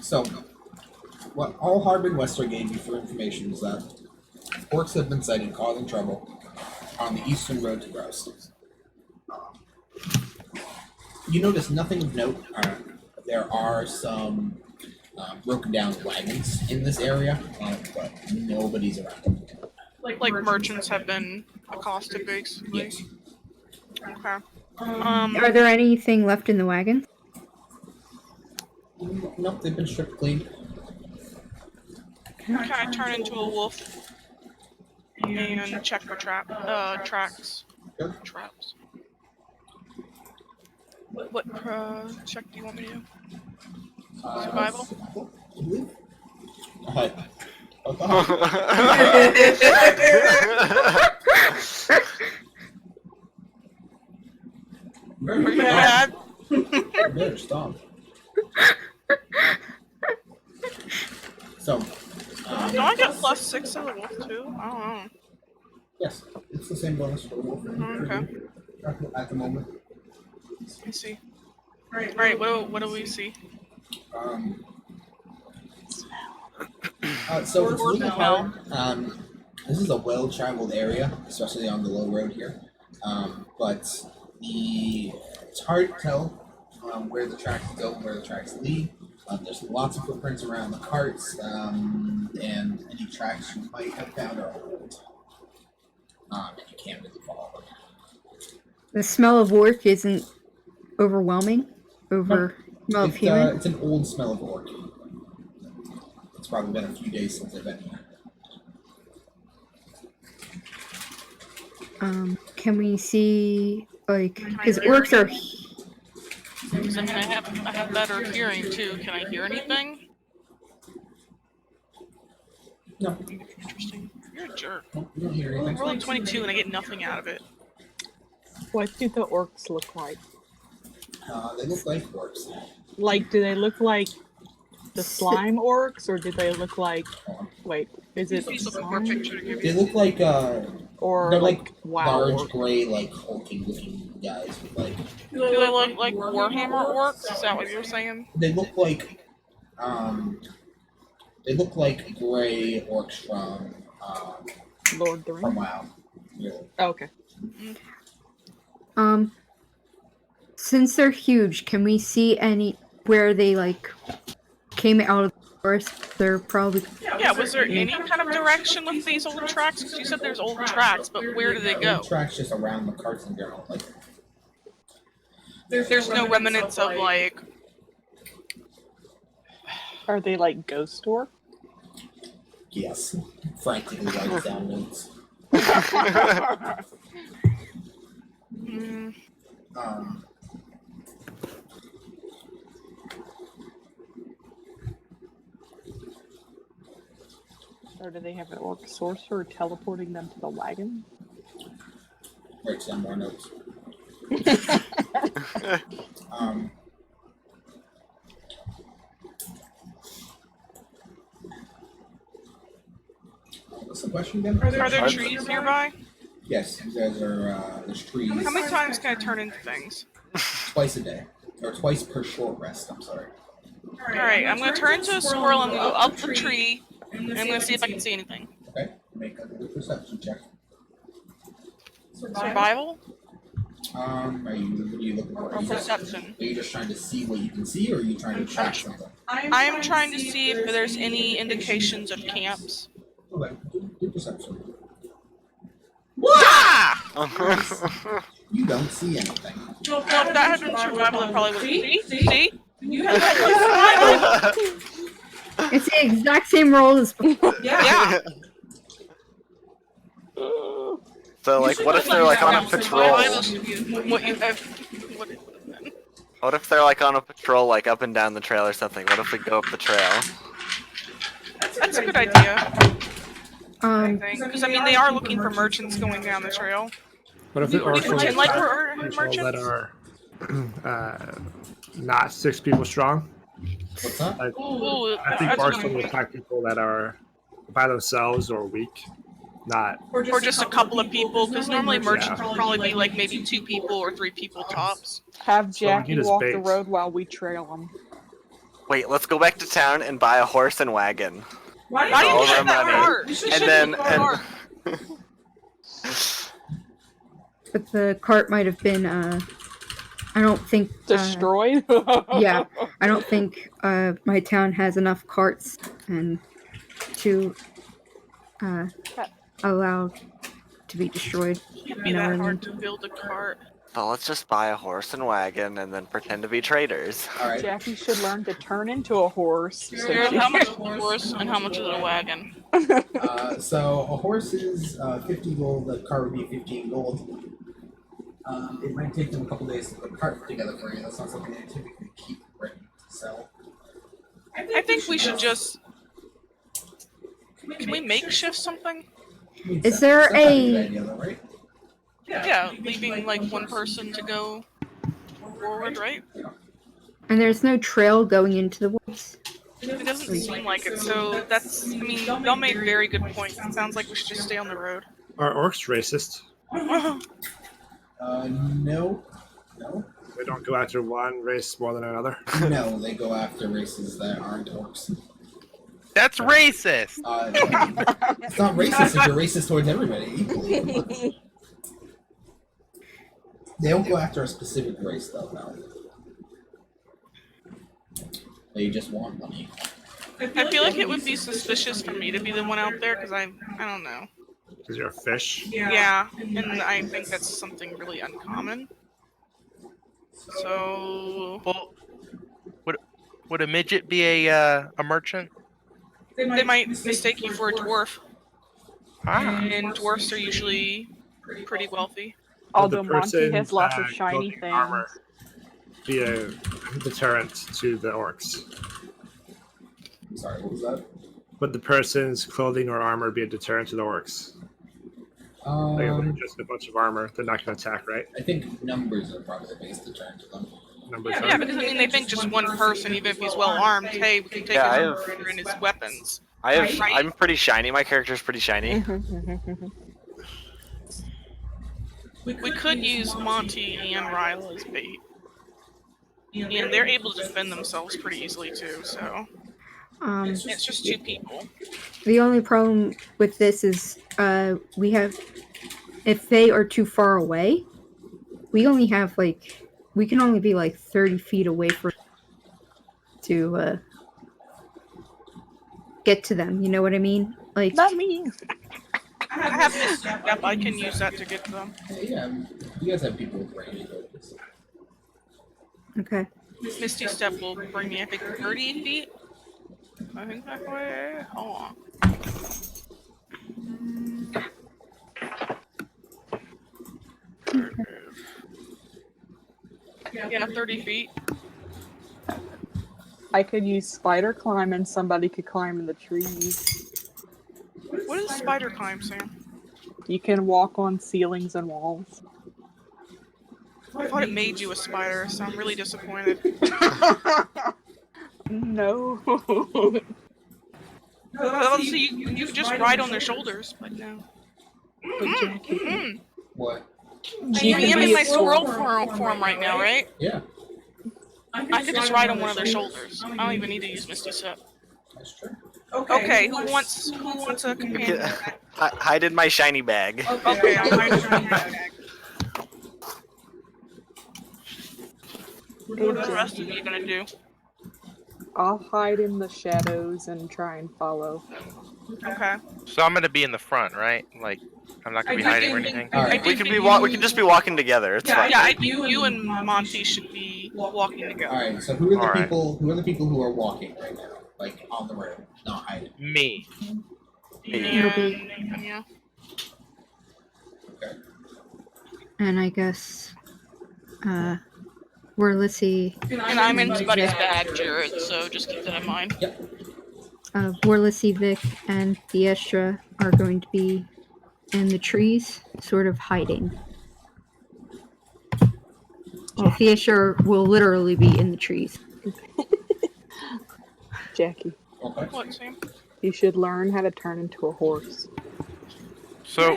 So, what all Harbin Wester gave you for information is that orcs have been sighted causing trouble on the eastern road to Grouse. You notice nothing of note. There are some broken down wagons in this area, but nobody's around. Like merchants have been accosted, basically. Yes. Okay. Are there anything left in the wagon? Nope, they've been stripped clean. Can I turn into a wolf and check for tracks? Sure. Traps. What check do you want me to do? Survival? I believe. Very Bad. Better stop. So, Do I get +6 to the wolf too? I don't know. yes, it's the same bonus for the wolf. Okay. At the moment. Let me see. Alright, what do we see? So it's a little hard. This is a well-traveled area, especially on the low road here. But it's hard to tell where the tracks go, where the tracks lead. There's lots of footprints around the carts, and any tracks you might have found are old. And you can't really follow them. The smell of orc isn't overwhelming over smell of human. It's an old smell of orc. It's probably been a few days since I've been here. Can we see, like, because orcs are Because I mean, I have better hearing too. Can I hear anything? No. Interesting. You're a jerk. You don't hear I anything. roll a 22 and I get nothing out of it. What do the orcs look like? They look like orcs. Like, do they look like the slime orcs, or do they look like? Wait, is it Please look for a slime? picture to give They you. look like Or they're like wow large orc? gray, like hulking looking guys with like. Do they look like Warhammer orcs? Is that what you're saying? They look like they look like gray orcs from Lord of the from Rings? WoW. Really. Oh, okay. Since they're huge, can we see any where they like came out of the forest? They're probably Yeah, was there any kind of direction with these old tracks? Because you said there's old tracks, but where do they go? Tracks just around the carts in general. Like There's no remnants of like. Are they like ghost orc? yes, frantically writes down notes. Mm, Or do they have an orc sorcerer teleporting them to the wagon? Writes down more notes. What's the question again? are there trees nearby? Yes, you guys are. There's trees. How many times can I turn into things? Twice a day, or twice per short rest. I'm sorry. Alright, I'm gonna turn into a squirrel and go up the tree, and I'm gonna see if I can see anything. Okay, make a good perception check. Survival? Are you? What are you looking for? Or perception? Are you just trying to see what you can see, or are you trying to track something? I am trying to see if there's any indications of camps. Okay, do perception. Ah! You don't see anything. No, if that had been survival, it probably would. See? it's the exact same roll as before. Yeah. So, like, what if they're, like, on a patrol? What you have. What if they're, like, on a patrol, like, up and down the trail or something? What if we go up the trail? That's a good idea. Um, Because, I mean, they are looking for merchants going down the trail. What if the orcs Pretend like are we're patrol that merchants? are not 6 people strong? What's that? Like, Ooh, I think that's orcs gonna will be- attack people that are by themselves or weak. Not. Or just a couple of people, because normally merchants will probably be like maybe 2 people or 3 people tops. Have So we Jackie can just walk the bait. road while we trail them. Wait, let's go back to town and buy a horse and wagon. Why do you All have our that money. hard? And then, but the cart might have been I don't think Destroyed? yeah, I don't think my town has enough carts and to allow to be destroyed. It can't be You know that what I hard mean? to build a cart. so let's just buy a horse and wagon and then pretend to be traders. All right. Jackie should learn to turn into a horse. So Jared, she- how much is a horse and how much is a wagon? So a horse is 50 gold. The cart would be 15 gold. It might take them a couple days to put a cart together for you. That's not something they typically keep ready to sell. I think we should just. Can we makeshift something? Is there That's not a- good idea, though, right? Yeah, leaving like one person to go forward, right? And there's no trail going into the woods. It doesn't seem like it, so that's. I mean, y'all made very good points. It sounds like we should just stay on the road. Are orcs racist? No. No. They don't go after one race more than another. No, they go after races that aren't orcs. That's racist. It's not racist if you're racist towards everybody equally. They don't go after a specific race, though, no. They just want money. I feel like it would be suspicious for me to be the one out there because I don't know. Because you're a fish. Yeah, and I think that's something really uncommon. So Well, would a midget be a merchant? they might mistake you for a dwarf, Ah, and dwarfs are usually pretty wealthy. Although The Monty person, has lots of uh, shiny building armor. things. be a deterrent to the orcs? Sorry, what was that? Would the person's clothing or armor be a deterrent to the orcs? Like if they're just a bunch of armor, they're not going to attack, right? I think numbers are probably the biggest deterrent to them. Numbers Yeah, are. because I mean, they think just one person, even if he's well armed. Hey, we can take Yeah, his armor and his weapons. I'm pretty shiny. My character's pretty shiny. We could use Monty and Ryla as bait. And they're able to defend themselves pretty easily too, so it's just 2 people. The only problem with this is we have, if they are too far away, we only have like, we can only be like 30 feet away from to get to them. You know what I mean? Like, Not me. I have this step. I can use that to get to them. Yeah, you guys have people with range abilities. okay. Misty Step will bring me, I think, 30 feet. I think that way. Hold on. Yeah, 30 feet. I could use spider climb and somebody could climb in the trees. What is spider climb, Sam? You can walk on ceilings and walls. I thought it made you a spider, so I'm really disappointed. No. Well, so you could just ride on their shoulders, but no. What? I am in my squirrel form right now, right? Yeah, I could just ride on one of their shoulders. I don't even need to use Misty Step. that's true. Okay, who wants a companion? Hide in my shiny bag. Okay, I'll hide in my bag. What are the rest of you gonna do? I'll hide in the shadows and try and follow. Okay. So I'm gonna be in the front, right? Like, I'm not gonna be hiding or anything. Alright. We can just be walking together. It's fine. Yeah, I think you and Monty should be walking together. Alright, so who are the Alright. people who are walking right now? Like on the road, not hiding. Me. And, yeah. Okay. And I guess, Warlissy, And I'm in somebody's bag, Jared, so just keep that in mind. Warlissy, Vic, and Fiestra are going to be in the trees, sort of hiding. Well, Fiestra will literally be in the trees. Jackie, Okay. What, Sam? you should learn how to turn into a horse. So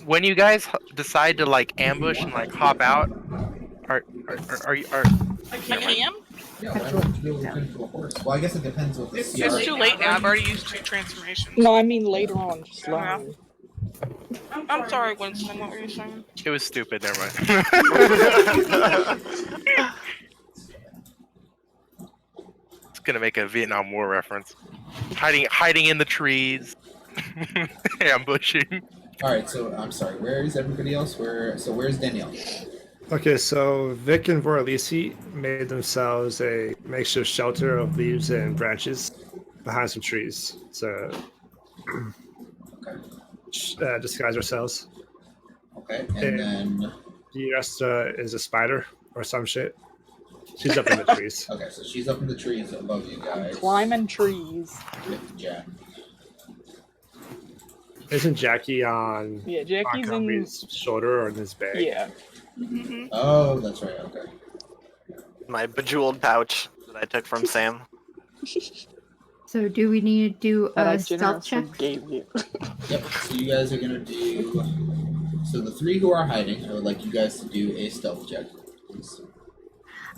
when you guys decide to like ambush and like hop out, are you? I am? Yeah, why don't you be able to turn into a horse? Well, I guess it depends what the It's CR. too late now. I've already used 2 transformations. No, I mean later on, just learn. I'm sorry, Winston. What were you saying? It was stupid. Never mind. It's gonna make a Vietnam War reference. Hiding in the trees, ambushing. Alright, so I'm sorry, where is everybody else? Where's Danielle? Okay, so Vic and Voralisi made themselves a makeshift shelter of leaves and branches behind some trees to disguise ourselves. Okay, and then Fiestra is a spider or some shit. She's up in the trees. okay, so she's up in the trees above you guys. Climbing trees. With Jack. Isn't Jackie on Yeah, Jackie's in. Montgomery's shoulder or in his bag? Yeah. Mm-hmm. Oh, that's right. Okay. My bejeweled pouch that I took from Sam. So do we need to do That I a stealth generously check? gave you. Yep. So you guys are gonna do. So the 3 who are hiding, I would like you guys to do a stealth check, please.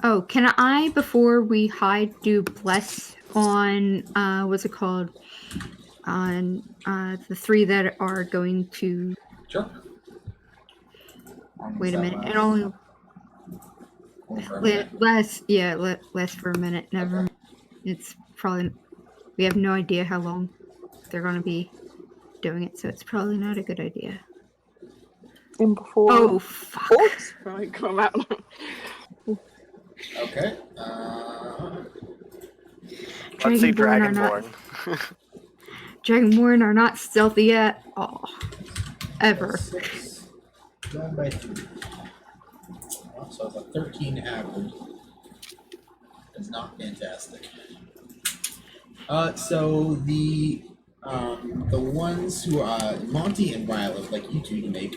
Oh, can I, before we hide, do bless on, what's it called? On, the 3 that are going to, Sure. wait a minute, it only, less for a minute, never mind. It's probably, we have no idea how long they're going to be doing it, so it's probably not a good idea. And before Oh, fuck. horse might come out. Okay. Let's see Dragonborn Dragonborn. Dragonborn are not stealthy at all. Ever. 6 divided by 3. Well, so So it's a 13 average. It's not fantastic. So the ones who Monty and Ryle would like you two to make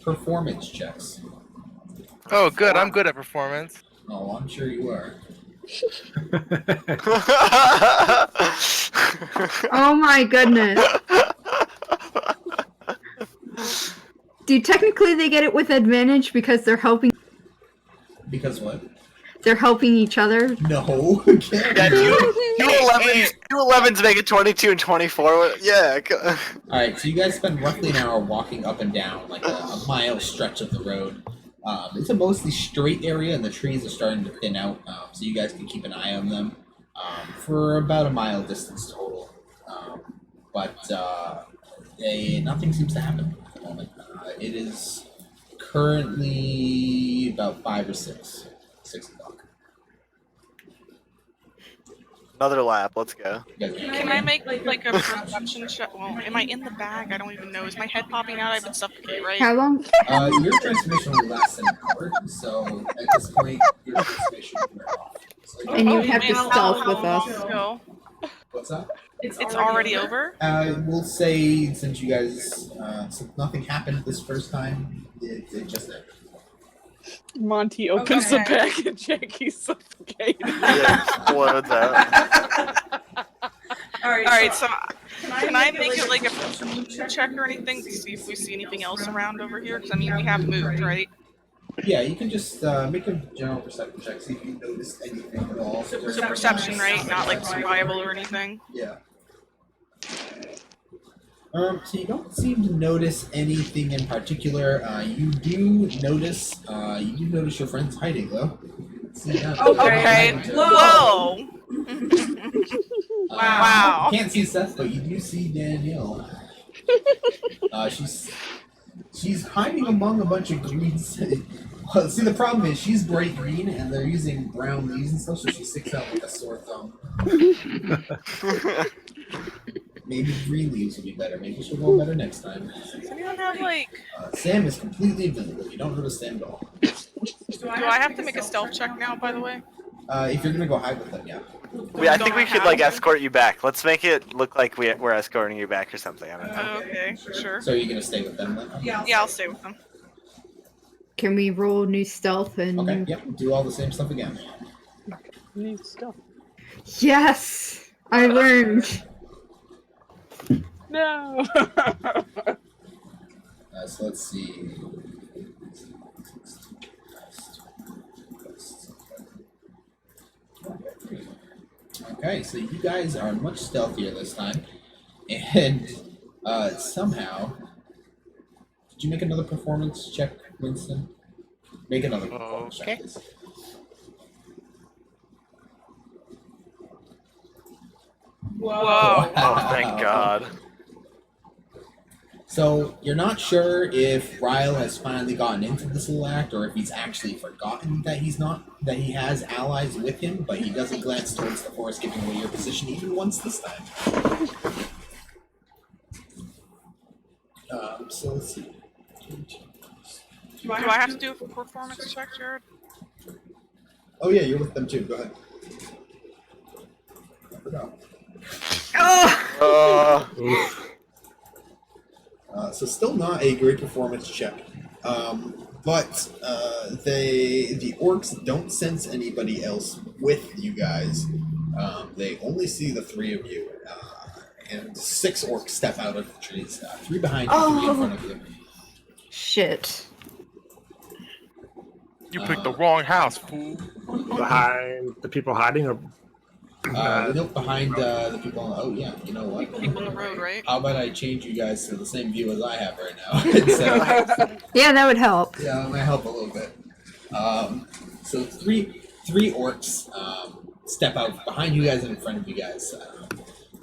performance checks. Oh, good. I'm good at performance. Oh, I'm sure you are. Oh my goodness. Do technically they get it with advantage because they're helping? Because what? They're helping each other. No. Yeah, two 11s make it 22 and 24. Yeah. Alright, so you guys spend roughly an hour walking up and down like a mile stretch of the road. It's a mostly straight area, and the trees are starting to thin out, so you guys can keep an eye on them for about a mile distance total. But nothing seems to happen at the moment. It is currently about 5 or 6 o'clock. Another lap. Let's go. Can I make like a perception check? Well, am I in the bag? I don't even know. Is my head popping out? I would suffocate, right? How long? Your transformation only lasts an hour, so at this point, your transformation will wear off. So And you would have to Man, stealth how with long us. ago? what's that? It's already over? We'll say since you guys, since nothing happened this first time, it just ended. Monty opens the bag and Jackie's suffocated. Yeah, explodes out. Alright, so can I make it like a perception check or anything to see if we see anything else around over here? Because I mean, we have moved, right? Yeah, you can just make a general perception check, see if you notice anything at all. So perception, right? Not like survival or anything. Yeah. So you don't seem to notice anything in particular. You do notice your friends hiding though. See that? Okay. Whoa! Wow. You can't see Seth, but you do see Danielle. She's hiding among a bunch of greens. Well, see, the problem is she's bright green, and they're using brown leaves and stuff, so she sticks out like a sore thumb. Maybe green leaves would be better. Maybe she'll go better next time. Does anyone have like? Sam is completely invisible. You don't notice Sam at all. Do I have to make a stealth check now? By the way. If you're gonna go hide with them, yeah. I think we could like escort you back. Let's make it look like we're escorting you back or something. I don't know. Okay, sure. So are you gonna stay with them then? Yeah, I'll stay with them. Can we roll new stealth and? Okay. Yep. Do all the same stuff again. New stuff. Yes, I learned. No. So let's see. Okay, so you guys are much stealthier this time, and somehow, did you make another performance check, Winston? Make another performance check, please. Whoa. Oh, thank God. So you're not sure if Ryle has finally gotten into this little act, or if he's actually forgotten that he has allies with him, but he doesn't glance towards the forest, giving away your position even once this time. So let's see. Do I have to do a performance check, Jared? Oh yeah, you're with them too. Go ahead. I forgot. So still not a great performance check, but the orcs don't sense anybody else with you guys. They only see the three of you, and 6 orcs step out of the trees. 3 behind you, 3 in front of you. Shit. You picked the wrong house, fool. Behind the people hiding, or Look behind the people. Oh yeah, you know what? People on the road, right? How about I change you guys to the same view as I have right now? Yeah, that would help. Yeah, that might help a little bit. So three orcs step out behind you guys and in front of you guys.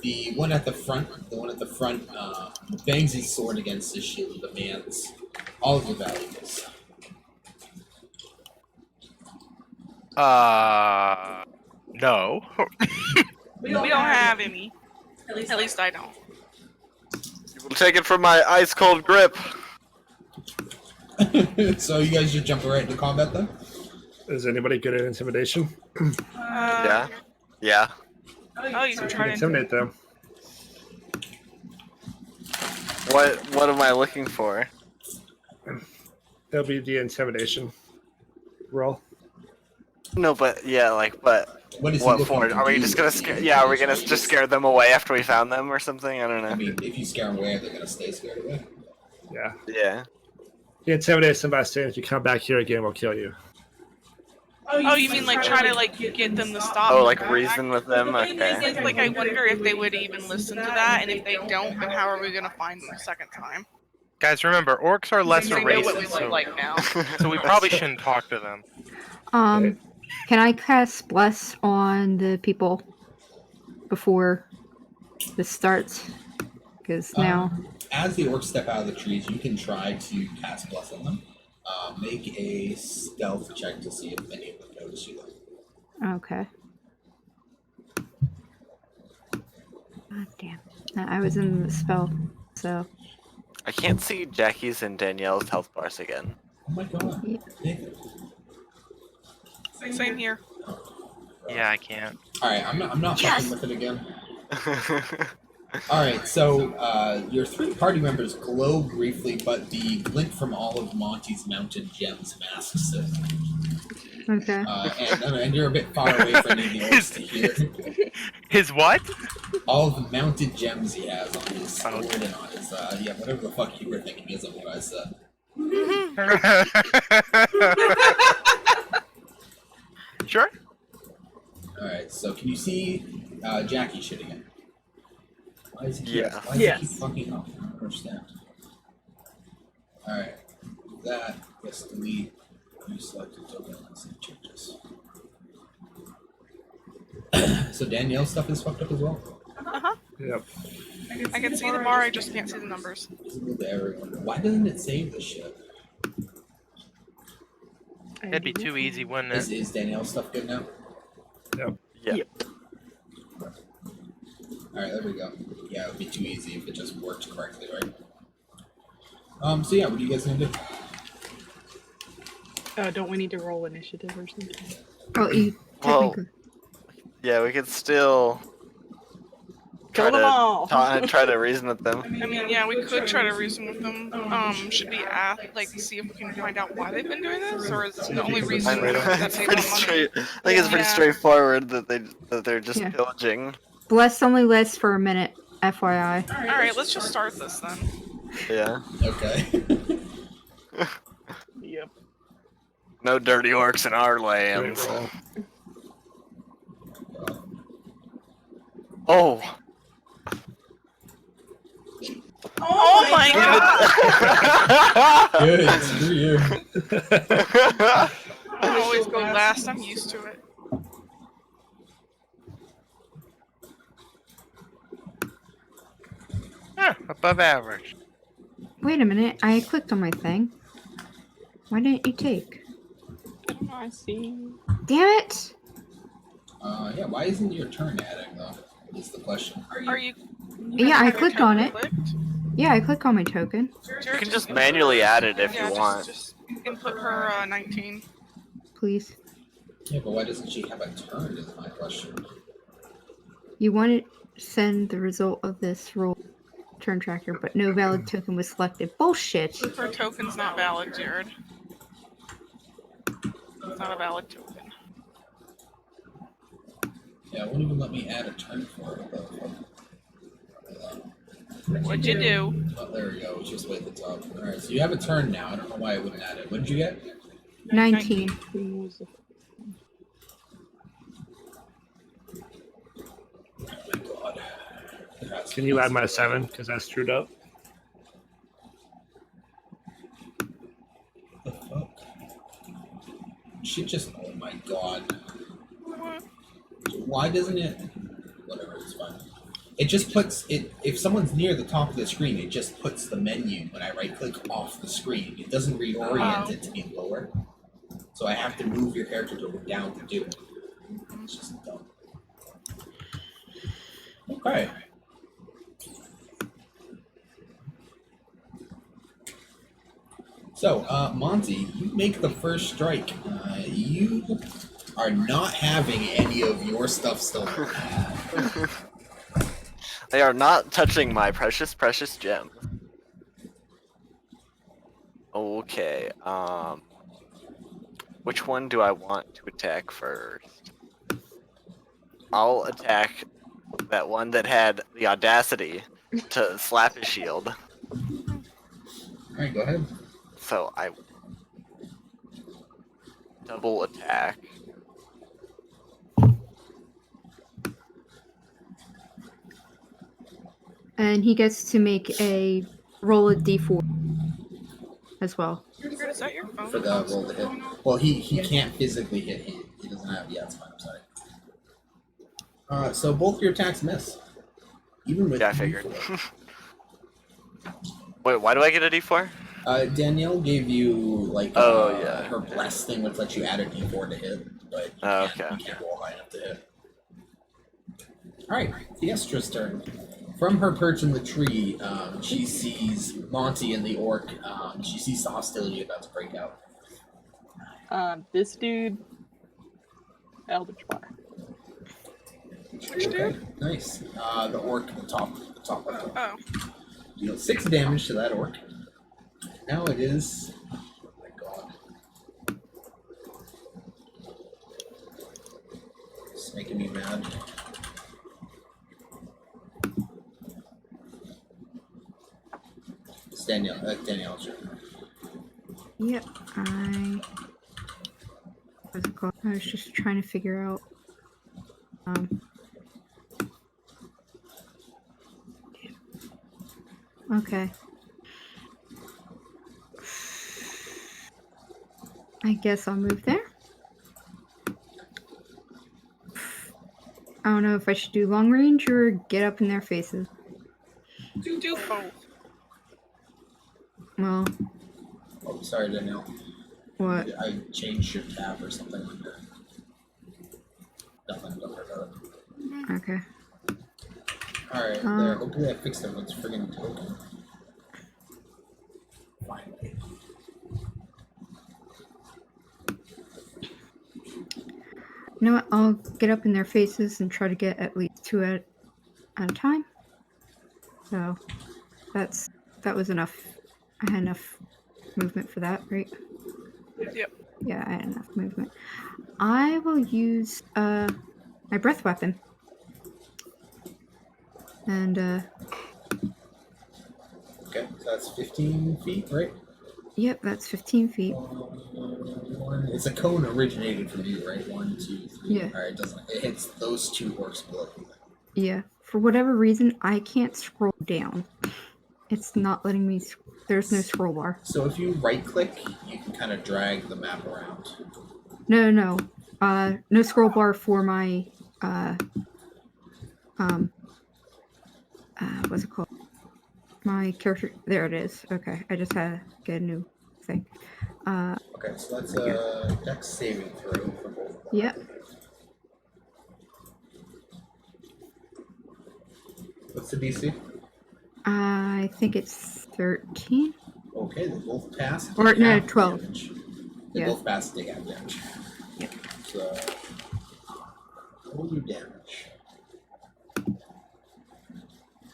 The one at the front bangs his sword against his shield and demands all of your valuables. No. We don't have any. At least I don't. You will take it from my ice cold grip. So you guys just jump right into combat then? Is anybody good at intimidation? Yeah. Yeah. Oh, you can You try can to intimidate them. What am I looking for? That'll be the intimidation roll. No, but yeah, but What is he what looking for? to Are we do just gonna with the scare? Yeah, are we gonna intimidation? just scare them away after we found them or something? I don't know. I mean, if you scare them away, they're gonna stay scared away. Yeah. Yeah. You intimidate somebody saying if you come back here again, we'll kill you. Oh, you mean like try to like get them to stop? Oh, and like come back? reason with them? The thing Okay. is, like, I wonder if they would even listen to that, and if they don't, then how are we gonna find them the second time? Guys, remember, orcs are lesser They know what we races, look so, like now. so we probably shouldn't talk to them. Okay. Can I cast Bless on the people before this starts? Because now. As the orcs step out of the trees, you can try to cast Bless on them. Make a stealth check to see if any of them notice you. Okay. God damn. I was in the spell, so. I can't see Jackie's and Danielle's health bars again. Oh my god. Yeah. Nathan. Same here. Yeah, I can't. Alright, I'm not Yes! fucking with it again. Alright, so your three party members glow briefly, but the glint from all of Monty's mounted gems masks it. Okay. And you're a bit far away from any of the orcs to hear. His what? All of the mounted gems he has on his Oh. sword and on his, whatever the fuck you were thinking isn't what I said. Sure. Alright, so can you see Jackie shit again? Why is he Yeah. Why does he Yes. keep fucking up? I don't understand. Alright. That, yes, delete. You selected token. Let's see changes. So Danielle's stuff is fucked up as well? Yep. I can see the bar, I just can't see the numbers. Visible to everyone. Why doesn't it save this shit? That'd be too easy, wouldn't it? Is Danielle's stuff good now? Yeah. Alright, there we go. Yeah, it would be too easy if it just worked correctly, right? So yeah, what are you guys gonna do? Don't we need to roll initiative or something? Oh, you Well, technically. yeah, we could still Kill them all. try to reason with them. I mean, yeah, we could try to reason with them. Should we see if we can find out why they've been doing this, or is the only reason that It's they pretty want money? straight. I think it's pretty Yeah. straightforward that they're just Yeah. pillaging. Bless only lasts for a minute, FYI. All right, let's just start this then. Yeah. Okay. Yep. No dirty orcs in our Great lands. roll. Oh. Oh my god! Good, screw you. I always go last. I'm used to it. Above average. Wait a minute, I clicked on my thing. Why didn't you take? I see. Damn it! Yeah, why isn't your turn adding though? Is the question. Are you? Yeah, I have your clicked on token it. clicked? Yeah, I click on my token. You can just manually add it if Yeah, you want. Just input her 19. Please. Yeah, but why doesn't she have a turn is my question. You want to send the result of this roll turn tracker, but no valid token was selected. Bullshit! Her token's not valid, Jared. It's not a valid token. Yeah, it won't even let me add a turn for it though. What'd you do? Oh, there we go. It's just way at the top. Alright, so you have a turn now. I don't know why it wouldn't add it. What did you get? 19. Oh my god. Can you add my 7? Because that's screwed up. What the fuck? Shit just. Oh my god. Why doesn't it. Whatever, it's fine. It just puts it. If someone's near the top of the screen, it just puts the menu when I right click off the screen. It doesn't reorient it to be lower. So I have to move your character to down to do it. It's just dumb. Okay. So, Monty, you make the first strike. You are not having any of your stuff stolen. They are not touching my precious, precious gem. Okay. Which one do I want to attack first? I'll attack that one that had the audacity to slap his shield. Alright, go ahead. So I double attack. And he gets to make a roll a d4 as well. Spirit, is that your phone? For the roll to hit. Well, he can't physically hit. He doesn't have. Yeah, it's fine. I'm sorry. So both your attacks miss. Even with. Yeah, I figured. Wait, why do I get a D4? Danielle gave you like yeah. her bless thing, which lets you add a d4 to hit, but you can't roll high enough to hit. All right, Fiestra's turn. From her perch in the tree, she sees Monty and the orc. She sees the hostility about to break out. This dude, Eldritch Fire. Which dude? Nice. The orc, the top one. Oh. You know, 6 damage to that orc. Now it is. Oh my god. It's making me mad. It's Danielle's turn. Yep, what's it called? I was just trying to figure out. Okay. I guess I'll move there. I don't know if I should do long range or get up in their faces. Do both. Well, Oh, sorry, Danielle. what? I changed your tab or something like that. Nothing, don't worry about it. Okay. Alright, there. Hopefully I fixed everyone's friggin' token. Finally. You know what? I'll get up in their faces and try to get at least 2 at a time. So that was enough. I had enough movement for that, right? Yep. Yeah, I had enough movement. I will use my breath weapon. And Okay, so that's 15 feet, right? yep, that's 15 feet. It's a cone originated from you, right? 1, 2, 3. Yeah. Alright, it hits those 2 orcs below you. Yeah. For whatever reason, I can't scroll down. It's not letting me. There's no scroll bar. So if you right click, you can kind of drag the map around. No. No scroll bar for my what's it called? My character. There it is. Okay, I just had to get a new thing. Okay, so that's a dex saving throw for both. Yep. What's the DC? I think it's 13. Okay, they both pass. Or no, half 12. Damage. They Yeah. both pass, take half damage. Yep. So, roll your damage.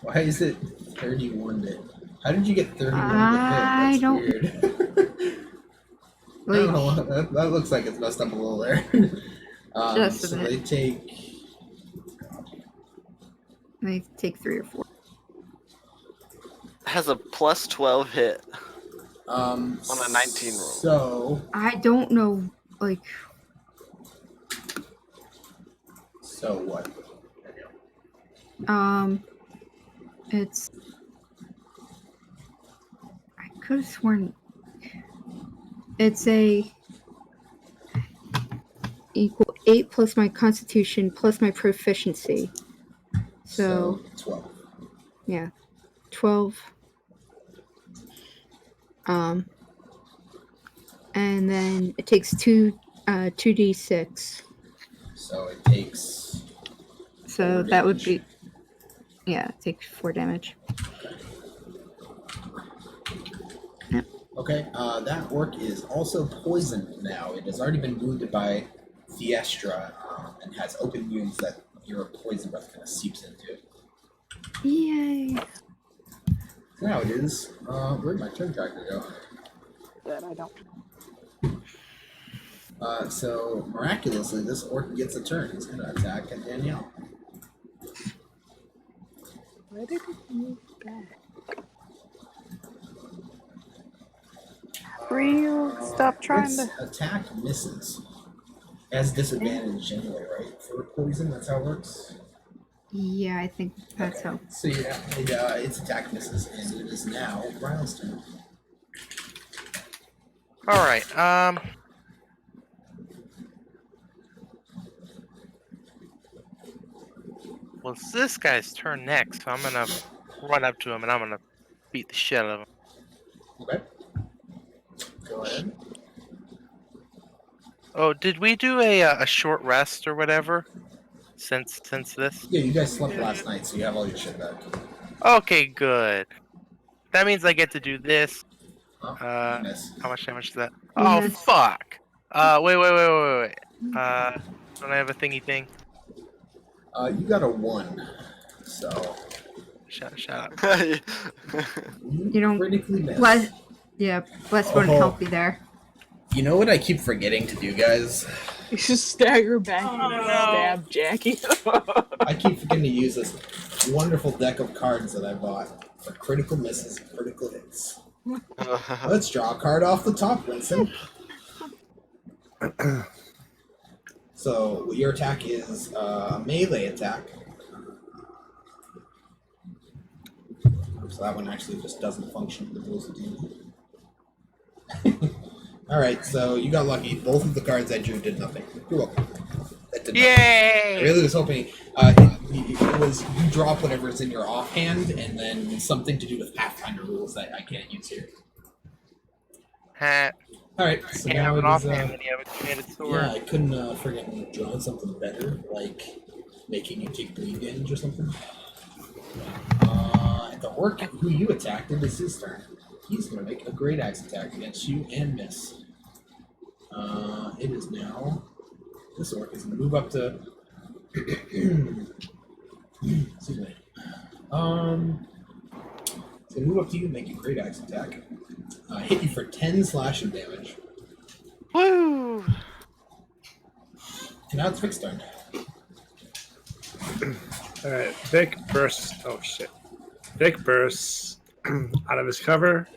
Why is it 31 to... How did you get 31 to hit? I That's don't- weird. I don't know, that looks like it's messed up a little there. Just a so bit. They take 3 or 4. Has a plus 12 hit. On a 19 roll. So I don't know, like. So what? It's. I could have sworn. It's a. Equal 8 plus my constitution plus my proficiency. So 12. yeah. 12. And then it takes 2d6. So it takes. So 4 that would damage. be. Yeah, it takes 4 damage. Yep. Okay, that orc is also poisoned now. It has already been wounded by Fiestra and has open wounds that your poison breath kind of seeps into. Yay! Now it is. Where'd my turn tracker go? That I don't. So miraculously, this orc gets a turn. He's gonna attack at Danielle. Why did it move back? Real, stop trying Its to. attack misses. It has disadvantage anyway, right? For poison, that's how it works. Yeah, I think that's Okay. how. So yeah, its attack misses, and it is now Ryle's turn. All right. Well, it's this guy's turn next, so I'm gonna run up to him and I'm gonna beat the shit out of him. Okay. Go ahead. Oh, did we do a short rest or whatever? Since this? Yeah, you guys slept last night, so you have all your shit back. Okay, good. That means I get to do this. Oh, you miss. How much damage is that? You Oh miss. fuck! Wait. Don't I have a thingy thing? You got a 1, so Shut up. You don't- critically miss. Bless. Yeah, Bless wouldn't Oh. help you there. You know what I keep forgetting to do, guys? You just stagger back and no. stab Jackie. I keep forgetting to use this wonderful deck of cards that I bought for critical misses and critical hits. Let's draw a card off the top, Winston. So your attack is a melee attack. So that one actually just doesn't function with those two. Alright, so you got lucky. Both of the cards I drew did nothing. You're welcome. That did nothing. I Yay! really was hoping it was you drop whatever's in your offhand and then something to do with Pathfinder rules that I can't use here. Hat. Alright, so Can't have now an it is, offhand when you have a two-handed sword. yeah, I couldn't forget drawing something better, like making you take bleed damage or something. The orc who you attacked, it is his turn. He's going to make a great axe attack against you and miss. It is now. This orc is going to move up to. Excuse me. It's going to move up to you and make a great axe attack. Hit you for 10 slashing damage. Woo! And now it's Vic's turn. Alright, Vic bursts. Oh shit. Vic bursts out of his cover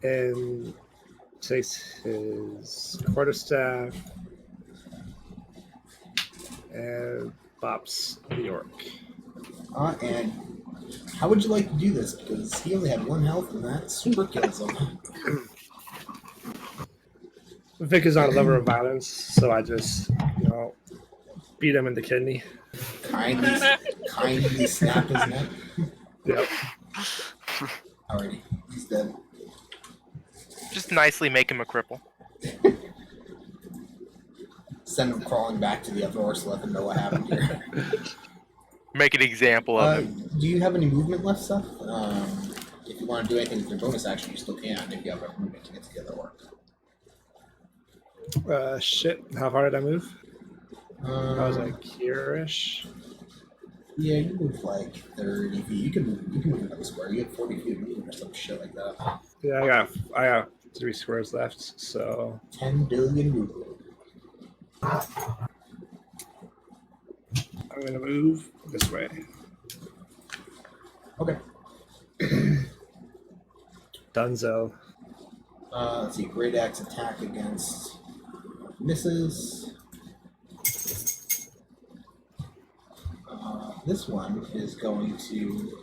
and takes his quarterstaff and bops the orc. And how would you like to do this? Because he only had 1 health and that super kills him. Vic is on a level of violence, so I just, beat him in the kidney. Kindly snap his neck. Yep. Alrighty, he's dead. Just nicely make him a cripple. Send him crawling back to the other horse, let him know what happened here. Make an example of him. Do you have any movement left, Seth? If you want to do anything with your bonus action, you still can if you have enough movement to get to the other orc. Shit. How far did I move? I was Um, like here-ish. yeah, you move like 30 feet. You can move another square. You have 40 feet of movement or some shit like that. Yeah, I got 3 squares left, so 10 billion movement. I'm gonna move this way. Okay. Dunzo. Let's see. Great axe attack against misses. This one is going to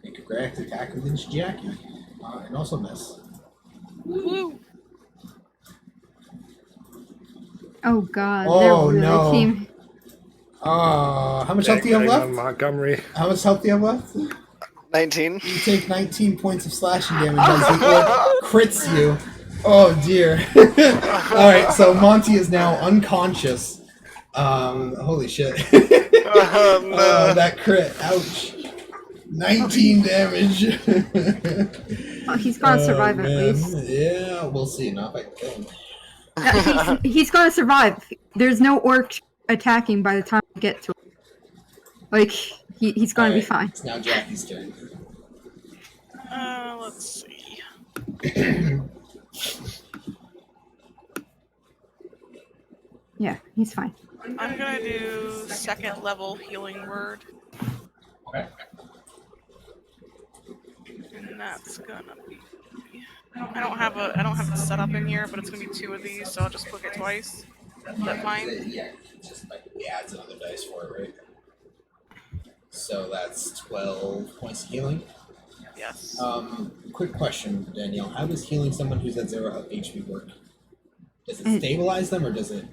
make a great axe attack against Jackie, and also miss. Woo! Oh god, Oh, they're really no. team. How much health do you have Dang, left? Montgomery. How much health do you have left? 19. You take 19 points of slashing damage as the orc crits you. Oh dear. Alright, so Monty is now unconscious. Holy shit. No. That crit. Ouch. 19 damage. Oh, he's gonna survive at man. least. Yeah, we'll see. Not if I kill him. He's gonna survive. There's no orc attacking by the time we get to him. Like, he's gonna be Alright, fine. it's now Jackie's turn. Let's see. Yeah, he's fine. I'm gonna do second level healing word. Okay. And that's gonna be. I don't have it set up in here, but it's gonna be 2 of these, so I'll just click it twice. Is that fine? Yeah, just like he adds another dice for it, right? So that's 12 points of healing. Yes. Quick question, Danielle. How does healing someone who's at 0 HP work? Does it stabilize them, or does it?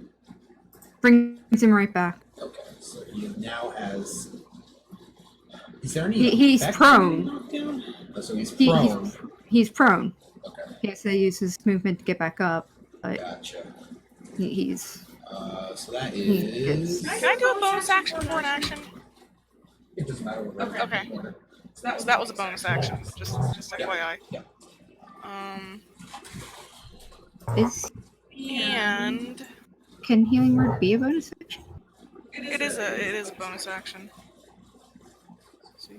Brings him right back. Okay, so he now has. Is there any? He's effect prone. knockdown? Oh, so he's prone. He's prone. Okay. He has to use his movement to get back up, but Gotcha. he's. So that is. Can I do a bonus action for an action? It doesn't matter what. Okay. So that was a bonus action. Just FYI. Yeah. And Can healing word be a bonus action? it is a bonus action. So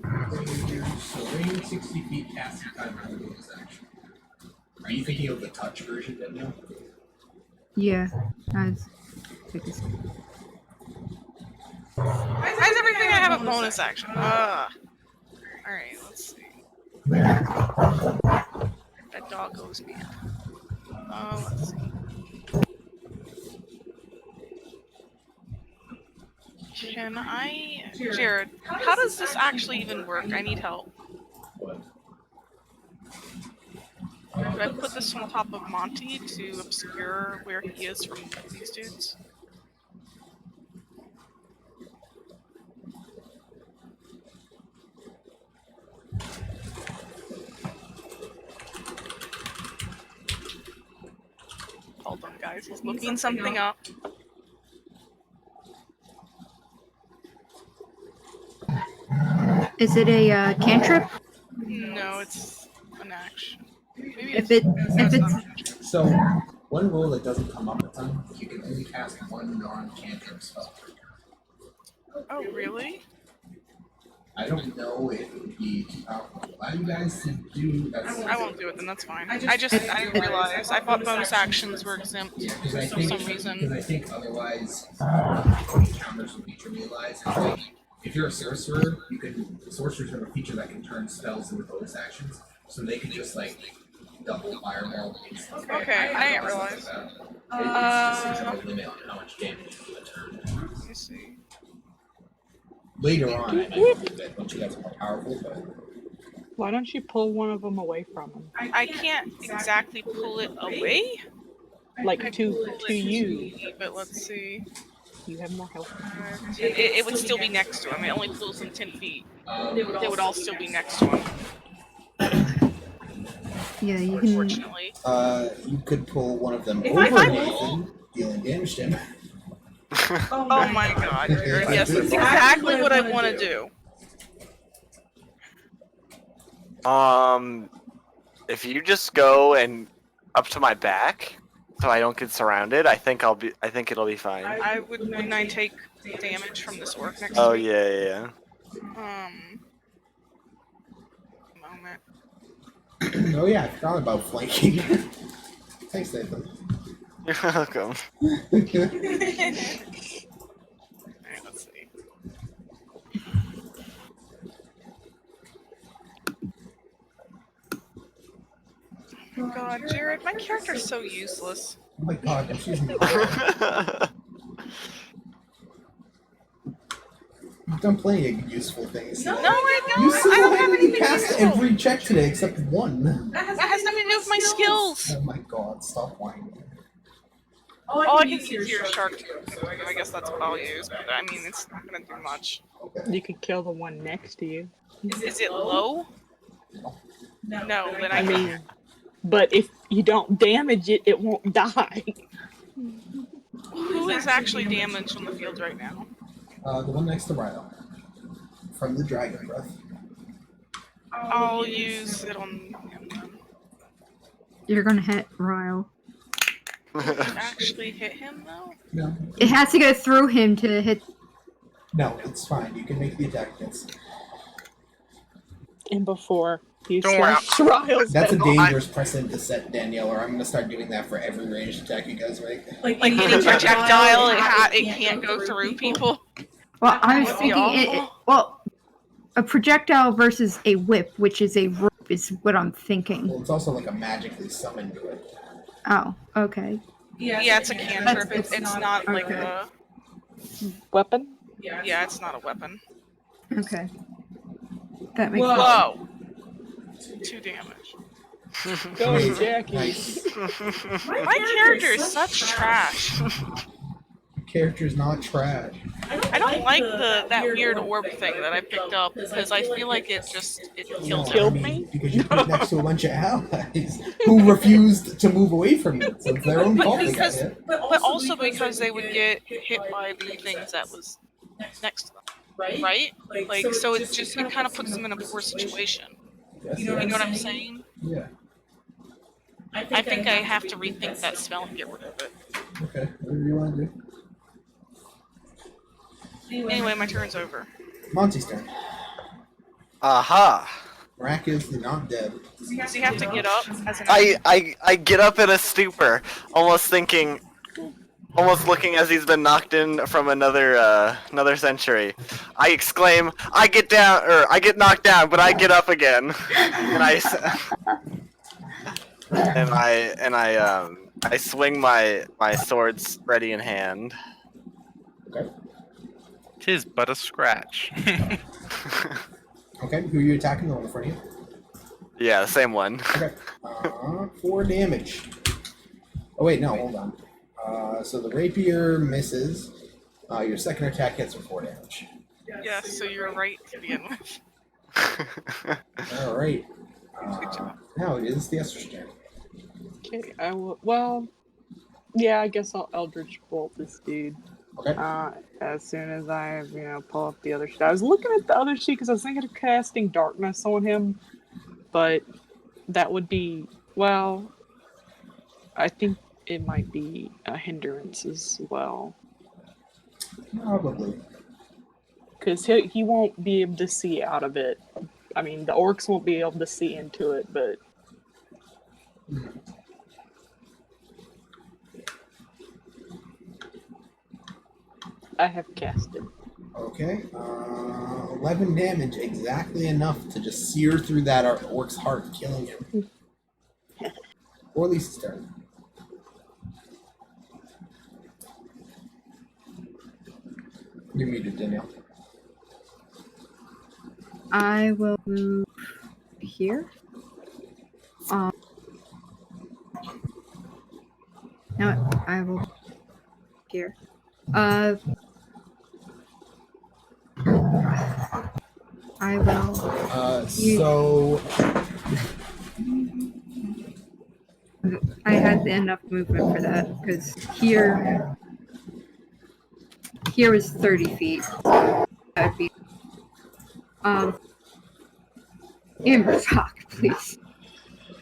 range 60 feet, casting time on bonus action. Are you thinking of the touch version, Danielle? Yeah. I'd take this. Why is everything I have a bonus action? Alright, let's see. That dog goes mad. Let's see. Can I... Jared, how does this actually even work? I need help. What? Could I put this on top of Monty to obscure where he is from these dudes? Hold on, guys. He's looking something up. Is it a cantrip? No, it's an action. Maybe If it's So, one rule that doesn't come up a ton, you can only cast one non-cantrip spell. Oh, really? I don't know if it would be too powerful to allow you guys to do that. I won't do it then, that's fine. I didn't realize. I thought bonus actions were exempt Because I for think, some reason. because I think otherwise, counters would be trivialized. It's like, if you're a sorcerer, sorcerers have a feature that can turn spells into bonus actions, so they can just like double fireball. Okay, I didn't realize. It's just a limit on how much damage you can turn. Let me see. Later on, I might do that once you guys are more powerful, but Why don't you pull one of them away from him? I can't exactly pull it away. Like to you. But let's see. You have more health. It would still be next to him. It only pulls him 10 feet. They would all still be next to him, yeah, you can. unfortunately. you could pull one of them If over I Nathan, dealing damage to him. Oh my god, Jared. Yes, that's exactly what I want to do. If you just go and up to my back, so I don't get surrounded, I think it'll be fine. Wouldn't I take damage from this orc next Oh to me? yeah. Moment. Oh yeah, I forgot about flanking. Thanks, Nathan. You're welcome. Alright, let's see. Oh god, Jared, my character's so useless. Oh my god, I'm choosing the You've done plenty of useful things. No, I don't. You I don't have single-handedly anything passed useful. every check today except one. That has nothing to do with my skills. Oh my god, stop whining. All I can use here is shark tooth, so I guess that's what I'll use. But I mean, it's not gonna do much. You could kill the one next to you. Is it low? No, then I I can. mean, but if you don't damage it, it won't die. Who is actually damaged on the field right now? The one next to Rhino. From the dragon breath. I'll use it on him then. You're gonna hit Ryle. Does it actually hit him though? No. It has to go through him to hit. No, it's fine. You can make the attack against. And before he Don't worry, slashed Ryle's That's a head. dangerous precedent to set, Danielle, or I'm going to start doing that for every ranged attack you guys make. Like any projectile, it can't go through people. Well, I was That would be thinking awful. a projectile versus a whip, which is a rope, is what I'm thinking. Well, it's also like a magically summoned to it. Oh, okay. Yeah, it's a cantrip. It's not like Okay. a. Weapon? Yeah, it's not a weapon. Okay. That makes Whoa! 2 damage. Go, Nice. Jackie. Nice. My character is such trash. Character's not trash. I don't like that weird orb thing that I picked up because I feel like it killed him. Killed me? Because you put it next to a bunch of allies who refused to move away from it. So it's their own fault they got hit. But also because they would get hit by the things that was next to them, right? Like, so it kind of puts them in a poor situation. Yes, You know what I'm saying? Yeah. I think I have to rethink that spell and get rid of it. Okay. Whatever you want to do. Anyway, my turn's over. Monty's turn. Aha! Rack is not dead. Does he have to get up as an I get up in a stupor, almost looking as he's been knocked in from another century. I exclaim, I get knocked down, but I get up again, and I swing my swords ready in hand. Okay. 'Tis but a scratch. Okay. Who are you attacking? The one in front of you? Yeah, the same one. Okay. 4 damage. Oh wait, no, hold on. So the rapier misses. Your second attack hits for 4 damage. Yes, so you're right to begin with. All right. Now it is the Esther's turn. Okay, I will. Well, yeah, I guess I'll Eldritch Bolt this dude. Okay. As soon as I, pull up the other sheet. I was looking at the other sheet because I was thinking of casting darkness on him, but that would be, well, I think it might be a hindrance as well. Probably. Because he won't be able to see out of it. I mean, the orcs won't be able to see into it, but... I have cast it. Okay. 11 damage, exactly enough to just sear through that orc's heart, killing him. Or at least his turn. You're muted, Danielle. I will move here. No, I will here. I will. So I had enough movement for that because here was 30 feet. So that would be. Amber, fuck, please.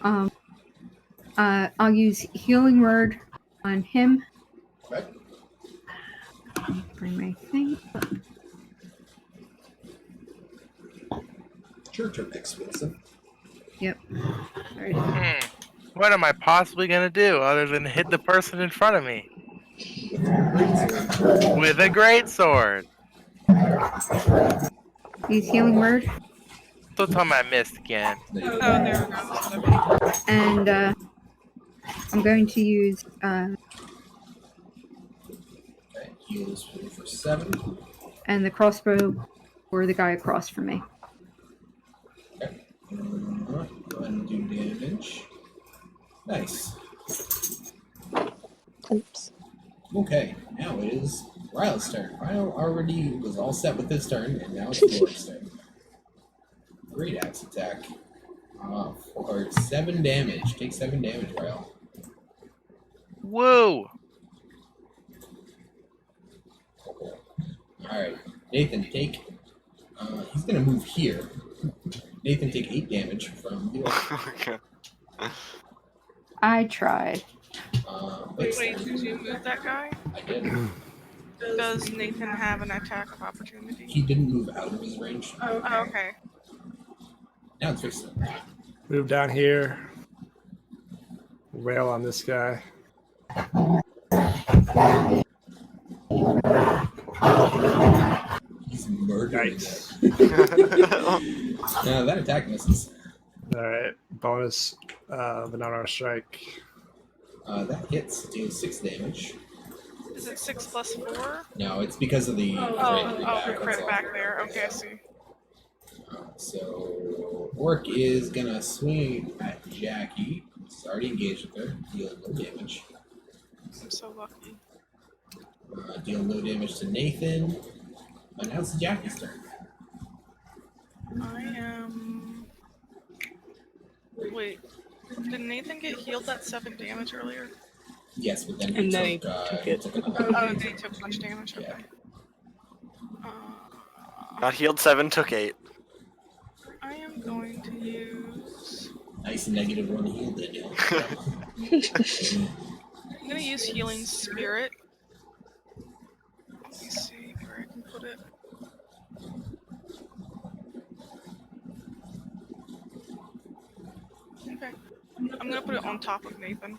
I'll use Healing Word on him. okay. Bring my thing. Your turn, explosive. Yep. Alright. What am I possibly gonna do other than hit the person in front of me with a great sword? Use Healing Word. Don't tell me I missed again. Oh, there we go. And I'm going to use Okay, heals for 7. and the crossbow for the guy across from me. Okay. Go ahead and do damage. Nice. Oops. Okay, now it is Ryle's turn. Ryle already was all set with his turn, and now it's Lord's turn. Great axe attack. For 7 damage. Take 7 damage, Ryle. Woo! Alright, Nathan, take. He's gonna move here. Nathan, take 8 damage from the orc. Okay. I tried. Wait, Wait, did you move that guy? I did. Does Nathan have an attack of opportunity? He didn't move out of his range. Oh, okay. Now it's fixed. Move down here. Rail on this guy. He's murdering Yikes. that attack misses. Alright. Bonus Banana Strike. That hits, deals 6 damage. Is it 6 plus 4? No, it's because of the The crit back there. Okay, I see. So, Orc is gonna swing at Jackie. He's already engaged with her. Deal no damage. I'm so lucky. Deal no damage to Nathan. Now it's Jackie's turn. I am. Wait, did Nathan get healed that 7 damage earlier? Yes, but then And then he he took, took it. Oh, did he took much damage? Okay. Got healed 7, took 8. I am going to use. Nice negative 1 heal, Daniel. I'm gonna use Healing Spirit. Let me see where I can put it. Okay. I'm gonna put it on top of Nathan.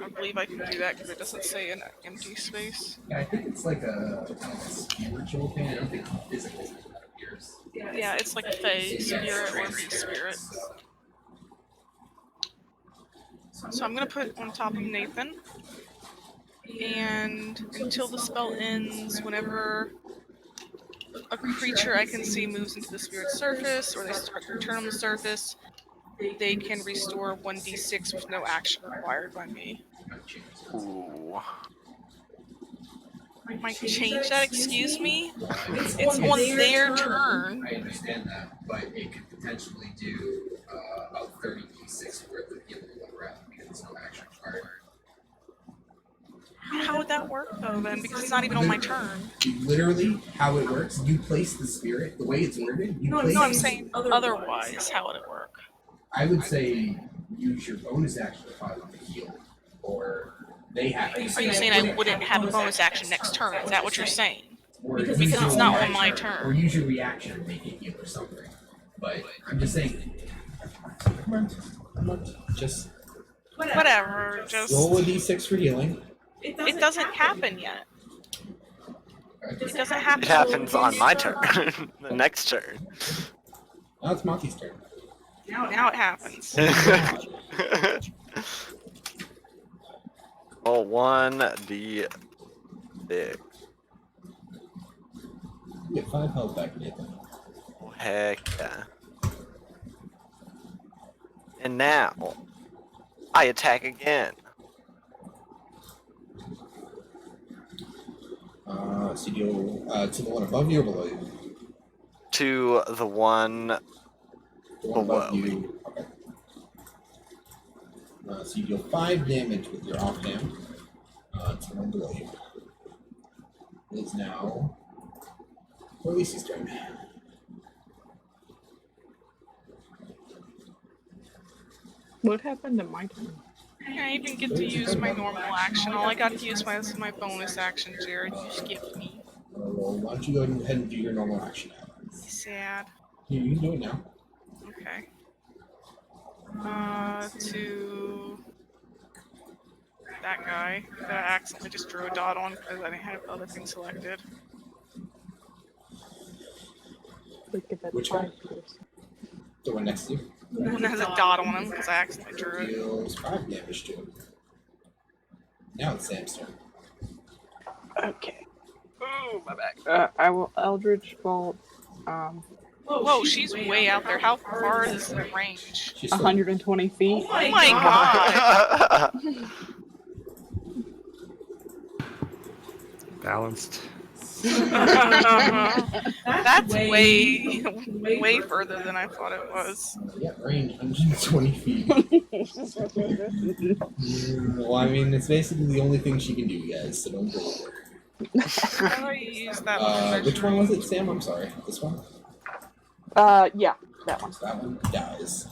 I believe I can do that because it doesn't say an empty space. Yeah, I think it's like a spiritual thing. I don't think physical is that appears. Yeah, it's like a Fey Spirit or Beast Spirit. So I'm gonna put it on top of Nathan. And until the spell ends, whenever a creature I can see moves into the spirit's surface or they start to return on the surface, they can restore 1d6 with no action required by me. Ooh. Might change that, excuse me? It's on their turn. I understand that, but it could potentially do about 30d6 worth of healing one round because there's no action required. How would that work though then? Because it's not even on my turn. Literally, how it works, you place the spirit, the way it's worded, you place No, I'm saying otherwise, how would it work? I would say use your bonus action to file on the heal, or they have to. Are you saying I wouldn't have a bonus action next turn? Is that what you're saying? Or Because use it's your not on reaction, my Or turn. use your reaction and make it heal or something. But I'm just saying. Just Whatever, just... roll a d6 for healing. It doesn't happen yet. It doesn't happen. It happens on my turn. The next turn. Now it's Monty's turn. Now it happens. Roll 1d6. You get 5 health back, Nathan. Oh, heck yeah. And now, I attack again. So you go to the one above you or below you? To the one The one above below me. you. Okay. So you deal 5 damage with your offhand to the one below you. It is now Corlisi's turn. What happened to my turn? I even get to use my normal action. All I got to use was my bonus action, Jared. You skipped me. Well, why don't you go ahead and do your normal action now? Sad. You can do it now. Okay. To that guy that I accidentally just drew a dot on because I didn't have other things selected. Look at that. Which one? The one next to you. The one that has a dot on him because I accidentally drew it. Deals 5 damage to him. Now it's Sam's turn. Okay. Ooh, my back. I will Eldritch Bolt. Whoa, she's way out there. How far is the range? She's still 120 feet. Oh my god! Balanced. That's way further than I thought it was. yeah, range 120 feet. Well, I mean, it's basically the only thing she can do, guys, so don't go over. How do I use that one? Which one was it, Sam? I'm sorry. This one? Yeah. That one. So that one dies.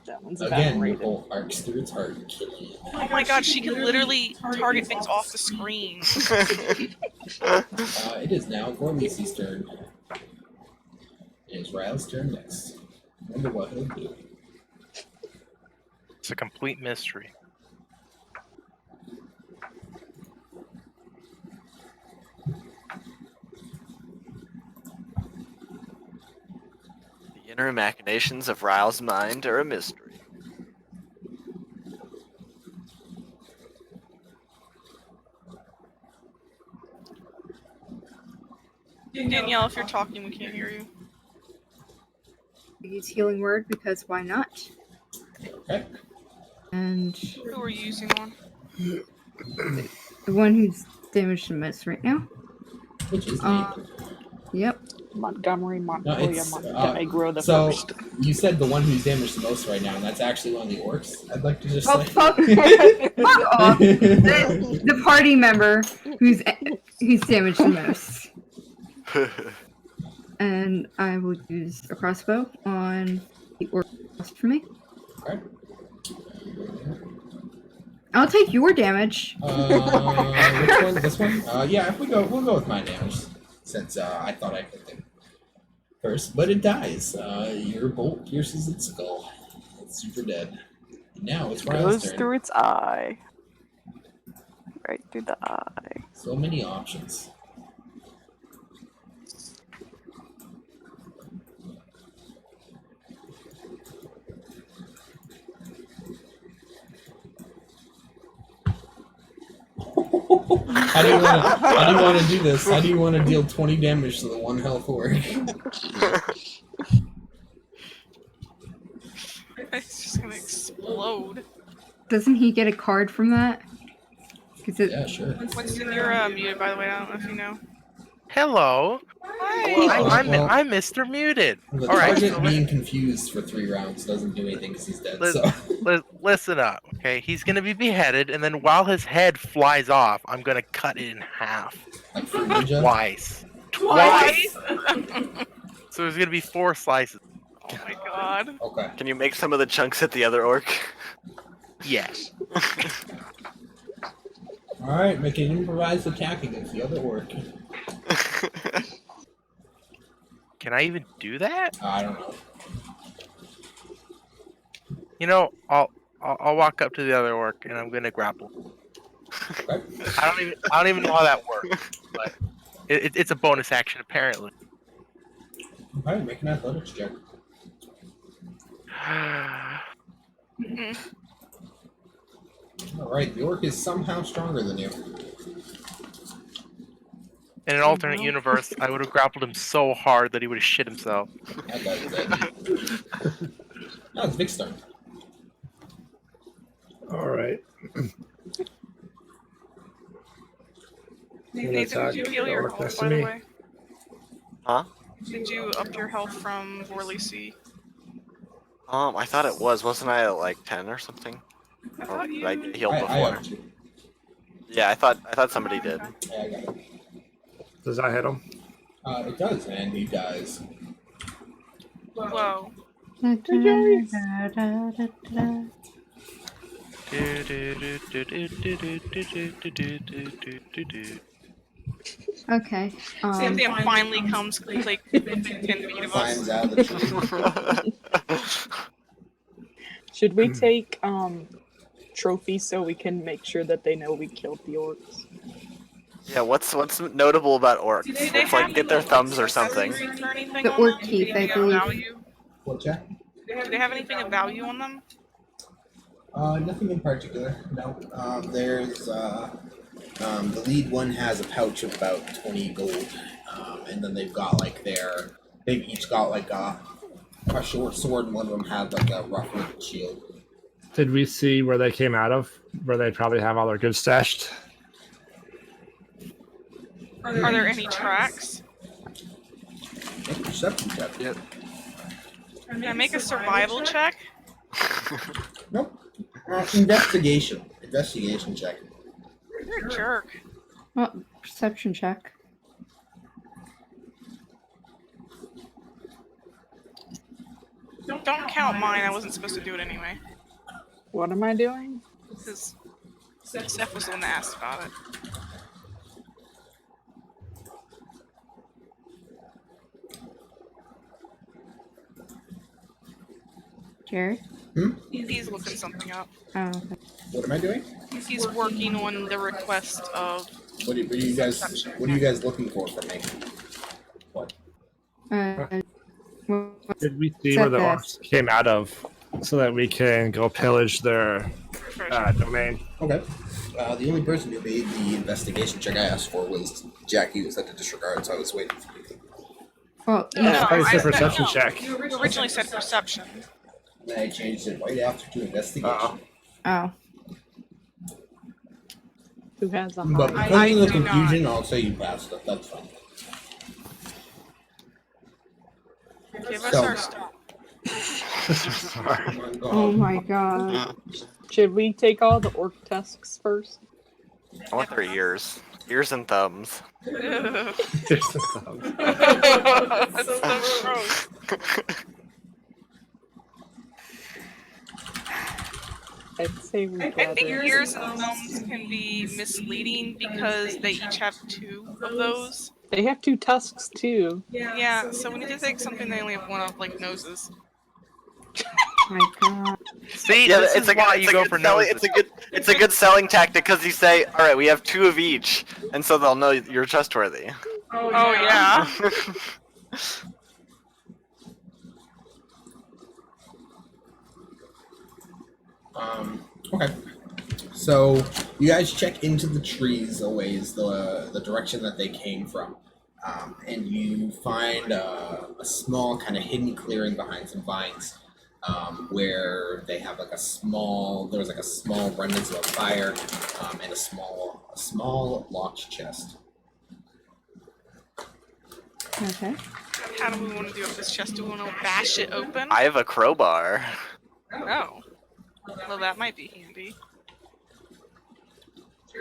That one's Again, your evaporated. bolt arcs through its heart, killing it. Oh my god, she can literally target things off the screen. It is now Gormisi's turn. It is Ryle's turn next. Wonder what he'll do. It's a complete mystery. The inner machinations of Ryle's mind are a mystery. Danielle, if you're talking, we can't hear you. Use healing word because why not? Okay. And Who are you using on? the one who's damaged the most right now. Which is Yep. Montgomery, No, Montoya, it's, Montenegro the so first. you said the one who's damaged the most right now, and that's actually one of the orcs. I'd like to just Oh say. fuck! Fuck off! The party member who's damaged the most. And I will use a crossbow on the orc for me. Okay. I'll take your damage. Which one? This one? Yeah, if we'll go with my damage, since I thought I picked it first, but it dies. Your bolt pierces its skull. It's super dead. And now it's Ryle's Goes turn. through its eye. Right through the eye. So many options. How do you want to do this? How do you want to deal 20 damage to the one health orc? It's just gonna explode. Doesn't he get a card from that? Yeah, sure. Winston, you're muted, by the way. I don't know if you know. Hello. Hi. I'm Mr. Muted. The All right. target So being confused for 3 rounds doesn't do anything because he's dead. Listen, So listen up, okay? He's gonna be beheaded, and then while his head flies off, I'm gonna cut it in half. like for ninja. Twice. Twice? So there's gonna be 4 slices. Oh my god. Okay. Can you make some of the chunks at the other orc? Yes. All right, make an improvised attack against the other orc. Can I even do that? I don't know. You know, I'll walk up to the other orc and I'm gonna grapple. Okay. I don't even know how that works, but it's a bonus action apparently. All right, make an athletics check. Mm-mm. All right, the orc is somehow stronger than you. In an alternate universe, I would have grappled him so hard that he would have shit himself. That guy's dead. Now it's Vic's turn. All right. Nathan, attack did you heal the your orc health, next by to the me. way? Huh? Did you up your health from Vorley C? I thought it was. Wasn't I at like 10 or something? I Or thought did you... I get healed I before? have two. Yeah, I thought somebody did. Yeah, I got it. Does that hit him? It does, and he dies. Whoa. Okay. Sam finally comes like within 10 feet of Finds us. out the truth. Should we take trophies so we can make sure that they know we killed the orcs? Yeah, what's notable about orcs? Do they Let's like have get their any, thumbs or accessories something. or anything The on orc them? teeth, I Anything of believe. value? What, Jack? Do they have anything of value on them? Nothing in particular. No. There's the lead one has a pouch of about 20 gold, and then they've got like they've each got like a short sword, and one of them had like a rough wooden shield. Did we see where they came out of? Where they probably have all their goods stashed? Are there any tracks? Make a perception check. Yep. Can I make a survival check? Nope. Investigation. Investigation check. You're a jerk. Well, perception check. Don't count mine. I wasn't supposed to do it anyway. What am I doing? Because Seth was the one that asked about it. Jared? He's looking something up. Oh, okay. What am I doing? He's working on the request of. What are you guys looking for from me? What? Did we see Set where the this. orcs came out of so that we can go pillage their domain? Okay. The only person who made the investigation check I asked for was Jack. He was at the disregard, so I was waiting for you. Well, Yeah. I thought you said I- perception no. check. You originally said perception. Then I changed it right after to investigation. Uh-oh. oh. Who has a But high? because I of the do not. confusion, I'll say you passed it. That's fine. Give us So- our stuff. Come on, go Oh on. my god. Should we take all the orc tusks first? I want their ears. Ears and thumbs. That's Here's the thumb. so gross. I'd say we I gather. think ears and thumbs can be misleading because they each have 2 of those. They have 2 tusks too. Yeah, so we need to take something they only have 1 of, like noses. My god. See, Yeah, this is why you go for noses. It's a good selling tactic because you say, all right, we have 2 of each, and so they'll know you're trustworthy. Oh yeah. Okay. So you guys check into the trees a ways, the direction that they came from, and you find a small kind of hidden clearing behind some vines, where they have like a small remnants of a fire, and a small locked chest. Okay. How do we want to do with this chest? Do we want to bash it open? I have a crowbar. Oh. Well, that might be handy.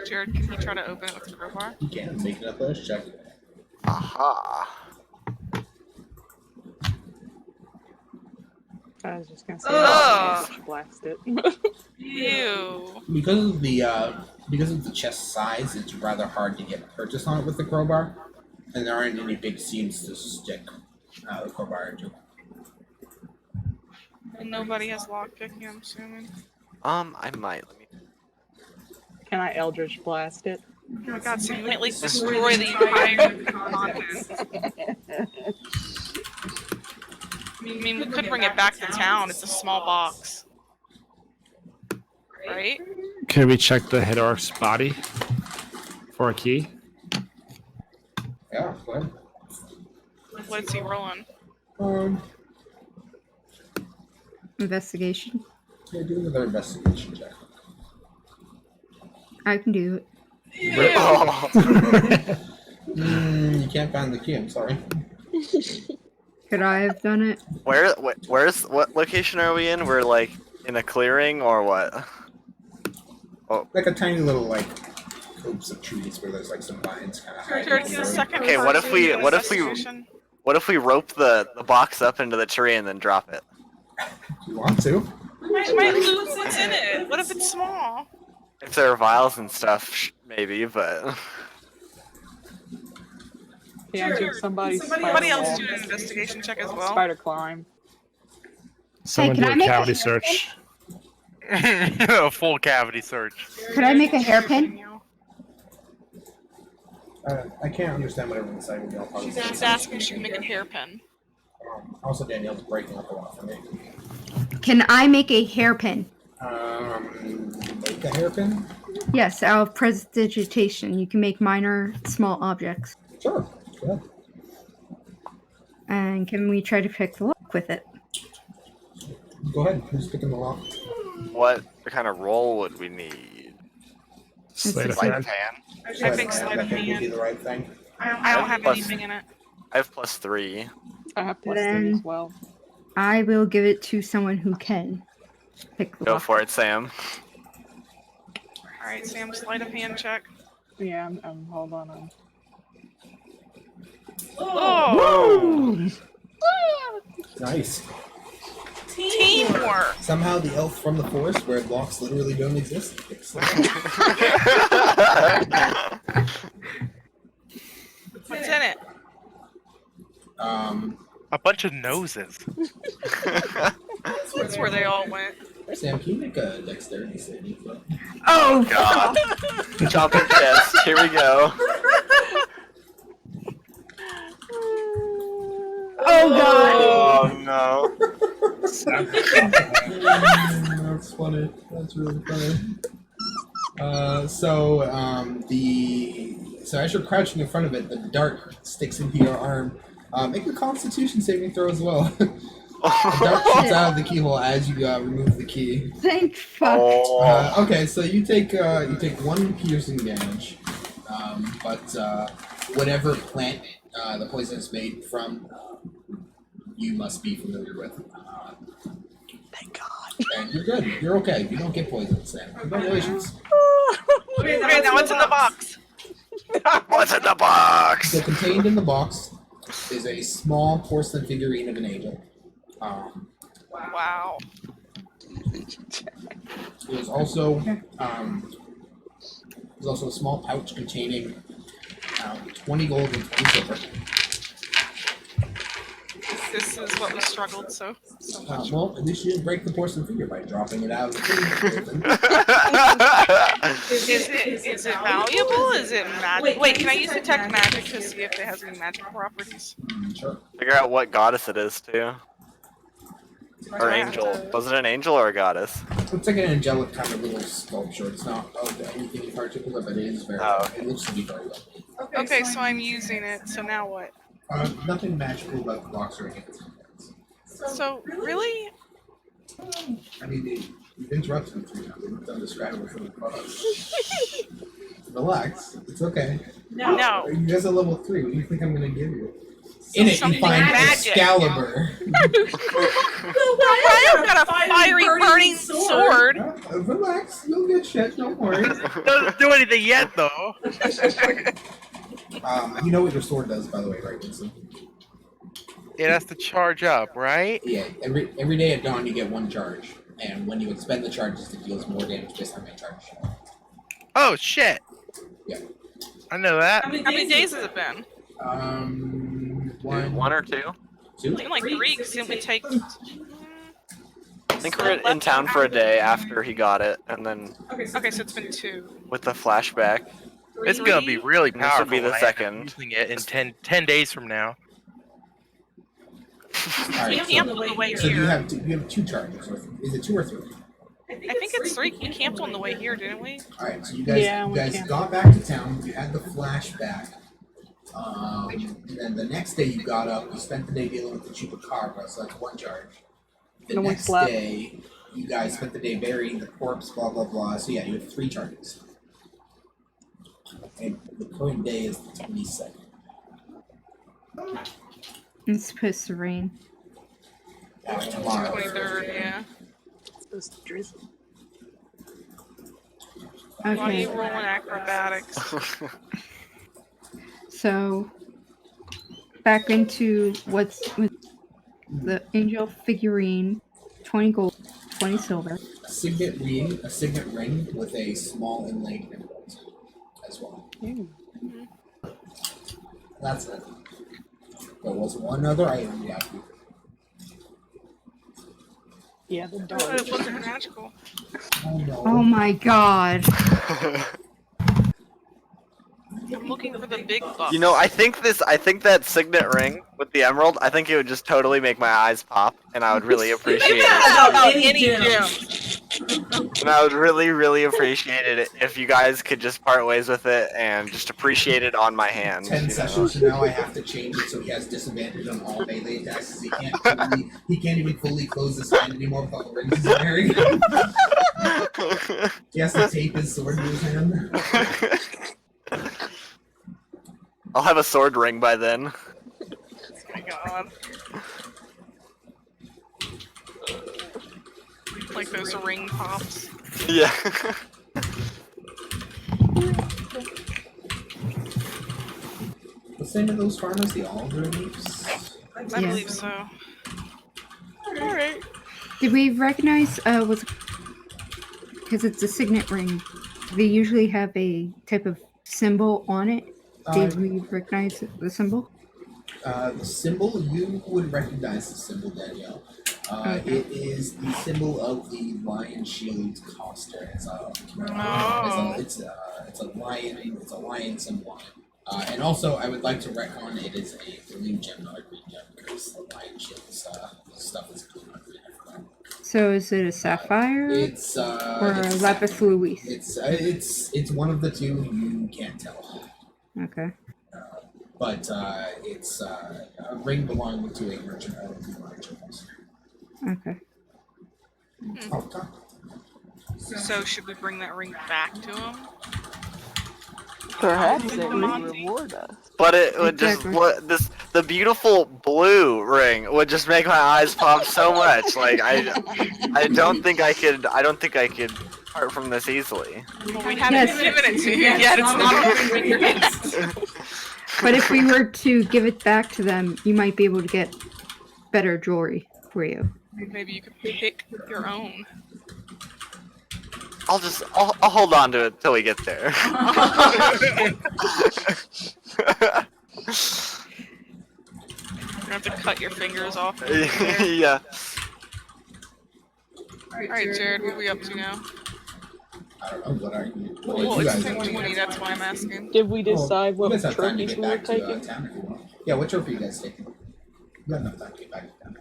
Jared, can you try to open it with a crowbar? You can make an athletics check. Aha. I was just gonna say, Ugh. blast it. Ew. Because of the chest size, it's rather hard to get purchase on it with the crowbar, and there aren't any big seams to stick the crowbar into. And nobody has lockpicking, I'm assuming. I might. Let me. Can I Eldritch blast it? Oh my god, so you can at least destroy the entire content. I mean, we could bring it back to town. It's a small box. Right? Can we check the hit orc's body for a key? Yeah, go ahead. What's he rolling? Investigation. Yeah, do another investigation check. I can do it. Oh. You can't find the key. I'm sorry. Could I have done it? What location are we in? We're like in a clearing or what? Like a tiny little copse of trees where there's like some vines kind of hiding. Jared, get a second. Okay, what if we- person what if we- investigation. What if we rope the box up into the tree and then drop it? If you want to. We might lose what's in it. What if it's small? If there are vials and stuff, maybe, but Yeah, Sure. somebody Somebody else do an investigation check as well. Spider climb. Someone can do I a make a cavity hairpin? search. A full cavity search. Could I make a hairpin? I can't understand what everyone's saying when y'all talking. She's asking if she can make a hairpin. Also, Danielle's breaking up a lot for me. Can I make a hairpin? Make a hairpin? Yes, out of prestidigitation. You can make minor, small objects. Sure. Go ahead. And can we try to pick the lock with it? Go ahead. Who's picking the lock? what kind of roll would we need? Slate of Sleight hand. of hand? I think sleight of would be hand. the right thing. I don't have Plus- anything in it. I have +3. I have plus Then- 3 as well. I will give it to someone who can pick the Go lock. for it, Sam. Alright, Sam, sleight of hand check. Yeah, I'm hold on. Oh! Nice. Teamwork. Somehow the elf from the forest, where blocks literally don't exist. Picks them. What's in it? A bunch of noses. That's where they all went. Sam, can you make a dexterity saving throw? Oh, God. Chomping chest. Here we go. oh God. Oh no. That's funny. That's really funny. So as you're crouching in front of it, the dart sticks into your arm. Make a Constitution saving throw as well. The dart shoots out of the keyhole as you remove the key. Thank fuck. Okay, so you take 1 piercing damage, but whatever plant the poison is made from, you must be familiar with. Thank God. And you're good. You're okay. You don't get poisoned, Sam. Congratulations. Okay, now what's in the box? What's in the box? So contained in the box is a small porcelain figurine of an angel. Wow. There's also a small pouch containing 20 gold and 20 silver. This is what we struggled so much. Well, at least you didn't break the porcelain figure by dropping it out of the thing. Is it valuable? Is it magic? Wait, can I use detect magic to see if it has any magical properties? Sure. Figure out what goddess it is too. Or angel. Was it an angel or a goddess? It's like an angelic kind of little sculpture. It's not of anything in particular, but it is very. It looks to be very well. Okay, so I'm using it. So now what? Nothing magical about the box or anything. So really? I mean, you've interrupted me 3 times. You've done describing it from the product. Relax. It's okay. No. You guys are level 3. What do you think I'm going to give you? In it, you Something find magic. Excalibur. I've got a fiery burning sword. Relax. You'll get shit. Don't worry. Doesn't do anything yet, though. You know what your sword does, by the way, right, Winston? It has to charge up, right? Yeah. Every day at dawn, you get 1 charge. And when you expend the charges, it deals more damage based on that charge. Oh, shit. Yeah. I know that. How many days has it been? 1 or 2? 2? I think like 3, because didn't we take... I think we're in town for a day after he got it, and then Okay, so it's been 2. with the flashback. It's gonna be really And powerful. this would be the when I end up second. using it in 10 days from now. Alright, We camped on the way so you here. have 2 charges. Or is it 2 or 3? I think it's 3. We camped on the way here, didn't we? Alright, so you guys, Yeah, we can. got back to town, you had the flashback. And then the next day you got up, you spent the day dealing with the Chupacabra, so that's 1 charge. The No one next slept. day, you guys spent the day burying the corpse, blah blah blah. So yeah, you have 3 charges. And the current day is the 22nd. It's supposed to rain. Tomorrow. 23rd, yeah. It's supposed to drizzle. Why are Okay, you rolling acrobatics? so back into what's with the angel figurine, 20 gold, 20 silver. A signet ring with a small inlaid emerald as well. That's it. There was one other item you have to. Yeah, the I dog. thought it wasn't magical. Oh no. Oh my god. I'm looking for the big bucks. You know, I think that signet ring with the emerald, I think it would just totally make my eyes pop, and I would really appreciate it. about any gem. And I would really, really appreciate it if you guys could just part ways with it and just appreciate it on my hand. 10 you know? sessions from now, I have to change it so he has disadvantage on all melee attacks. He can't even fully close his hand anymore without the rings he's wearing. He has to tape his sword to his hand. I'll have a sword ring by then. Oh my god. Like those ring pops. Yeah. What's the name of those farmers? The alder leaves? I believe so. Alright. Did we recognize was because it's a signet ring? They usually have a type of symbol on it. Did we recognize the symbol? The symbol, you would recognize the symbol, Danielle. Okay. It is the symbol of the lion shield coster. It's a lion. It's a lion symbol on it. And also, I would like to retcon it is a blue gem, not a green gem, because the lion shield stuff is blue, not green. So is it a sapphire It's or a lapis lazuli? It's one of the two. You can't tell. Okay. But it's a ring belonging to a merchant out of the merchant. Okay. Oh, God. So should we bring that ring back to him? Perhaps they would reward us. But it would Exactly. the beautiful blue ring would just make my eyes pop so much. Like I don't think I could part from this easily. Well, we haven't Yes. given it to you yet. It's not a ring yet. But if we were to give it back to them, you might be able to get better jewelry for you. Maybe you could pick your own. I'll hold on to it till we get there. You have to cut your fingers off. Yeah. Alright, Jared, what are we up to now? I don't know. What are you? What Well, are you it's guys up to? 10:20, that's why I'm asking. Did we decide You what guys have time to trophies get we were back to taking? town if you want. Yeah, what trophy you guys taking? You got enough time to get back to town.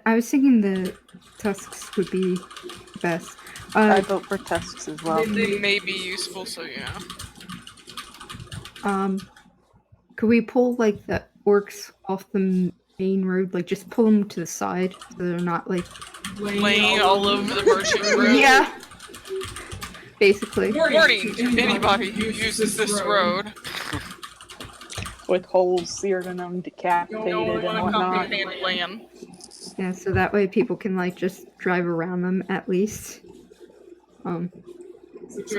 I was thinking the tusks would be best. I vote for tusks as well. They may be useful, so you know. Could we pull like the orcs off the main road? Like just pull them to the side so they're not like Laying all over the merchant road. yeah. Basically. Warning to anybody who uses this road. With holes seared in them, decapitated No one and want to whatnot. copy and plan. Yeah, so that way people can like just drive around them at least. So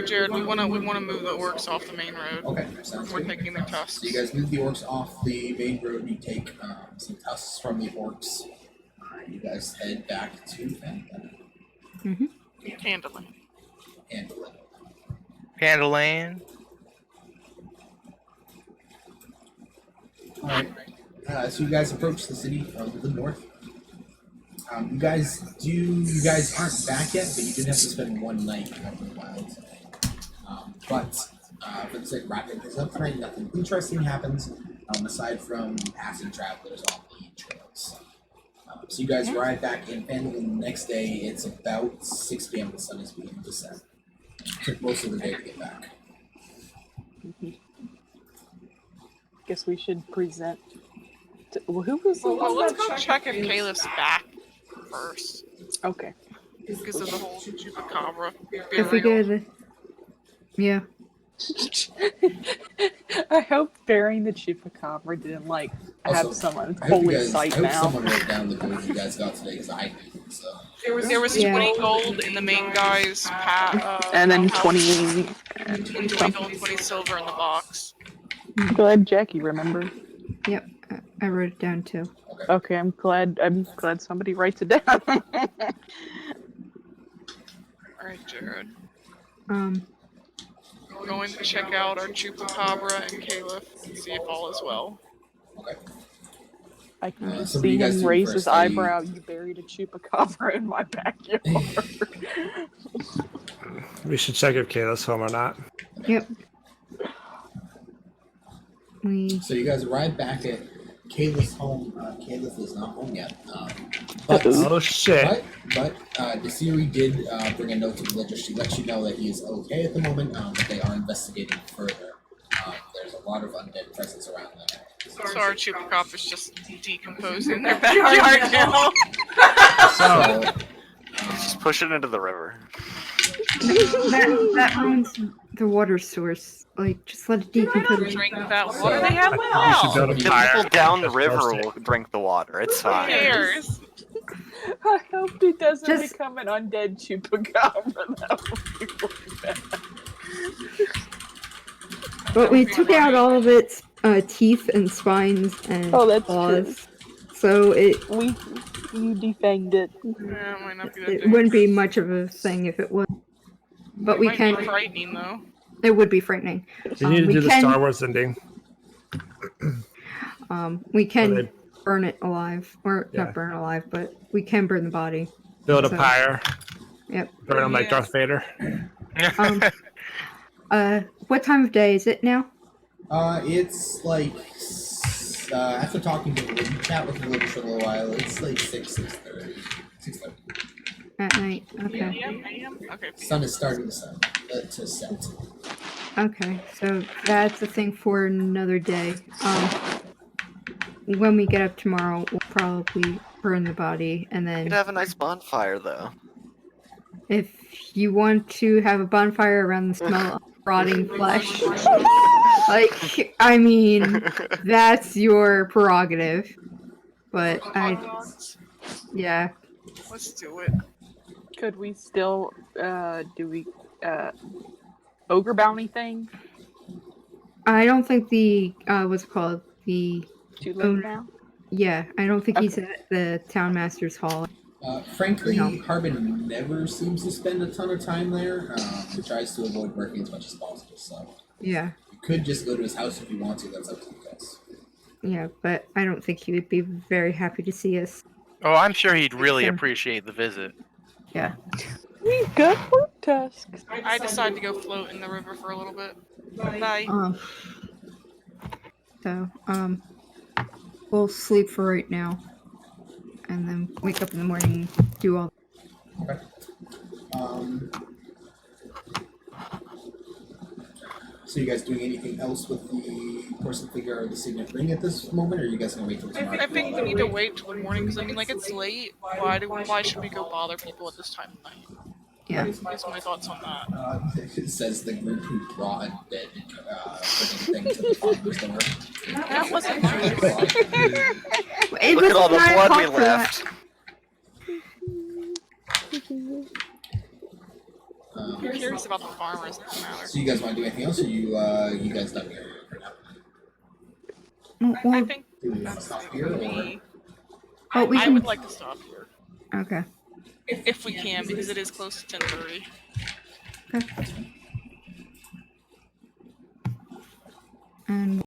Jared, we wanna move the orcs off the main road. Okay, sounds We're good. taking their tusks. So you guys move the orcs off the main road. You take some tusks from the orcs. You guys head back to Fanta. Handling. Handle it. Pandaland. Alright. So you guys approach the city from the north. You guys aren't back yet, but you did have to spend one night out in the wild today. For the sake of wrapping this up tonight, nothing interesting happens aside from passing travelers on the trails. So you guys ride back in Fandle the next day. It's about 6 p.m. The sun is beginning to set. Took most of the day to get back. Guess we should present. Well, who was the Well, one let's that go check if Caleb's back first. Okay. Because of the whole chupacabra. If we could, yeah. I hope burying the chupacabra didn't like have Also, someone I hope holy sight now. someone wrote down the gold you guys got today because I didn't. So There was Yeah. 20 gold in the main guy's And then house, 20. and 20 gold, 20 silver in the box. Glad Jackie remembered. Yep. I wrote it down too. Okay, I'm glad somebody writes it down. Alright, Jared. We're going to check out our chupacabra and Caleb and see if all is well. Okay. I can just So what do see you guys him do raise first? his Are you- eyebrow. You buried a chupacabra in my backyard. We should check if Kayla's home or not. Yep. So you guys arrive back at Caleb's home. Caleb is not home yet. But Oh shit. But Desiri did bring a note to the ledger. She lets you know that he is okay at the moment, but they are investigating further. There's a lot of undead presence around them. So our chupacabra's just decomposing in their backyard now. So Just push it into the river. that ruins the water source. Like, just let it decompose. Drink that water they have We should now. build a The fire. people down the Just river roast it. will drink the water. It's Who fine. cares? I hope it doesn't Just- become an undead chupacabra. That would be really bad. But we took out all of its teeth and spines and Oh, that's claws. So it We You defanged it. Yeah, it might not be that It wouldn't be dangerous. much of a thing if it was. But It we might can. be frightening though. It would be frightening. You need to we do the can- Star Wars ending. We can Or they burn it alive, or Yeah. not burn it alive, but we can burn the body. build a So- pyre, Yep. burn him like Yeah. Darth Vader. What time of day is it now? It's like after talking to the village, chat with the village for a little while, it's like 6:30. 6:30. At night. Okay. AM? Okay. Sun is starting to set. Okay. So that's a thing for another day. When we get up tomorrow, we'll probably burn the body, and You then could have a nice bonfire though. if you want to have a bonfire around the smell of rotting flesh, like, I mean, that's your prerogative. But Hot dogs? yeah. Let's do it. Could we still do ogre bounty thing? I don't think the what's it called, the Too late now. yeah, I don't think he's Okay. at the town master's hall. Frankly, No. Harbin never seems to spend a ton of time there. He tries to avoid working as much as possible, so Yeah, you could just go to his house if you want to. That's up to you guys. yeah, but I don't think he would be very happy to see us. Oh, I'm sure he'd really Sure. appreciate the visit. Yeah. We've got work tasks. I decided to go float in the river for a little bit. Bye. We'll sleep for right now, and then wake up in the morning, and do all. Okay. So you guys doing anything else with the person figure or the signet ring at this moment, or are you guys gonna wait till tomorrow? I think we need to wait till the morning because I mean, like, it's late. Why should we go bother people at this time of night? Yeah. That's my thoughts on that. It says the group who brought a dead thing to the farmer's door. That wasn't true. It Look at all the was 9 blood we o'clock for that. left. I'm curious about the farmers. It doesn't matter. So you guys want to do anything else, or you guys done here for now? I think Do we that's stop it here, for or me. Oh, we I can. would like to stop here Okay. if we can because it is close to 10:30. Okay. And